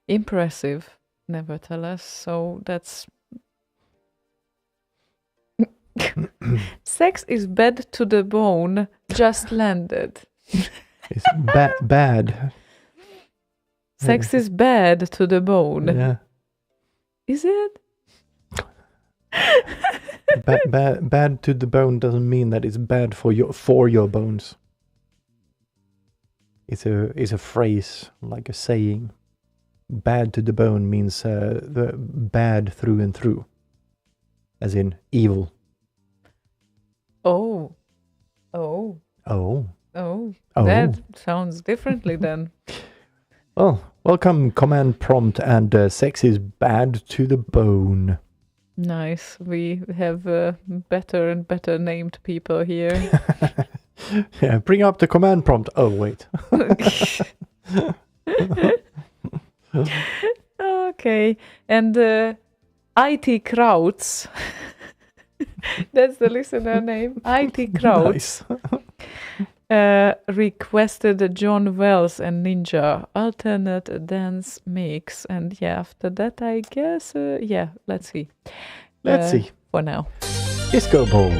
Impressive, nevertheless. So that's... Sex is bad to the bone, just landed. It's bad. Sex is bad to the bone. Yeah. Is it? Bad to the bone doesn't mean that it's bad for your bones. It's a phrase, like a saying. Bad to the bone means the bad through and through, as in evil. Oh. Oh. That sounds differently then. Well, welcome, command prompt, and sex is bad to the bone. Nice. We have better and better named people here. Yeah, bring up the command prompt. Oh, wait. Okay. And IT Krauts. That's the listener name. IT Krauts. Nice. Requested John Wells and Ninja alternate dance mix, and yeah, after that I guess let's see. Let's see. For now. Disco Ball.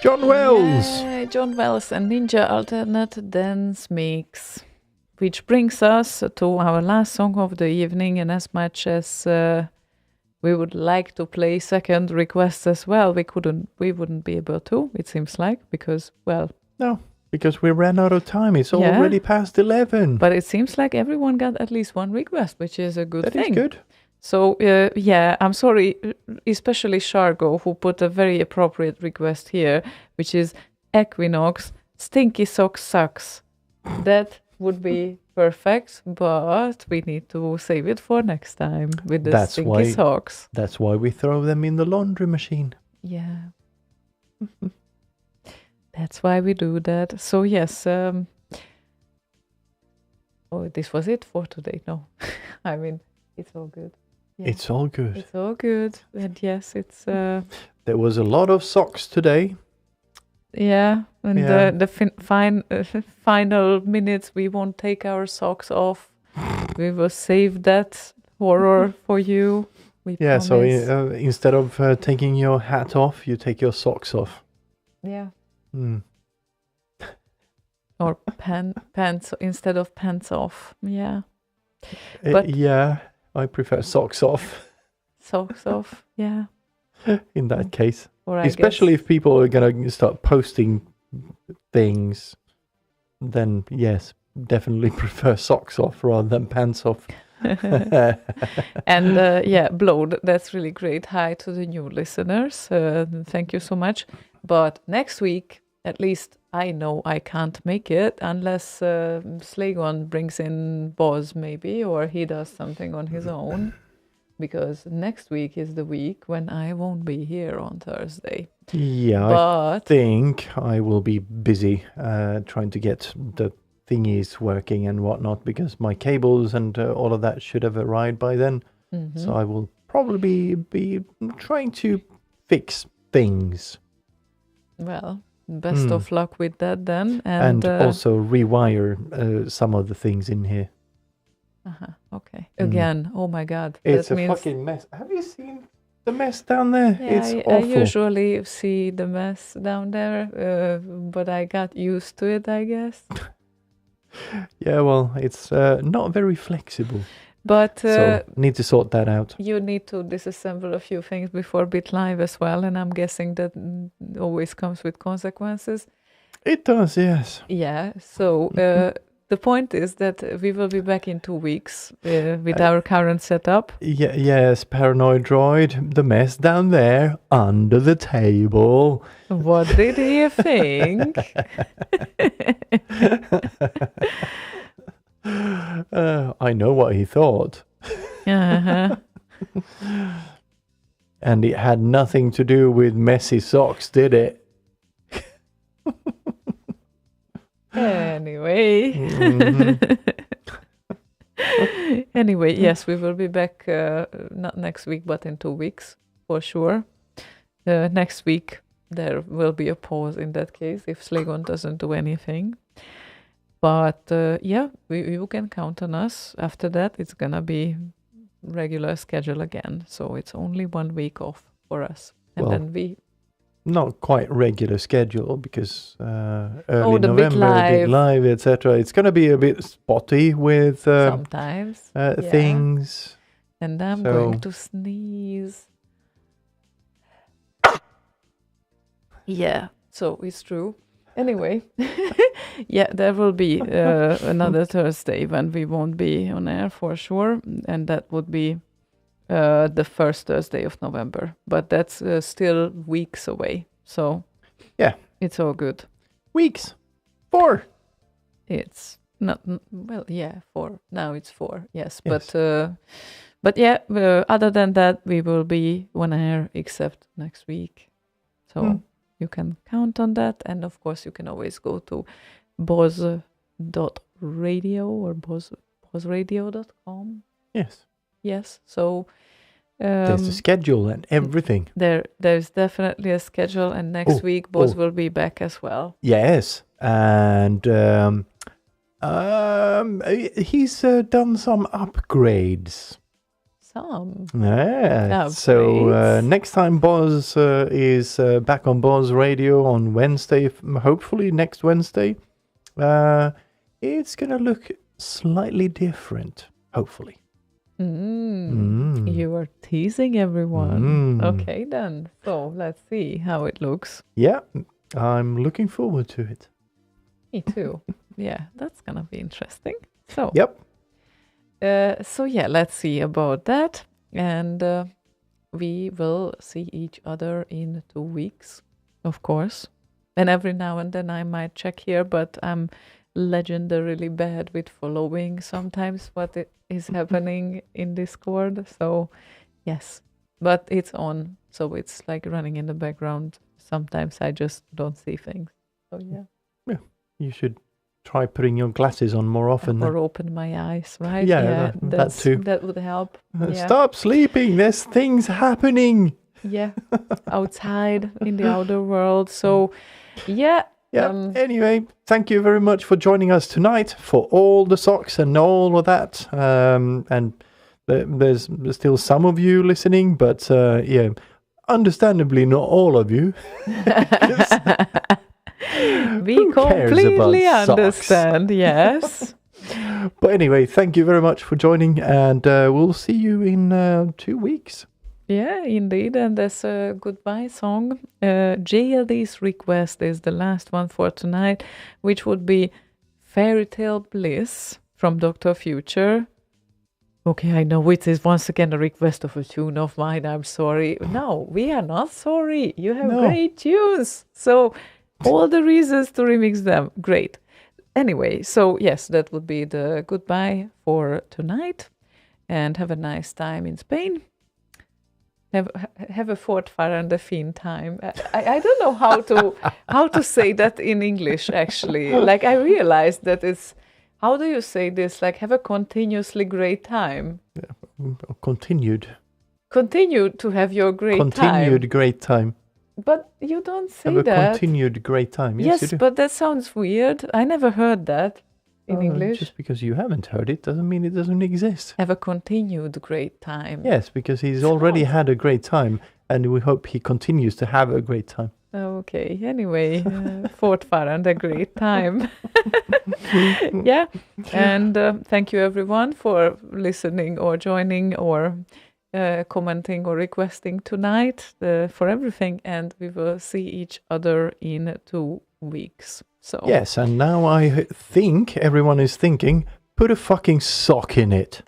John Wells. Yay, John Wells and Ninja Alternate Dance Mix. Which brings us to our last song of the evening, and as much as we would like to play second requests as well, we wouldn't be able to, it seems like, because, well... No, because we ran out of time. It's Yeah. already past 11. But it seems like everyone got at least one request, which is a good That thing. is good. So, yeah, I'm sorry, especially Shargo, who put a very appropriate request here, which is Equinox, Stinky Socks Sucks. That would be perfect, but we need to save it for next time with the That's Stinky why- Socks. That's why we throw them in the laundry machine. Yeah. That's why we do that. So, yes. Oh, this was it for today. No. I mean, it's all good. Yeah. It's all good. It's all good. And yes, it's... There was a lot of socks today. Yeah, and Yeah. the final minutes, we won't take our socks off. We will save that horror for you. We Yeah, so promise. instead of taking your hat off, you take your socks off. Yeah, Mm. or pants instead of pants off. Yeah, But- Yeah, I prefer socks off socks off. Yeah, in that case. or Especially if people are going to start posting things, then yes, definitely prefer socks off rather than pants off. And yeah, Blowed, that's really great. Hi to the new listeners. Thank you so much. But next week, at least I know I can't make it unless Slaygon brings in Boz maybe, or he does something on his own. Because next week is the week when I won't be here on Thursday. Yeah, I But think I will be busy trying to get the thingies working and whatnot, because my cables and all of that should have arrived by then. Mhm. So I will probably be trying to fix things well, best of luck with that then. and also rewire some of the things in here. Okay. Again, oh my God. It's that a means fucking mess. Have you seen the mess down there? yeah, It's I awful. usually see the mess down there, but I got used to it, I guess. Yeah, well, it's not very flexible. But So need to sort that out. you need to disassemble a few things before Bit Live as well, and I'm guessing that always comes with consequences. It does, yes. Yeah, so the point is that we will be back in 2 weeks with our current setup. Yes, Paranoid Droid, the mess down there under the table. What did he think? I know what he thought. Uh-huh. And it had nothing to do with messy socks, did it? Anyway. Mhm. Anyway, yes, we will be back not next week, but in 2 weeks for sure. Next week there will be a pause in that case if Slaygon doesn't do anything. But yeah, you can count on us. After that, it's gonna be regular schedule again. So it's only 1 week off for us, and Well, then we Not quite regular schedule, because early the Big November, Big Live. Live, etc. It's going to be a bit spotty with sometimes. Yeah. things. And I'm So- going to sneeze. Yeah, so it's true. Anyway, yeah, there will be another Thursday when we won't be on air for sure, and that would be the first Thursday of November. But that's still weeks away, so Yeah. it's all good. Weeks. 4. It's not well, yeah, 4. Now it's 4. Yes, Yes. but yeah. Other than that, we will be on air except next week. So you can count on that, and of course, you can always go to boz.radio or bozradio.com. Yes. Yes, so There's a schedule and everything. there's definitely a schedule, and next week Boz will be back as well. Yes. And he's done some upgrades. some. Yeah. Oh, So great. next time Boz is back on Boz Radio on Wednesday, hopefully next Wednesday. It's going to look slightly different, hopefully. You are teasing everyone. Mm. Okay, then. So let's see how it looks. Yeah, I'm looking forward to it. Me too. Yeah, that's gonna be interesting. So Yep. So yeah, let's see about that, and we will see each other in 2 weeks, of course. And every now and then I might check here, but I'm legendarily bad with following sometimes what is happening in Discord. So yes, but it's on, so it's like running in the background. Sometimes I just don't see things. So yeah. You should try putting your glasses on more often. Or open my eyes, right? Yeah, that too. That would help. Yeah. Stop sleeping. There's things happening. Yeah, outside in the outer world. So, yeah. Yeah. Anyway, thank you very much for joining us tonight for all the socks and all of that. And there's still some of you listening, but yeah, understandably not all of you. We Who cares completely about socks? understand. Yes. But anyway, thank you very much for joining, and we'll see you in 2 weeks. Yeah, indeed. And there's a goodbye song. JLD's request is the last one for tonight, which would be Fairy Tale Bliss from Dr. Future. Okay, I know it is once again a request of a tune of mine. I'm sorry. No, we are not sorry. You have great tunes. So all the reasons to remix them. Great. Anyway, so yes, that would be the goodbye for tonight. And have a nice time in Spain. Have a fortfarande fin time. I don't know how to say that in English, actually. Like, I realized that it's, how do you say this? Like, have a continuously great time. Continued Continue to have your great time. great time. But you don't say Have a that. continued great time. Yes, you do. But that sounds weird. I never heard that in English. Just because you haven't heard it doesn't mean it doesn't exist. Have a continued great time. Yes, because he's already had a great time, and we hope he continues to have a great time. Okay, anyway, fortfarande a great time. Yeah, and thank you everyone for listening or joining or commenting or requesting tonight for everything, and we will see each other in 2 weeks. So Yes, and now I think everyone is thinking, put a fucking sock in it.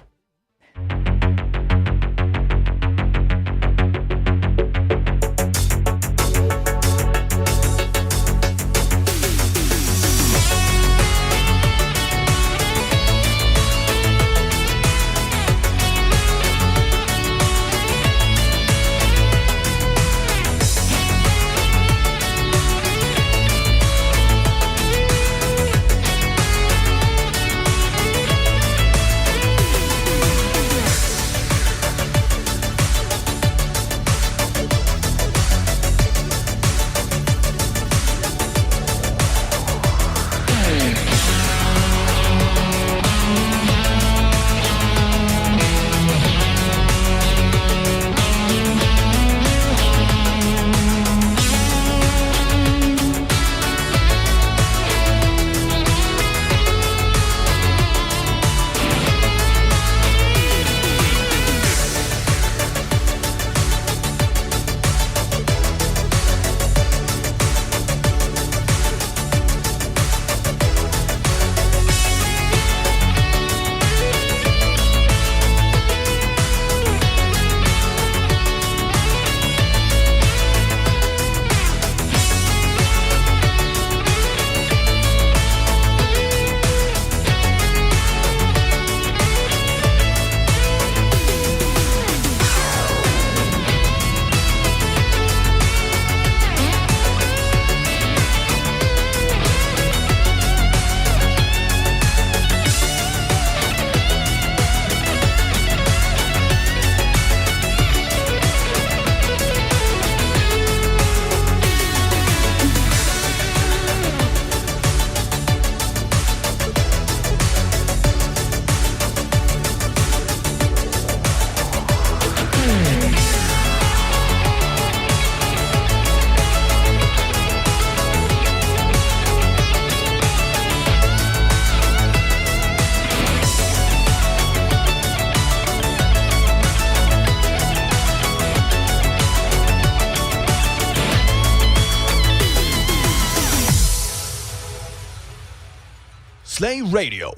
Slay Radio.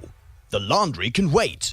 The laundry can wait.